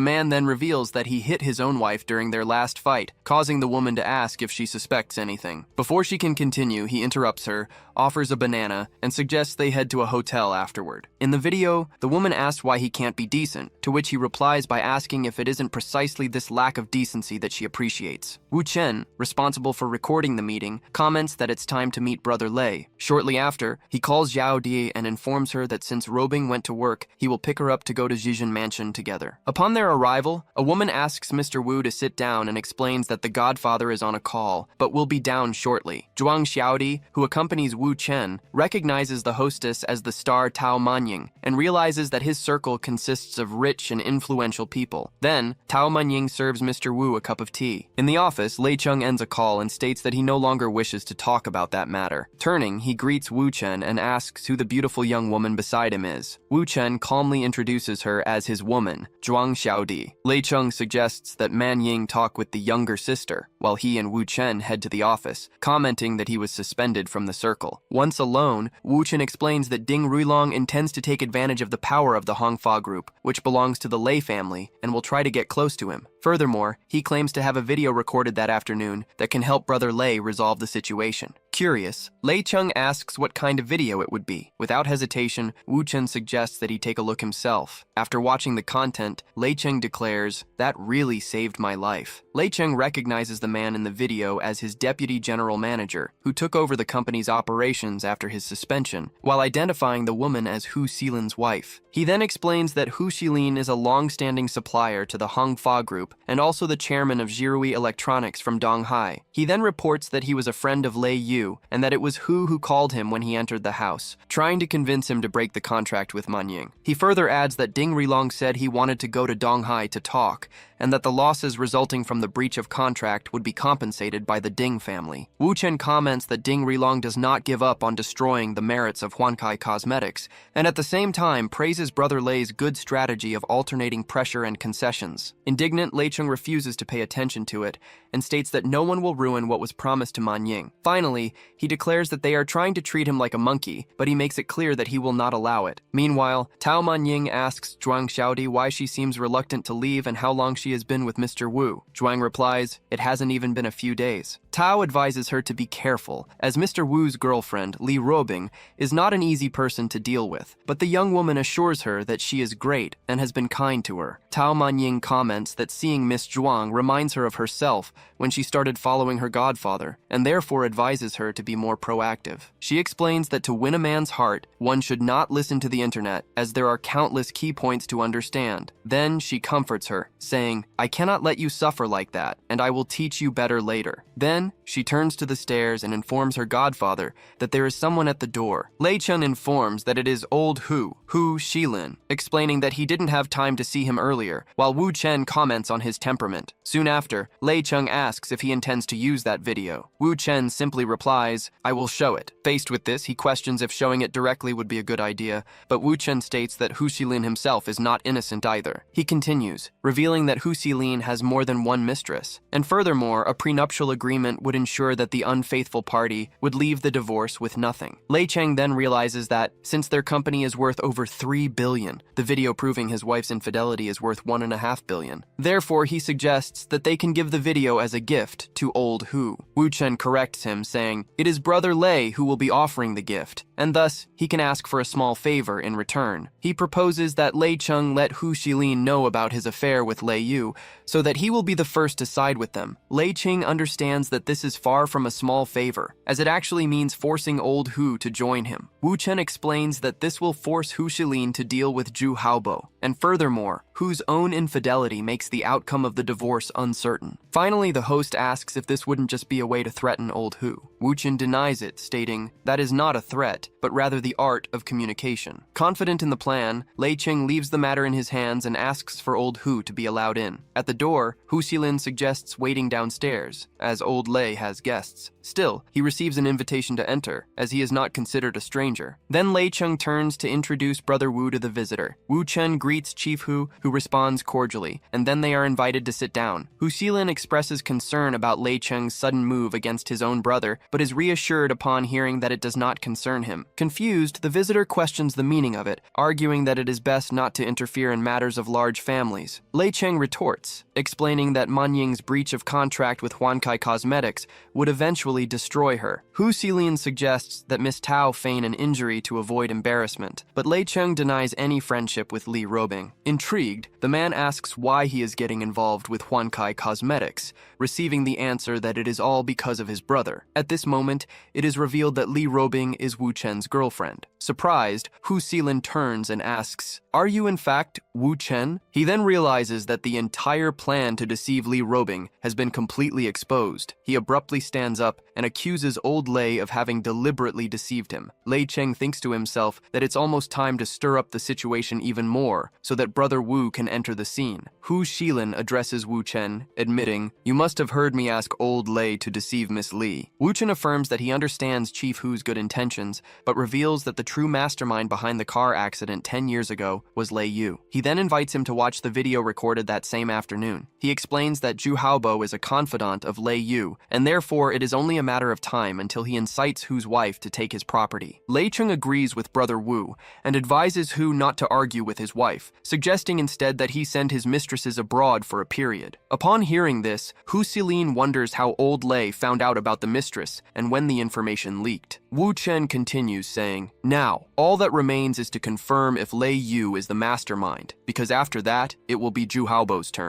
man then reveals that he hit his own wife during their last fight, causing the woman to ask if she suspects anything. Before she can continue, he interrupts her, offers a banana, and suggests they head to a hotel afterward. In the video, the woman asks why he can't be decent, to which he replies by asking if it isn't precisely this lack of decency that she appreciates. Wu Chen, responsible for recording the meeting, comments that it's time to meet Brother Lei. Shortly after, he calls Zhao Di and informs her that since Robing went to work, he will pick her up to go to Zhizhen Mansion together. Upon their arrival, a woman asks Mr. Wu to sit down and explains that the godfather is on a call, but will be down shortly. Zhuang Xiaodi, who accompanies Wu Chen, recognizes recognizes the hostess as the star Tao Manying and realizes that his circle consists of rich and influential people. Then, Tao Manying serves Mr. Wu a cup of tea. In the office, Lei Chung ends a call and states that he no longer wishes to talk about that matter. Turning, he greets Wu Chen and asks who the beautiful young woman beside him is. Wu Chen calmly introduces her as his woman, Zhuang Xiaodi. Lei Chung suggests that Man Ying talk with the younger sister, while he and Wu Chen head to the office, commenting that he was suspended from the circle. Once alone, Wu Chen explains that Ding Ruilong intends to take advantage of the power of the Hongfa group, which belongs to the Lei family, and will try to get close to him. Furthermore, he claims to have a video recorded that afternoon that can help Brother Lei resolve the situation. Curious, Lei Chung asks what kind of video it would be. Without hesitation, Wu Chen suggests that he take a look himself. After watching the content, Lei Chung declares, "That really saved my life." Lei Chung recognizes the man in the video as his deputy general manager, who took over the company's operations after his suspension, while identifying the woman as Hu Xilin's wife. He then explains that Hu Xilin is a long-standing supplier to the Hongfa group and also the chairman of Zhirui Electronics from Donghai. He then reports that he was a friend of Lei Yu and that it was Hu who called him when he entered the house, trying to convince him to break the contract with Manying. He further adds that Ding Rilong said he wanted to go to Donghai to talk, and that the losses resulting from the breach of contract would be compensated by the Ding family. Wu Chen comments that Ding Rilong does not give up on destroying the merits of Huankai Cosmetics, and at the same time praises Brother Lei's good strategy of alternating pressure and concessions. Indignant, Lei Chung refuses to pay attention to it, and states that no one will ruin what was promised to Man Ying. Finally, he declares that they are trying to treat him like a monkey, but he makes it clear that he will not allow it. Meanwhile, Tao Man Ying asks Zhuang Xiaodi why she seems reluctant to leave and how long she has been with Mr. Wu. Zhuang replies, "It hasn't even been a few days." Tao advises her to be careful, as Mr. Wu's girlfriend, Li Robing, is not an easy person to deal with, but the young woman assures her that she is great and has been kind to her. Tao Manying comments that seeing Miss Zhuang reminds her of herself when she started following her godfather, and therefore advises her to be more proactive. She explains that to win a man's heart, one should not listen to the internet, as there are countless key points to understand. Then she comforts her, saying, "I cannot let you suffer like that, and I will teach you better later." Then she turns to the stairs and informs her godfather that there is someone at the door. Lei Chun informs that it is old Hu Xilin, explaining that he didn't have time to see him earlier, while Wu Chen comments on his temperament. Soon after, Lei Chung asks if he intends to use that video. Wu Chen simply replies, "I will show it." Faced with this, he questions if showing it directly would be a good idea, but Wu Chen states that Hu Xilin himself is not innocent either. He continues, revealing that Hu Xilin has more than one mistress, and furthermore, a prenuptial agreement would ensure that the unfaithful party would leave the divorce with nothing. Lei Cheng then realizes that, since their company is worth over 3 billion, the video proving his wife's infidelity is worth 1.5 billion. Therefore, he suggests that they can give the video as a gift to old Hu. Wu Chen corrects him, saying, "It is Brother Lei who will be offering the gift, and thus he can ask for a small favor in return." He proposes that Lei Chung let Hu Xilin know about his affair with Lei Yu, so that he will be the first to side with them. Lei Ching understands that this is far from a small favor, as it actually means forcing old Hu to join him. Wu Chen explains that this will force Hu Xilin to deal with Zhu Haobo, and furthermore, Hu's own infidelity makes the outcome of the divorce uncertain. Finally, the host asks if this wouldn't just be a way to threaten old Hu. Wu Chen denies it, stating, "That is not a threat, but rather the art of communication." Confident in the plan, Lei Ching leaves the matter in his hands and asks for old Hu to be allowed in. At the door, Hu Xilin suggests waiting downstairs, as old Lei has guests. Still, he receives an invitation to enter, as he is not considered a stranger. Then Lei Chung turns to introduce Brother Wu to the visitor. Wu Chen greets Chief Hu, who responds cordially, and then they are invited to sit down. Hu Xilin expresses concern about Lei Cheng's sudden move against his own brother, but is reassured upon hearing that it does not concern him. Confused, the visitor questions the meaning of it, arguing that it is best not to interfere in matters of large families. Lei Cheng retorts, explaining that Man Ying's breach of contract with Huankai Cosmetics would eventually destroy her. Hu Xilin suggests that Miss Tao feign an injury to avoid embarrassment, but Lei Cheng denies any friendship with Li Robing. Intrigued, the man asks why he is getting involved with Huankai Cosmetics, receiving the answer that it is all because of his brother. At this moment, it is revealed that Li Robing is Wu Chen's girlfriend. Surprised, Hu Xilin turns and asks, "Are you in fact Wu Chen?" He then realizes that the entire plan to deceive Li Robing has been completely exposed. He abruptly stands up and accuses old Lei of having deliberately deceived him. Lei Cheng thinks to himself that it's almost time to stir up the situation even more so that Brother Wu can enter the scene. Hu Shilin addresses Wu Chen, admitting, "You must have heard me ask old Lei to deceive Miss Li." Wu Chen affirms that he understands Chief Hu's good intentions, but reveals that the true mastermind behind the car accident 10 years ago was Lei Yu. He then invites him to watch the video recorded that same afternoon. He explains that Zhu Haobo is a confidant of Lei Yu, and therefore it is only a matter of time until he incites Hu's wife to take his property. Lei Cheng agrees with Brother Wu and advises Hu not to argue with his wife, suggesting instead that he send his mistresses abroad for a period. Upon hearing this, Hu Xilin wonders how old Lei found out about the mistress and when the information leaked. Wu Chen continues, saying, "Now, all that remains is to confirm if Lei Yu is the mastermind, because after that, it will be Zhu Haobo's turn."